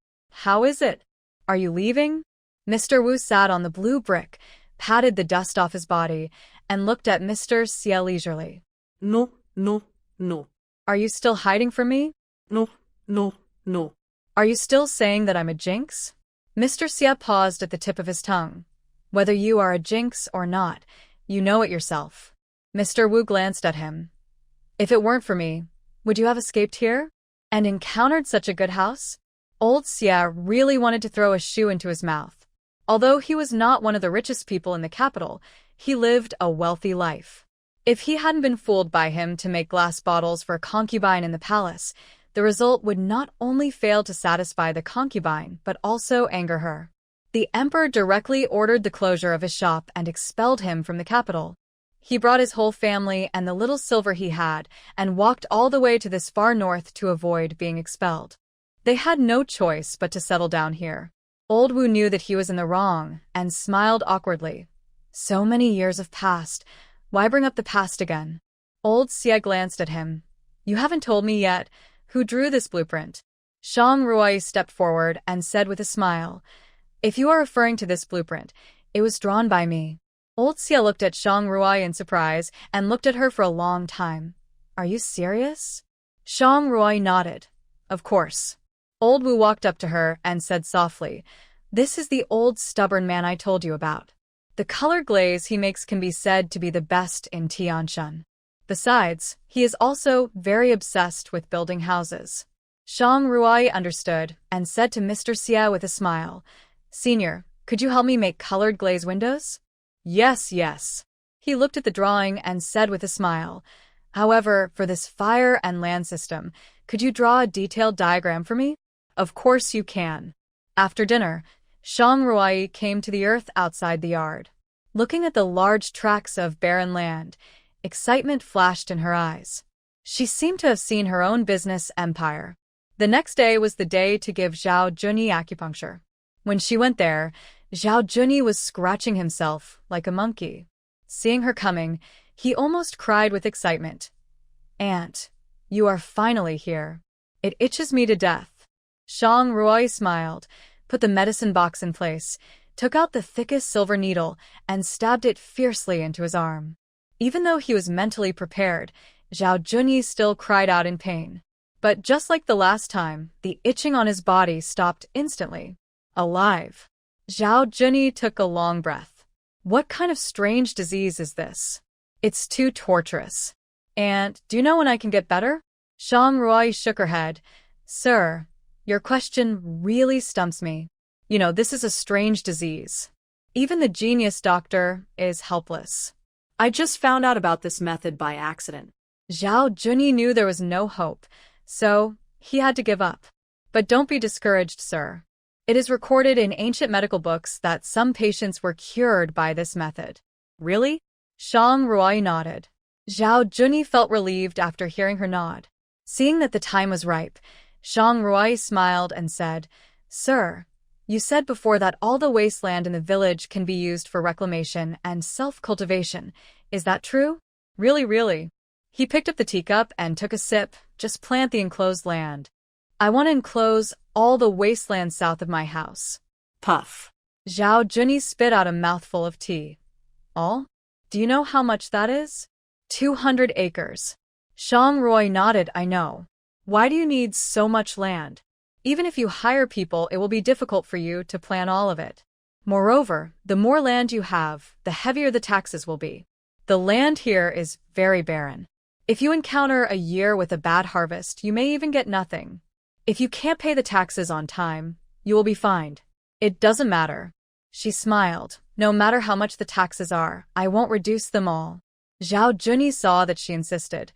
"How is it? Are you leaving?" Mr. Wu sat on the blue brick, patted the dust off his body, and looked at Mr. Xia leisurely. No, no, no. "Are you still hiding from me?" No, no, no. "Are you still saying that I'm a jinx?" Mr. Xia paused at the tip of his tongue. "Whether you are a jinx or not, you know it yourself." Mr. Wu glanced at him. "If it weren't for me, would you have escaped here and encountered such a good house?" Old Xia really wanted to throw a shoe into his mouth. Although he was not one of the richest people in the capital, he lived a wealthy life. If he hadn't been fooled by him to make glass bottles for a concubine in the palace, the result would not only fail to satisfy the concubine, but also anger her. The emperor directly ordered the closure of his shop and expelled him from the capital. He brought his whole family and the little silver he had and walked all the way to this far north to avoid being expelled. They had no choice but to settle down here. Old Wu knew that he was in the wrong and smiled awkwardly. So many years have passed. Why bring up the past again? Old Xia glanced at him. "You haven't told me yet who drew this blueprint." Shang Ruai stepped forward and said with a smile, "If you are referring to this blueprint, it was drawn by me." Old Xia looked at Shang Ruai in surprise and looked at her for a long time. "Are you serious?" Shang Ruai nodded. "Of course." Old Wu walked up to her and said softly, "This is the old stubborn man I told you about. The color glaze he makes can be said to be the best in Tianshan. Besides, he is also very obsessed with building houses." Shang Ruai understood and said to Mr. Xia with a smile, "Senior, could you help me make colored glaze windows?" "Yes, yes." He looked at the drawing and said with a smile, "However, for this fire and land system, could you draw a detailed diagram for me?" "Of course you can." After dinner, Shang Ruai came to the earth outside the yard. Looking at the large tracts of barren land, excitement flashed in her eyes. She seemed to have seen her own business empire. The next day was the day to give Zhao Junyi acupuncture. When she went there, Zhao Junyi was scratching himself like a monkey. Seeing her coming, he almost cried with excitement. "Aunt, you are finally here. It itches me to death." Shang Ruai smiled, put the medicine box in place, took out the thickest silver needle, and stabbed it fiercely into his arm. Even though he was mentally prepared, Zhao Junyi still cried out in pain. But just like the last time, the itching on his body stopped instantly. Alive. Zhao Junyi took a long breath. What kind of strange disease is this? It's too torturous. "And do you know when I can get better?" Shang Ruai shook her head. "Sir, your question really stumps me. This is a strange disease. Even the genius doctor is helpless." I just found out about this method by accident. Zhao Junyi knew there was no hope, so he had to give up. But don't be discouraged, sir. It is recorded in ancient medical books that some patients were cured by this method. Really? Shang Ruai nodded. Zhao Junyi felt relieved after hearing her nod. Seeing that the time was ripe, Shang Ruai smiled and said, Sir, you said before that all the wasteland in the village can be used for reclamation and self-cultivation. Is that true? Really. He picked up the teacup and took a sip. Just plant the enclosed land. I want to enclose all the wasteland south of my house. Puff. Zhao Junyi spit out a mouthful of tea. All? Do you know how much that is? 200 acres. Shang Ruai nodded. I know. Why do you need so much land? Even if you hire people, it will be difficult for you to plan all of it. Moreover, the more land you have, the heavier the taxes will be. The land here is very barren. If you encounter a year with a bad harvest, you may even get nothing. If you can't pay the taxes on time, you will be fined. It doesn't matter. She smiled. No matter how much the taxes are, I won't reduce them all. Zhao Junyi saw that she insisted,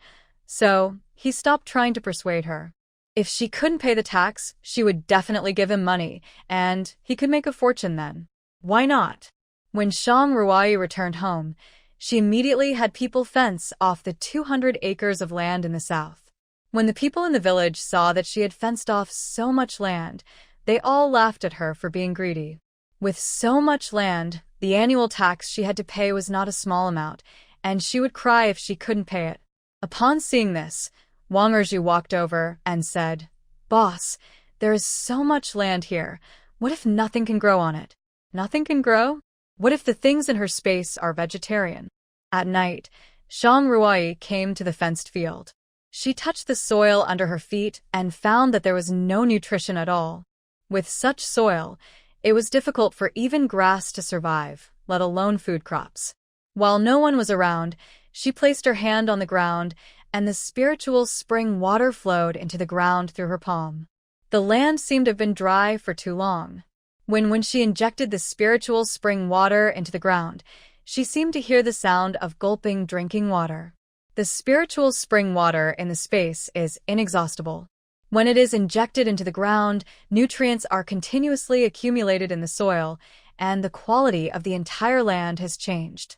so he stopped trying to persuade her. If she couldn't pay the tax, she would definitely give him money, and he could make a fortune then. Why not? When Shang Ruai returned home, she immediately had people fence off the 200 acres of land in the south. When the people in the village saw that she had fenced off so much land, they all laughed at her for being greedy. With so much land, the annual tax she had to pay was not a small amount, and she would cry if she couldn't pay it. Upon seeing this, Wang Erju walked over and said, Boss, there is so much land here. What if nothing can grow on it? Nothing can grow? What if the things in her space are vegetarian? At night, Shang Ruai came to the fenced field. She touched the soil under her feet and found that there was no nutrition at all. With such soil, it was difficult for even grass to survive, let alone food crops. While no one was around, she placed her hand on the ground, and the spiritual spring water flowed into the ground through her palm. The land seemed to have been dry for too long. When she injected the spiritual spring water into the ground, she seemed to hear the sound of gulping drinking water. The spiritual spring water in the space is inexhaustible. When it is injected into the ground, nutrients are continuously accumulated in the soil, and the quality of the entire land has changed.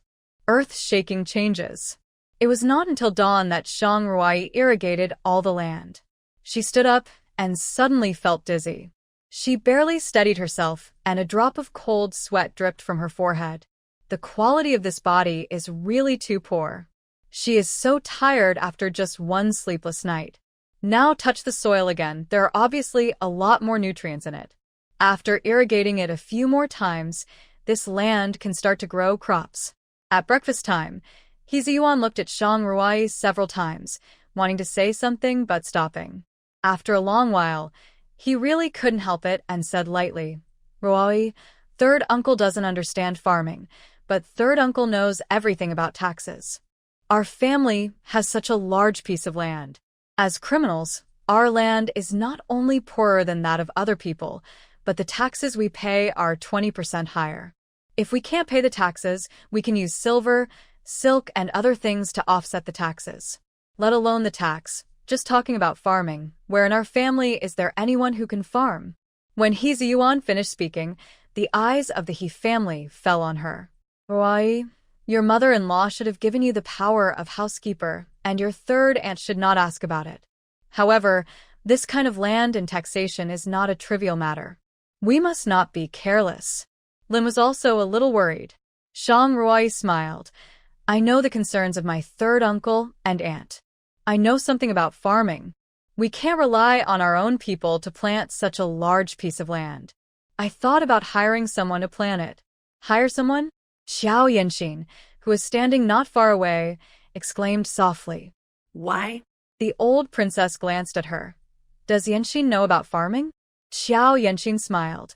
Earth-shaking changes. It was not until dawn that Shang Ruai irrigated all the land. She stood up and suddenly felt dizzy. She barely steadied herself, and a drop of cold sweat dripped from her forehead. The quality of this body is really too poor. She is so tired after just one sleepless night. Now touch the soil again. There are obviously a lot more nutrients in it. After irrigating it a few more times, this land can start to grow crops. At breakfast time, He Ziyuan looked at Shang Ruai several times, wanting to say something but stopping. After a long while, he really couldn't help it and said lightly, Ruai, third uncle doesn't understand farming, but third uncle knows everything about taxes. Our family has such a large piece of land. As criminals, our land is not only poorer than that of other people, but the taxes we pay are 20% higher. If we can't pay the taxes, we can use silver, silk, and other things to offset the taxes. Let alone the tax, just talking about farming, where in our family is there anyone who can farm? When He Ziyuan finished speaking, the eyes of the He family fell on her. Ruai, your mother-in-law should have given you the power of housekeeper, and your third aunt should not ask about it. However, this kind of land and taxation is not a trivial matter. We must not be careless. Lin was also a little worried. Shang Ruai smiled. I know the concerns of my third uncle and aunt. I know something about farming. We can't rely on our own people to plant such a large piece of land. I thought about hiring someone to plant it. Hire someone? Xiao Yanxin, who was standing not far away, exclaimed softly. Why? The old princess glanced at her. Does Yanxin know about farming? Xiao Yanxin smiled.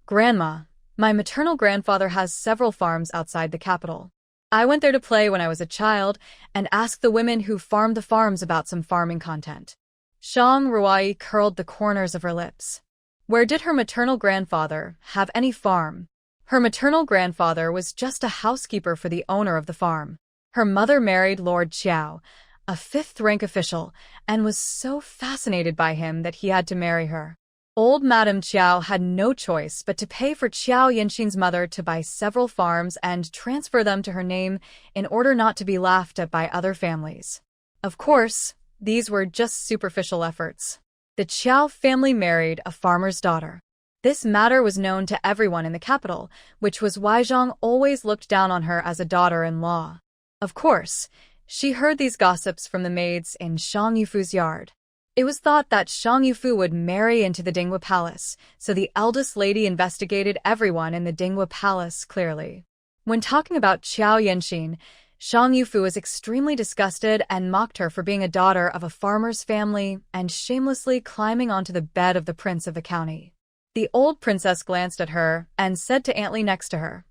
Grandma, my maternal grandfather has several farms outside the capital. I went there to play when I was a child and asked the women who farmed the farms about some farming content. Shang Ruai curled the corners of her lips. Where did her maternal grandfather have any farm? Her maternal grandfather was just a housekeeper for the owner of the farm. Her mother married Lord Qiao, a fifth-rank official, and was so fascinated by him that he had to marry her. Old Madame Qiao had no choice but to pay for Qiao Yanxin's mother to buy several farms and transfer them to her name in order not to be laughed at by other families. Of course, these were just superficial efforts. The Qiao family married a farmer's daughter. This matter was known to everyone in the capital, which was why Zhang always looked down on her as a daughter-in-law. Of course, she heard these gossips from the maids in Shang Yufu's yard. It was thought that Shang Yufu would marry into the Dinghua Palace, so the eldest lady investigated everyone in the Dinghua Palace clearly. When talking about Qiao Yanxin, Shang Yufu was extremely disgusted and mocked her for being a daughter of a farmer's family and shamelessly climbing onto the bed of the prince of the county. The old princess glanced at her and said to Aunt Li next to her,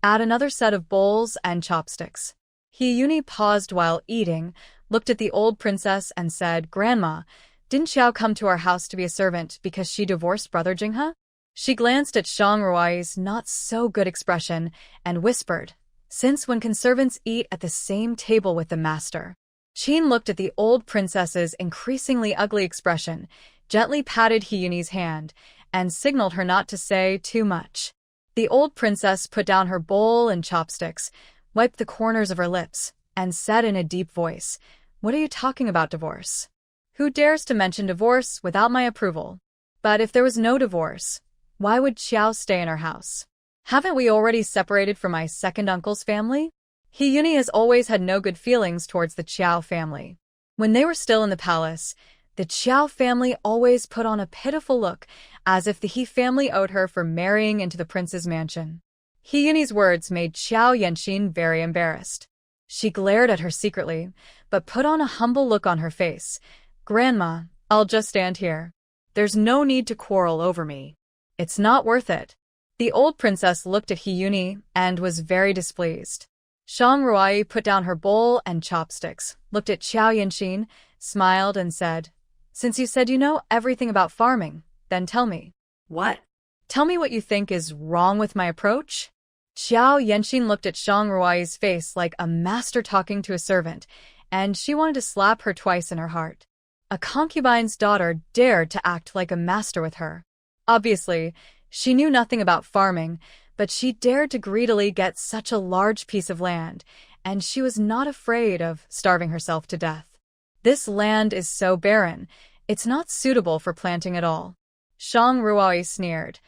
"Add another set of bowls and chopsticks." He paused while eating, looked at the old princess and said, "Grandma, didn't Xiao come to our house to be a servant because she divorced brother Jinghe?" She glanced at Shang Ruoi's not-so-good expression and whispered, "Since when can servants eat at the same table with the master?" Qin looked at the old princess's increasingly ugly expression, gently patted Hiyuni's hand, and signaled her not to say too much. The old princess put down her bowl and chopsticks, wiped the corners of her lips, and said in a deep voice, "What are you talking about, divorce? Who dares to mention divorce without my approval? But if there was no divorce, why would Qiao stay in our house? Haven't we already separated from my second uncle's family?" Hiyuni has always had no good feelings towards the Qiao family. When they were still in the palace, the Qiao family always put on a pitiful look, as if the He family owed her for marrying into the prince's mansion. Hiyuni's words made Qiao Yanxin very embarrassed. She glared at her secretly, but put on a humble look on her face. "Grandma, I'll just stand here. There's no need to quarrel over me. It's not worth it." The old princess looked at Hiyuni and was very displeased. Shang Ruai put down her bowl and chopsticks, looked at Qiao Yanxin, smiled and said, "Since you said you know everything about farming, then tell me." "What?" "Tell me what you think is wrong with my approach?" Qiao Yanxin looked at Shang Ruai's face like a master talking to a servant, and she wanted to slap her twice in her heart. A concubine's daughter dared to act like a master with her. Obviously, she knew nothing about farming, but she dared to greedily get such a large piece of land, and she was not afraid of starving herself to death. "This land is so barren, it's not suitable for planting at all." Shang Ruai sneered.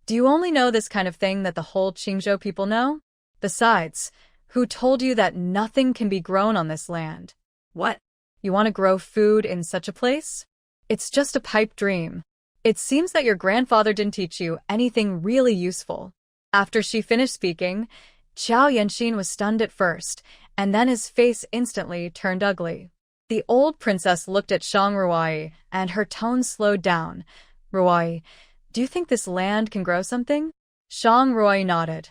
"Do you only know this kind of thing that the whole Qingzhou people know? Besides, who told you that nothing can be grown on this land?" "What? You want to grow food in such a place? It's just a pipe dream. It seems that your grandfather didn't teach you anything really useful." After she finished speaking, Qiao Yanxin was stunned at first, and then his face instantly turned ugly. The old princess looked at Shang Ruai, and her tone slowed down. "Ruai, do you think this land can grow something?" Shang Ruai nodded.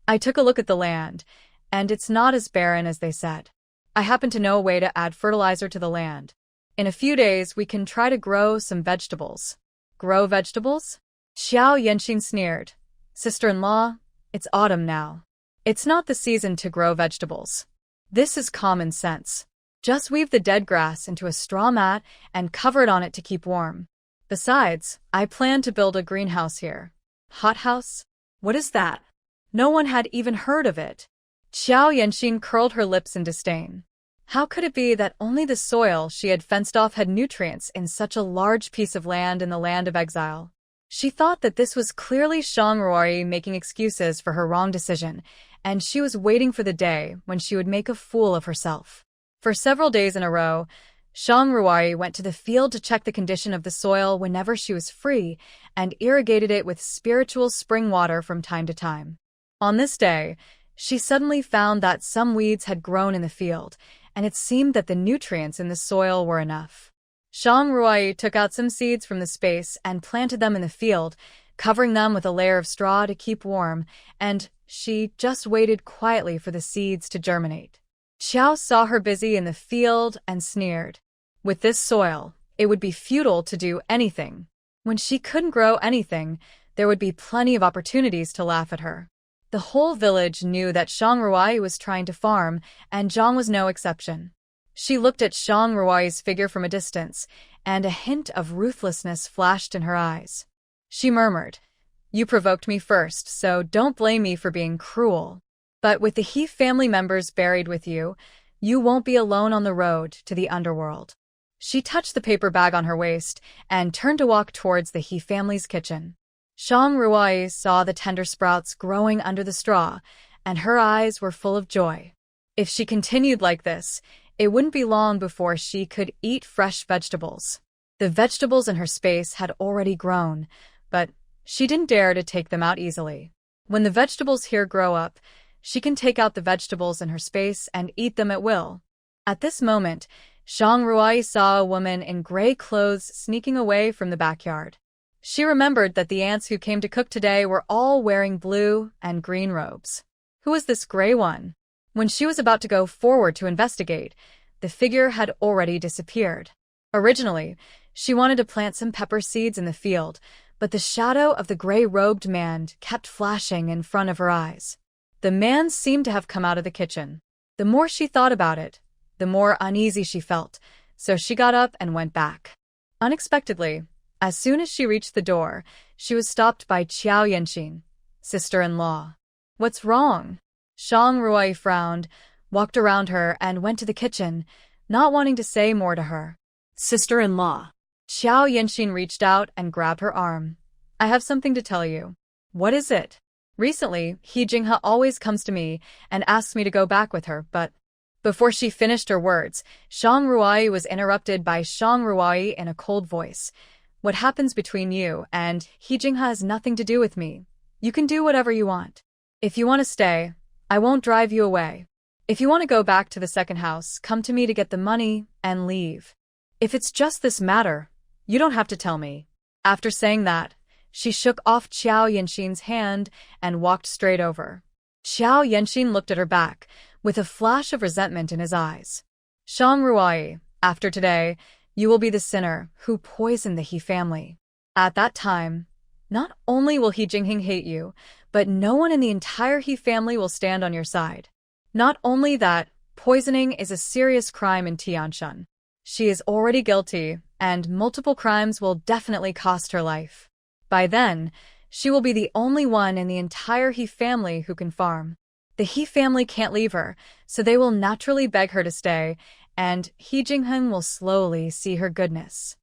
"I took a look at the land, and it's not as barren as they said. I happen to know a way to add fertilizer to the land. In a few days, we can try to grow some vegetables." "Grow vegetables?" Qiao Yanxin sneered. "Sister-in-law, it's autumn now. It's not the season to grow vegetables. This is common sense. Just weave the dead grass into a straw mat and cover it on it to keep warm. Besides, I plan to build a greenhouse here." "Hothouse? What is that?" No one had even heard of it. Qiao Yanxin curled her lips in disdain. How could it be that only the soil she had fenced off had nutrients in such a large piece of land in the land of exile? She thought that this was clearly Shang Ruai making excuses for her wrong decision, and she was waiting for the day when she would make a fool of herself. For several days in a row, Shang Ruai went to the field to check the condition of the soil whenever she was free and irrigated it with spiritual spring water from time to time. On this day, she suddenly found that some weeds had grown in the field, and it seemed that the nutrients in the soil were enough. Shang Ruai took out some seeds from the space and planted them in the field, covering them with a layer of straw to keep warm, and she just waited quietly for the seeds to germinate. Qiao saw her busy in the field and sneered. With this soil, it would be futile to do anything. When she couldn't grow anything, there would be plenty of opportunities to laugh at her. The whole village knew that Shang Ruai was trying to farm, and Zhang was no exception. She looked at Shang Ruai's figure from a distance, and a hint of ruthlessness flashed in her eyes. She murmured, "You provoked me first, so don't blame me for being cruel. But with the He family members buried with you, you won't be alone on the road to the underworld." She touched the paper bag on her waist and turned to walk towards the He family's kitchen. Shang Ruai saw the tender sprouts growing under the straw, and her eyes were full of joy. If she continued like this, it wouldn't be long before she could eat fresh vegetables. The vegetables in her space had already grown, but she didn't dare to take them out easily. When the vegetables here grow up, she can take out the vegetables in her space and eat them at will. At this moment, Shang Ruai saw a woman in gray clothes sneaking away from the backyard. She remembered that the ants who came to cook today were all wearing blue and green robes. Who was this gray one? When she was about to go forward to investigate, the figure had already disappeared. Originally, she wanted to plant some pepper seeds in the field, but the shadow of the gray-robed man kept flashing in front of her eyes. The man seemed to have come out of the kitchen. The more she thought about it, the more uneasy she felt, so she got up and went back. Unexpectedly, as soon as she reached the door, she was stopped by Qiao Yanxin, sister-in-law. "What's wrong?" Shang Ruai frowned, walked around her, and went to the kitchen, not wanting to say more to her. "Sister-in-law." Qiao Yanxin reached out and grabbed her arm. "I have something to tell you." "What is it?" "Recently, He Jinghe always comes to me and asks me to go back with her, but—" Before she finished her words, Shang Ruai was interrupted by Shang Ruai in a cold voice. "What happens between you and He Jinghe has nothing to do with me. You can do whatever you want. If you want to stay, I won't drive you away. If you want to go back to the second house, come to me to get the money and leave. If it's just this matter, you don't have to tell me." After saying that, she shook off Qiao Yanxin's hand and walked straight over. Qiao Yanxin looked at her back, with a flash of resentment in his eyes. "Shang Ruai, after today, you will be the sinner who poisoned the He family. At that time, not only will He Jinghe hate you, but no one in the entire He family will stand on your side. Not only that, poisoning is a serious crime in Tianshan. She is already guilty, and multiple crimes will definitely cost her life. By then, she will be the only one in the entire He family who can farm. The He family can't leave her, so they will naturally beg her to stay, and He Jinghe will slowly see her goodness.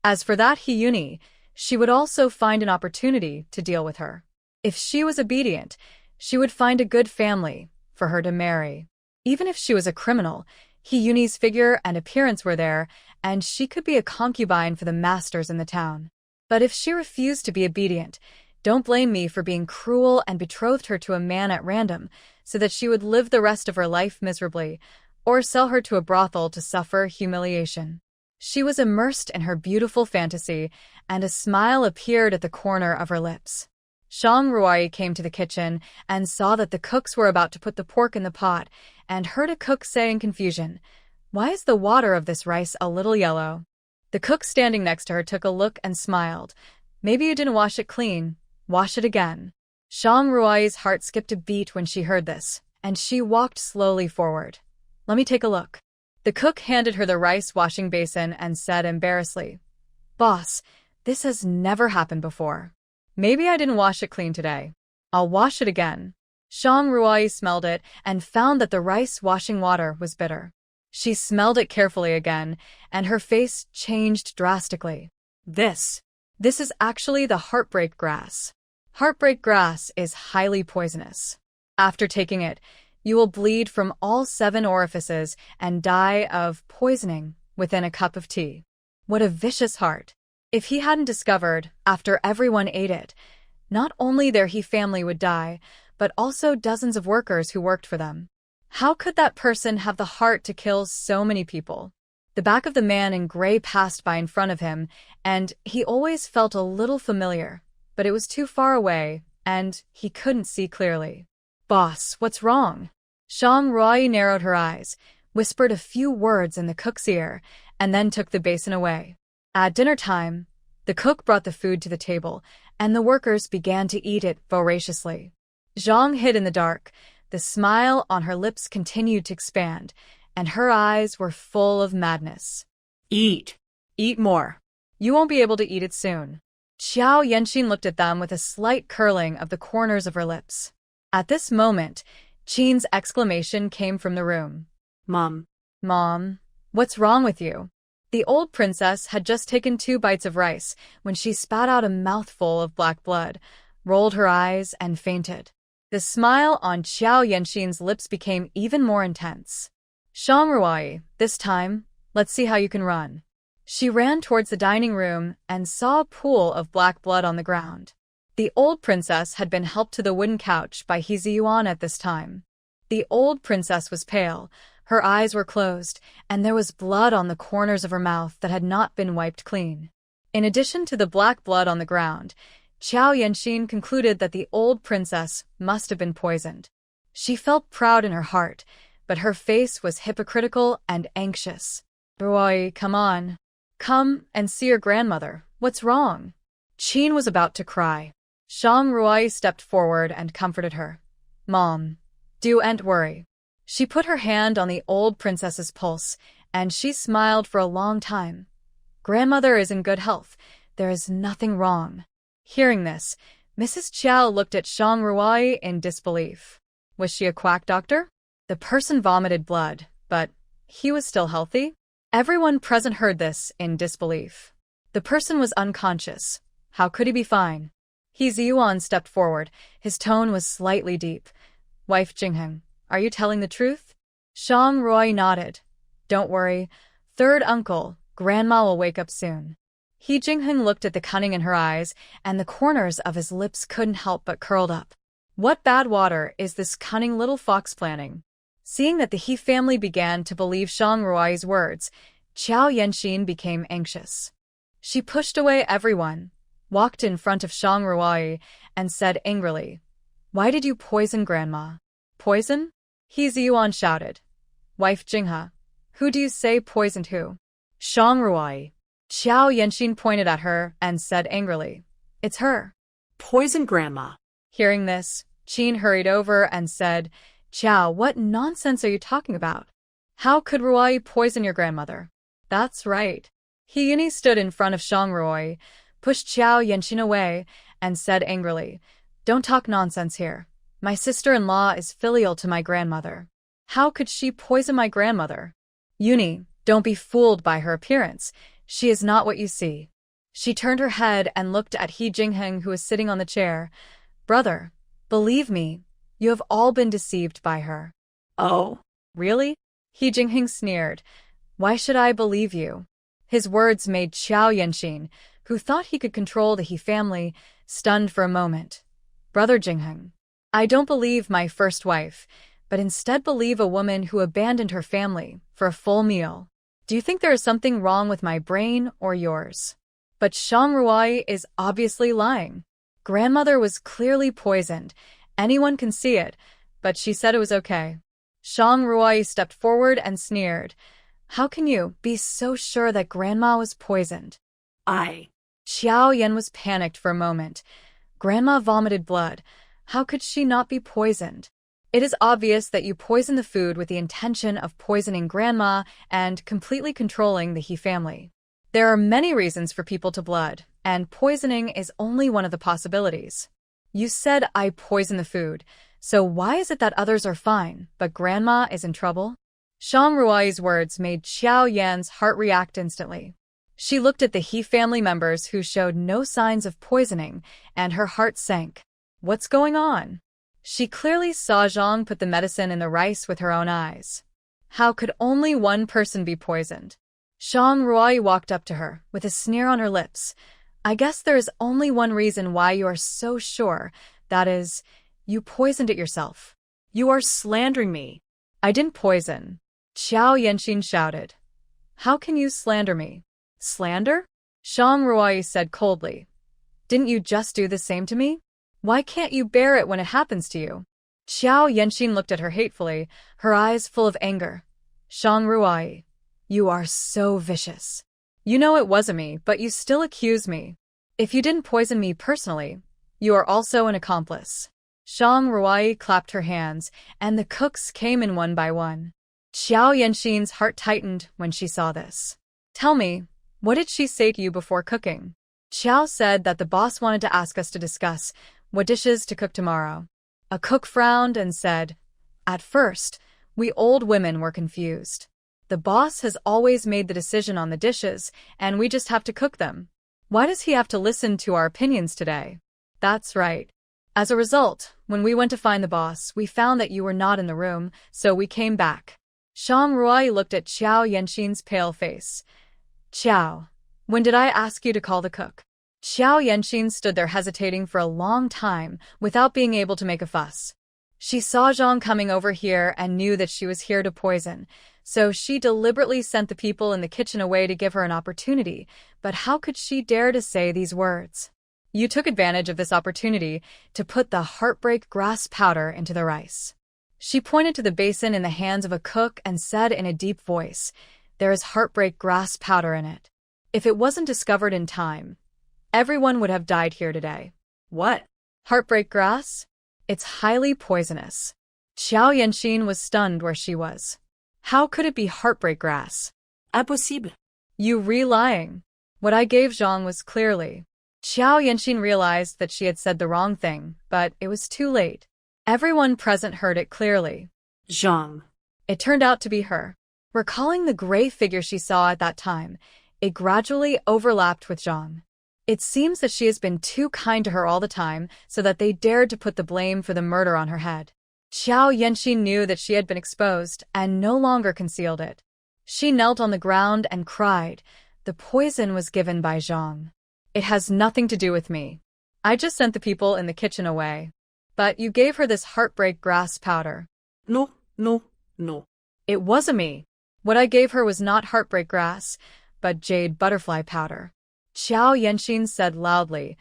As for that He Uni, she would also find an opportunity to deal with her. If she was obedient, she would find a good family for her to marry. Even if she was a criminal, He Uni's figure and appearance were there, and she could be a concubine for the masters in the town. But if she refused to be obedient, don't blame me for being cruel and betrothed her to a man at random so that she would live the rest of her life miserably, or sell her to a brothel to suffer humiliation." She was immersed in her beautiful fantasy, and a smile appeared at the corner of her lips. Shang Ruai came to the kitchen and saw that the cooks were about to put the pork in the pot, and heard a cook say in confusion, "Why is the water of this rice a little yellow?" The cook standing next to her took a look and smiled. "Maybe you didn't wash it clean. Wash it again." Shang Ruai's heart skipped a beat when she heard this, and she walked slowly forward. "Let me take a look." The cook handed her the rice washing basin and said embarrassedly, "Boss, this has never happened before. Maybe I didn't wash it clean today. I'll wash it again." Shang Ruai smelled it and found that the rice washing water was bitter. She smelled it carefully again, and her face changed drastically. This is actually the heartbreak grass. Heartbreak grass is highly poisonous. After taking it, you will bleed from all 7 orifices and die of poisoning within a cup of tea. What a vicious heart. If he hadn't discovered, after everyone ate it, not only their He family would die, but also dozens of workers who worked for them. How could that person have the heart to kill so many people? The back of the man in gray passed by in front of him, and he always felt a little familiar, but it was too far away, and he couldn't see clearly. "Boss, what's wrong?" Shang Ruai narrowed her eyes, whispered a few words in the cook's ear, and then took the basin away. At dinner time, the cook brought the food to the table, and the workers began to eat it voraciously. Zhang hid in the dark. The smile on her lips continued to expand, and her eyes were full of madness. Eat. Eat more. You won't be able to eat it soon. Xiao Yanxin looked at them with a slight curling of the corners of her lips. At this moment, Qin's exclamation came from the room. Mom. Mom, what's wrong with you? The old princess had just taken 2 bites of rice when she spat out a mouthful of black blood, rolled her eyes, and fainted. The smile on Xiao Yanxin's lips became even more intense. Shang Ruai, this time, let's see how you can run. She ran towards the dining room and saw a pool of black blood on the ground. The old princess had been helped to the wooden couch by He Ziyuan at this time. The old princess was pale, her eyes were closed, and there was blood on the corners of her mouth that had not been wiped clean. In addition to the black blood on the ground, Xiao Yanxin concluded that the old princess must have been poisoned. She felt proud in her heart, but her face was hypocritical and anxious. Ruai, come on. Come and see your grandmother. What's wrong? Qin was about to cry. Shang Ruai stepped forward and comforted her. Mom, don't worry. She put her hand on the old princess's pulse, and she smiled for a long time. Grandmother is in good health. There is nothing wrong. Hearing this, Mrs. Qiao looked at Shang Ruai in disbelief. Was she a quack doctor? The person vomited blood, but he was still healthy? Everyone present heard this in disbelief. The person was unconscious. How could he be fine? He Ziyuan stepped forward. His tone was slightly deep. Wife Jingheng, are you telling the truth? Shang Ruai nodded. Don't worry. Third uncle, Grandma will wake up soon. He Jingheng looked at the cunning in her eyes, and the corners of his lips couldn't help but curled up. What bad water is this cunning little fox planning? Seeing that the He family began to believe Shang Ruai's words, Xiao Yanxin became anxious. She pushed away everyone, walked in front of Shang Ruai, and said angrily, Why did you poison Grandma? Poison? He Ziyuan shouted. Wife Jinghe, who do you say poisoned who? Shang Ruai. Xiao Yanxin pointed at her and said angrily, It's her. Poison Grandma. Hearing this, Qin hurried over and said, Qiao, what nonsense are you talking about? How could Ruai poison your grandmother? That's right. He Yuni stood in front of Shang Ruai, pushed Xiao Yanxin away, and said angrily, Don't talk nonsense here. My sister-in-law is filial to my grandmother. How could she poison my grandmother? Yuni, don't be fooled by her appearance. She is not what you see. She turned her head and looked at He Jingheng, who was sitting on the chair. Brother, believe me, you have all been deceived by her. Oh. Really? He Jingheng sneered. Why should I believe you? His words made Xiao Yanxin, who thought he could control the He family, stunned for a moment. Brother Jingheng, I don't believe my first wife, but instead believe a woman who abandoned her family for a full meal. Do you think there is something wrong with my brain or yours? But Shang Ruai is obviously lying. Grandmother was clearly poisoned. Anyone can see it, but she said it was okay. Shang Ruai stepped forward and sneered. How can you be so sure that Grandma was poisoned? Xiao Yan was panicked for a moment. Grandma vomited blood. How could she not be poisoned? It is obvious that you poisoned the food with the intention of poisoning Grandma and completely controlling the He family. There are many reasons for people to blood, and poisoning is only one of the possibilities. You said I poisoned the food, so why is it that others are fine, but Grandma is in trouble? Shang Ruai's words made Xiao Yan's heart react instantly. She looked at the He family members who showed no signs of poisoning, and her heart sank. What's going on? She clearly saw Zhang put the medicine in the rice with her own eyes. How could only one person be poisoned? Shang Ruai walked up to her, with a sneer on her lips. I guess there is only one reason why you are so sure, that is, you poisoned it yourself. You are slandering me. I didn't poison. Xiao Yanxin shouted. How can you slander me? Slander? Shang Ruai said coldly. Didn't you just do the same to me? Why can't you bear it when it happens to you? Xiao Yanxin looked at her hatefully, her eyes full of anger. Shang Ruai, you are so vicious. You know it wasn't me, but you still accuse me. If you didn't poison me personally, you are also an accomplice. Shang Ruai clapped her hands, and the cooks came in one by one. Xiao Yanxin's heart tightened when she saw this. Tell me, what did she say to you before cooking? Xiao said that the boss wanted to ask us to discuss what dishes to cook tomorrow. A cook frowned and said, At first, we old women were confused. The boss has always made the decision on the dishes, and we just have to cook them. Why does he have to listen to our opinions today? That's right. As a result, when we went to find the boss, we found that you were not in the room, so we came back. Shang Ruai looked at Xiao Yanxin's pale face. Xiao, when did I ask you to call the cook? Xiao Yanxin stood there hesitating for a long time without being able to make a fuss. She saw Zhang coming over here and knew that she was here to poison, so she deliberately sent the people in the kitchen away to give her an opportunity, but how could she dare to say these words? You took advantage of this opportunity to put the heartbreak grass powder into the rice. She pointed to the basin in the hands of a cook and said in a deep voice, There is heartbreak grass powder in it. If it wasn't discovered in time, everyone would have died here today. What? Heartbreak grass? It's highly poisonous. Xiao Yanxin was stunned where she was. How could it be heartbreak grass? Impossible. You lying. What I gave Zhang was clearly. Xiao Yanxin realized that she had said the wrong thing, but it was too late. Everyone present heard it clearly. Zhang. It turned out to be her. Recalling the gray figure she saw at that time, it gradually overlapped with Zhang. It seems that she has been too kind to her all the time, so that they dared to put the blame for the murder on her head. Xiao Yanxin knew that she had been exposed and no longer concealed it. She knelt on the ground and cried. The poison was given by Zhang. It has nothing to do with me. I just sent the people in the kitchen away. But you gave her this heartbreak grass powder. No, no, no. It wasn't me. What I gave her was not heartbreak grass, but jade butterfly powder. Xiao Yanxin said loudly,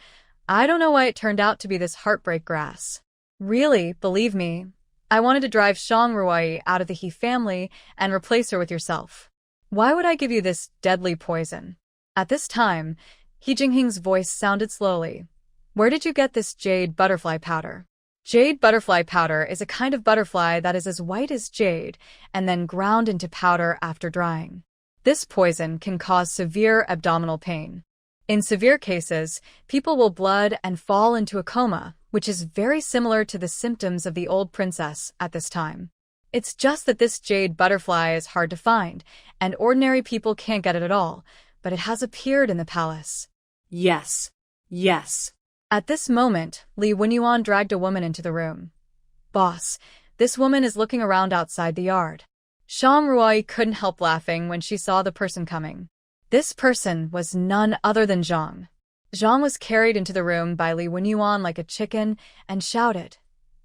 I don't know why it turned out to be this heartbreak grass. Really, believe me, I wanted to drive Shang Ruai out of the He family and replace her with yourself. Why would I give you this deadly poison? At this time, He Jinghing's voice sounded slowly. Where did you get this jade butterfly powder? Jade butterfly powder is a kind of butterfly that is as white as jade and then ground into powder after drying. This poison can cause severe abdominal pain. In severe cases, people will blood and fall into a coma, which is very similar to the symptoms of the old princess at this time. It's just that this jade butterfly is hard to find, and ordinary people can't get it at all, but it has appeared in the palace. Yes. Yes. At this moment, Li Wenyuan dragged a woman into the room. Boss, this woman is looking around outside the yard. Shang Ruai couldn't help laughing when she saw the person coming. This person was none other than Zhang. Zhang was carried into the room by Li Wenyuan like a chicken and shouted,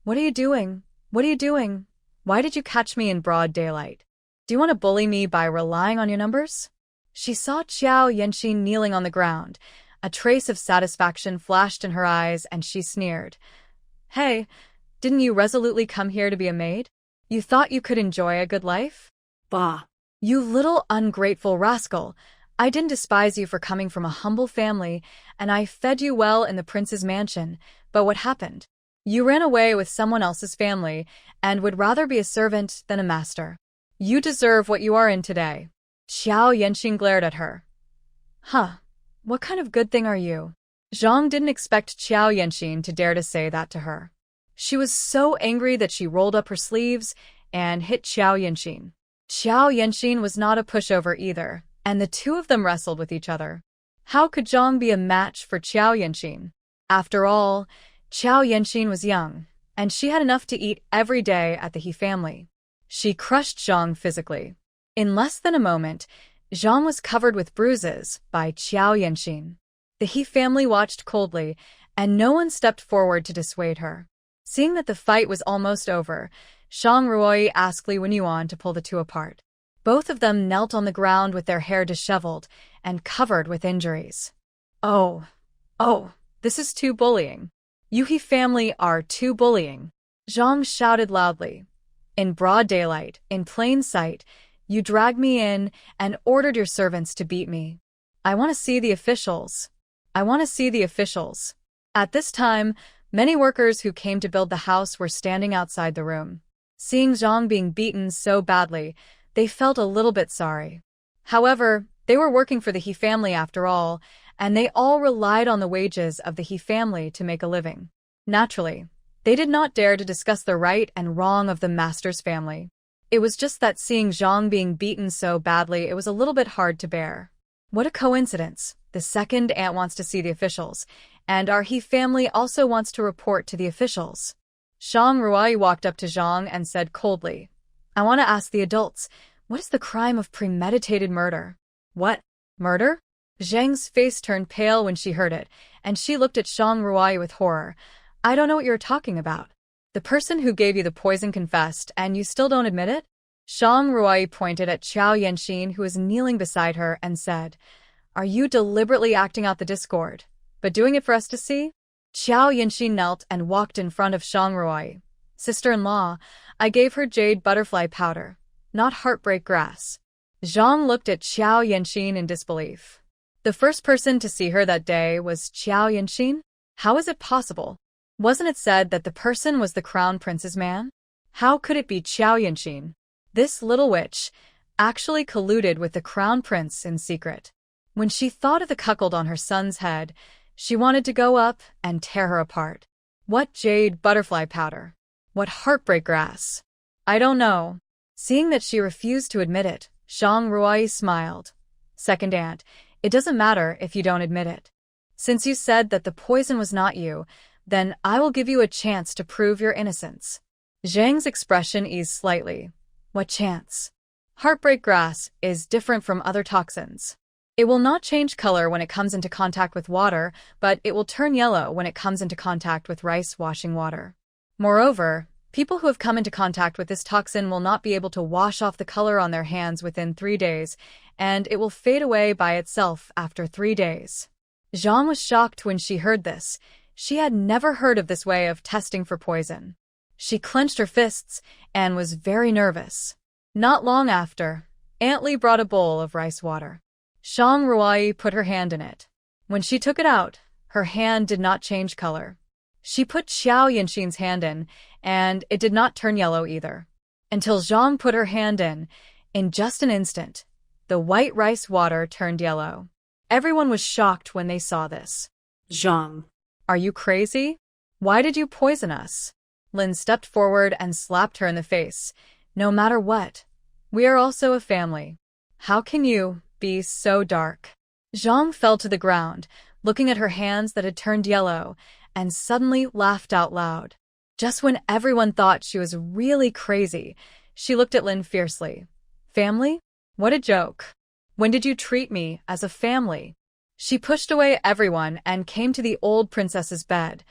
What are you doing? What are you doing? Why did you catch me in broad daylight? Do you want to bully me by relying on your numbers? She saw Xiao Yanxin kneeling on the ground. A trace of satisfaction flashed in her eyes and she sneered. Hey, didn't you resolutely come here to be a maid? You thought you could enjoy a good life? Bah. You little ungrateful rascal. I didn't despise you for coming from a humble family, and I fed you well in the prince's mansion, but what happened? You ran away with someone else's family, and would rather be a servant than a master. You deserve what you are in today. Xiao Yanxin glared at her. Huh, what kind of good thing are you? Zhang didn't expect Xiao Yanxin to dare to say that to her. She was so angry that she rolled up her sleeves and hit Xiao Yanxin. Xiao Yanxin was not a pushover either, and the two of them wrestled with each other. How could Zhang be a match for Xiao Yanxin? After all, Xiao Yanxin was young, and she had enough to eat every day at the He family. She crushed Zhang physically. In less than a moment, Zhang was covered with bruises by Xiao Yanxin. The He family watched coldly, and no one stepped forward to dissuade her. Seeing that the fight was almost over, Shang Ruai asked Li Wenyuan to pull the two apart. Both of them knelt on the ground with their hair disheveled and covered with injuries. Oh, this is too bullying. You He family are too bullying. Zhang shouted loudly. In broad daylight, in plain sight, you dragged me in and ordered your servants to beat me. I want to see the officials. At this time, Many workers who came to build the house were standing outside the room. Seeing Zhang being beaten so badly, they felt a little bit sorry. However, they were working for the He family after all, and they all relied on the wages of the He family to make a living. Naturally, they did not dare to discuss the right and wrong of the master's family. It was just that seeing Zhang being beaten so badly, it was a little bit hard to bear. What a coincidence. The second aunt wants to see the officials, and our He family also wants to report to the officials. Zhang Ruai walked up to Zhang and said coldly, I want to ask the adults, what is the crime of premeditated murder? What? Murder? Zhang's face turned pale when she heard it, and she looked at Zhang Ruai with horror. I don't know what you're talking about. The person who gave you the poison confessed, and you still don't admit it? Zhang Ruai pointed at Xiao Yanxin, who was kneeling beside her, and said, Are you deliberately acting out the discord, but doing it for us to see? Xiao Yanxin knelt and walked in front of Zhang Ruai. Sister-in-law, I gave her jade butterfly powder, not heartbreak grass. Zhang looked at Xiao Yanxin in disbelief. The first person to see her that day was Xiao Yanxin? How is it possible? Wasn't it said that the person was the crown prince's man? How could it be Xiao Yanxin? This little witch actually colluded with the crown prince in secret. When she thought of the cuckold on her son's head, she wanted to go up and tear her apart. What jade butterfly powder? What heartbreak grass? I don't know. Seeing that she refused to admit it, Zhang Ruai smiled. Second aunt, it doesn't matter if you don't admit it. Since you said that the poison was not you, then I will give you a chance to prove your innocence. Zhang's expression eased slightly. What chance? Heartbreak grass is different from other toxins. It will not change color when it comes into contact with water, but it will turn yellow when it comes into contact with rice washing water. Moreover, people who have come into contact with this toxin will not be able to wash off the color on their hands within 3 days, and it will fade away by itself after 3 days. Zhang was shocked when she heard this. She had never heard of this way of testing for poison. She clenched her fists and was very nervous. Not long after, Aunt Li brought a bowl of rice water. Zhang Ruai put her hand in it. When she took it out, her hand did not change color. She put Xiao Yanxin's hand in, and it did not turn yellow either. Until Zhang put her hand in just an instant, the white rice water turned yellow. Everyone was shocked when they saw this. Zhang. Are you crazy? Why did you poison us? Lin stepped forward and slapped her in the face. No matter what, we are also a family. How can you be so dark? Zhang fell to the ground, looking at her hands that had turned yellow, and suddenly laughed out loud. Just when everyone thought she was really crazy, she looked at Lin fiercely. Family? What a joke. When did you treat me as a family? She pushed away everyone and came to the old princess's bed.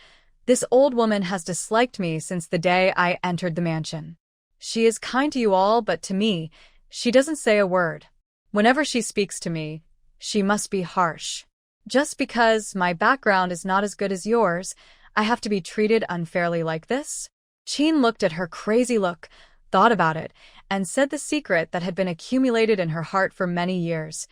This old woman has disliked me since the day I entered the mansion. She is kind to you all, but to me, she doesn't say a word. Whenever she speaks to me, she must be harsh. Just because my background is not as good as yours, I have to be treated unfairly like this? Qin looked at her crazy look, thought about it, and said the secret that had been accumulated in her heart for many years.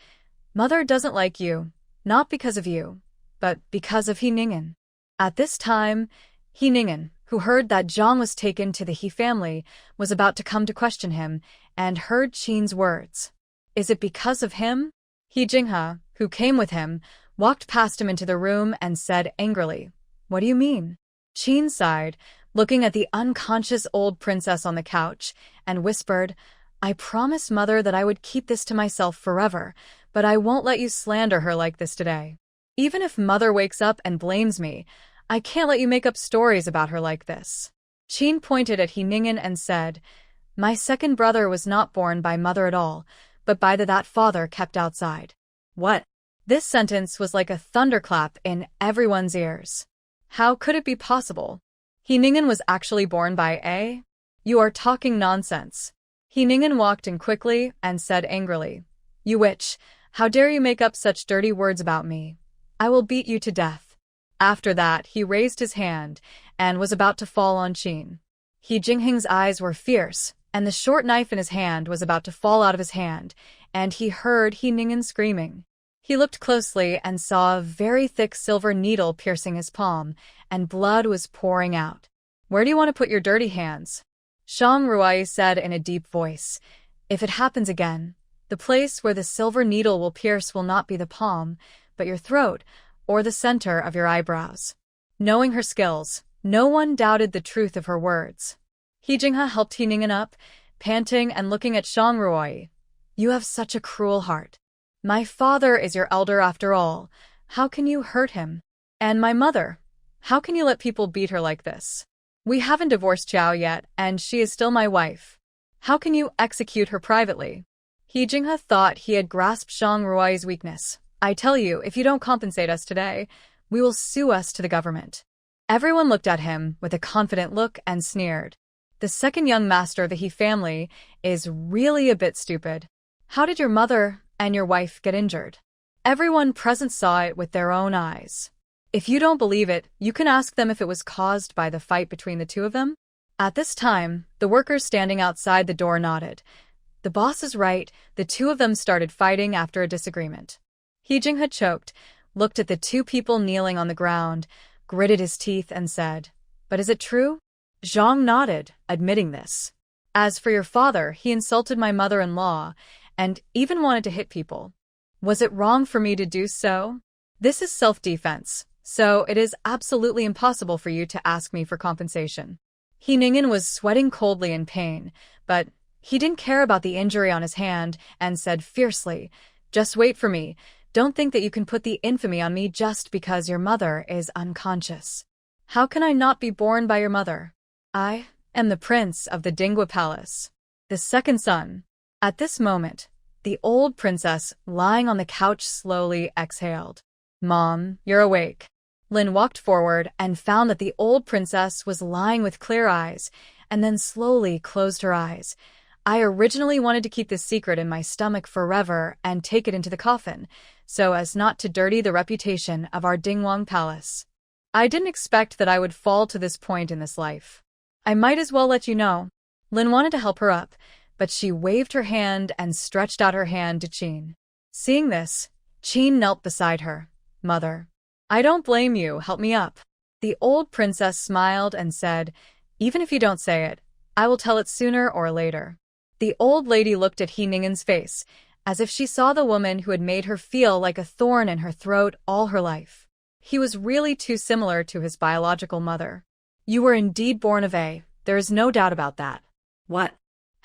Mother doesn't like you, not because of you, but because of He Ningen. At this time, He Ningen, who heard that Zhang was taken to the He family, was about to come to question him, and heard Qin's words. Is it because of him? He Jinghe, who came with him, walked past him into the room and said angrily, What do you mean? Qin sighed, looking at the unconscious old princess on the couch, and whispered, I promised Mother that I would keep this to myself forever, but I won't let you slander her like this today. Even if Mother wakes up and blames me, I can't let you make up stories about her like this. Qin pointed at He Ningen and said, My second brother was not born by Mother at all, but by that father kept outside. What? This sentence was like a thunderclap in everyone's ears. How could it be possible? He Ningen was actually born by A? You are talking nonsense. He Ningen walked in quickly and said angrily, You witch, how dare you make up such dirty words about me? I will beat you to death. After that, he raised his hand and was about to fall on Qin. He Jingheng's eyes were fierce, and the short knife in his hand was about to fall out of his hand, and he heard He Ningen screaming. He looked closely and saw a very thick silver needle piercing his palm, and blood was pouring out. "Where do you want to put your dirty hands?" Shang Ruai said in a deep voice. "If it happens again, the place where the silver needle will pierce will not be the palm, but your throat, or the center of your eyebrows." Knowing her skills, no one doubted the truth of her words. He Jinghe helped He Ningen up, panting and looking at Shang Ruai. "You have such a cruel heart. My father is your elder after all. How can you hurt him? And my mother. How can you let people beat her like this? We haven't divorced Qiao yet, and she is still my wife. How can you execute her privately?" He Jinghe thought he had grasped Shang Ruai's weakness. "I tell you, if you don't compensate us today, we will sue us to the government." Everyone looked at him with a confident look and sneered. "The second young master of the He family is really a bit stupid. How did your mother and your wife get injured?" Everyone present saw it with their own eyes. "If you don't believe it, you can ask them if it was caused by the fight between the two of them." At this time, the workers standing outside the door nodded. The boss is right, the two of them started fighting after a disagreement. He Jinghe choked, looked at the two people kneeling on the ground, gritted his teeth and said, "But is it true?" Zhang nodded, admitting this. "As for your father, he insulted my mother-in-law, and even wanted to hit people. Was it wrong for me to do so? This is self-defense, so it is absolutely impossible for you to ask me for compensation." He Ningen was sweating coldly in pain, but he didn't care about the injury on his hand and said fiercely, "Just wait for me. Don't think that you can put the infamy on me just because your mother is unconscious. How can I not be born by your mother? I am the prince of the Dingwa Palace, the second son." At this moment, the old princess lying on the couch slowly exhaled. "Mom, you're awake." Lin walked forward and found that the old princess was lying with clear eyes, and then slowly closed her eyes. "I originally wanted to keep this secret in my stomach forever and take it into the coffin, so as not to dirty the reputation of our Dingwang Palace. I didn't expect that I would fall to this point in this life. I might as well let you know." Lin wanted to help her up, but she waved her hand and stretched out her hand to Qin. Seeing this, Qin knelt beside her. "Mother, I don't blame you, help me up." The old princess smiled and said, "Even if you don't say it, I will tell it sooner or later." The old lady looked at He Ningen's face, as if she saw the woman who had made her feel like a thorn in her throat all her life. He was really too similar to his biological mother. "You were indeed born of A, there is no doubt about that." What?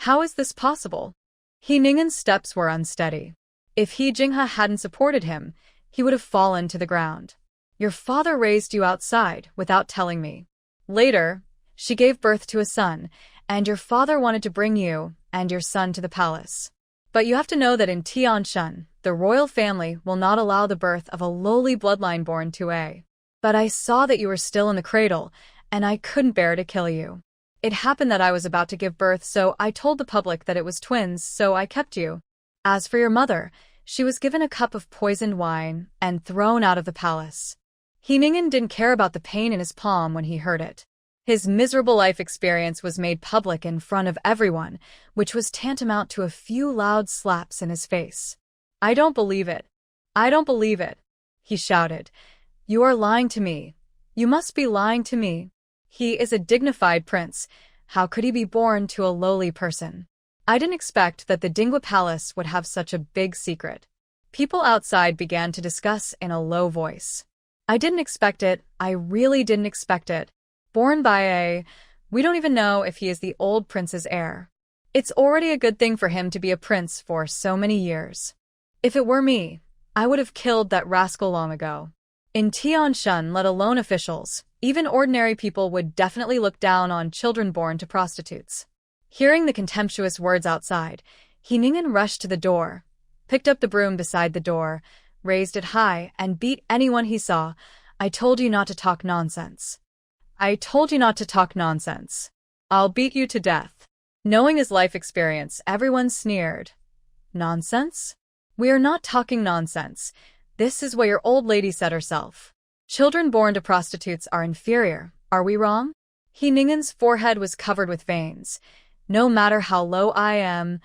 How is this possible? He Ningen's steps were unsteady. If He Jinghe hadn't supported him, he would have fallen to the ground. "Your father raised you outside without telling me. Later, she gave birth to a son, and your father wanted to bring you and your son to the palace. But you have to know that in Tianshan, the royal family will not allow the birth of a lowly bloodline born to A. But I saw that you were still in the cradle, and I couldn't bear to kill you. It happened that I was about to give birth, so I told the public that it was twins, so I kept you. As for your mother, she was given a cup of poisoned wine and thrown out of the palace." He Ningen didn't care about the pain in his palm when he heard it. His miserable life experience was made public in front of everyone, which was tantamount to a few loud slaps in his face. "I don't believe it. I don't believe it," he shouted. "You are lying to me. You must be lying to me. He is a dignified prince. How could he be born to a lowly person? I didn't expect that the Dingwa Palace would have such a big secret." People outside began to discuss in a low voice. "I didn't expect it. I really didn't expect it. Born by A, we don't even know if he is the old prince's heir. It's already a good thing for him to be a prince for so many years. If it were me, I would have killed that rascal long ago. In Tianshan, let alone officials, even ordinary people would definitely look down on children born to prostitutes." Hearing the contemptuous words outside, He Ningen rushed to the door, picked up the broom beside the door, raised it high, and beat anyone he saw. "I told you not to talk nonsense. I told you not to talk nonsense. I'll beat you to death." Knowing his life experience, everyone sneered. "Nonsense? We are not talking nonsense. This is what your old lady said herself. Children born to prostitutes are inferior, are we wrong?" He Ningen's forehead was covered with veins. "No matter how low I am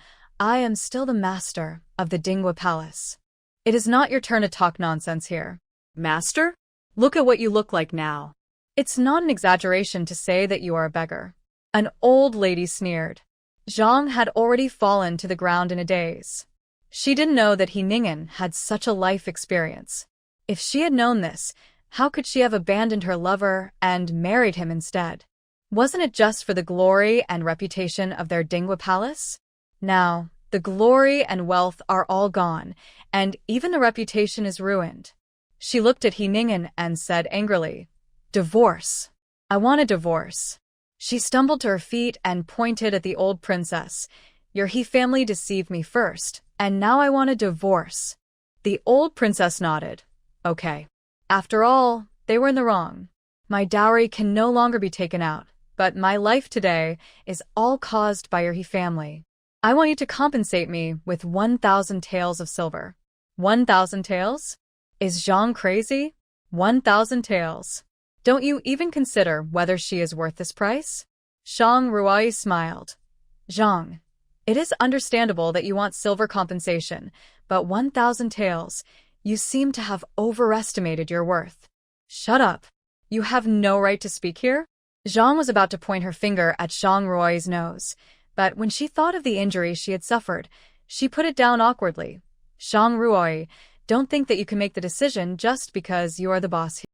still the master of the Dingwa Palace. It is not your turn to talk nonsense here. Master? Look at what you look like now. It's not an exaggeration to say that you are a beggar. An old lady sneered. Zhang had already fallen to the ground in a daze. She didn't know that He Ningen had such a life experience. If she had known this, how could she have abandoned her lover and married him instead? Wasn't it just for the glory and reputation of their Dingwa palace? Now, the glory and wealth are all gone, and even the reputation is ruined. She looked at He Ningen and said angrily, "Divorce. I want a divorce." She stumbled to her feet and pointed at the old princess. "Your He family deceived me first, and now I want a divorce." The old princess nodded. "Okay. After all, they were in the wrong. My dowry can no longer be taken out, but my life today is all caused by your He family. I want you to compensate me with 1,000 taels of silver." 1,000 taels? Is Zhang crazy? 1,000 taels. Don't you even consider whether she is worth this price? Shang Ruai smiled. Zhang, it is understandable that you want silver compensation, but 1,000 taels, you seem to have overestimated your worth. Shut up. You have no right to speak here? Zhang was about to point her finger at Shang Rui's nose, but when she thought of the injury she had suffered, she put it down awkwardly. Shang Ruoi, don't think that you can make the decision just because you are the boss here.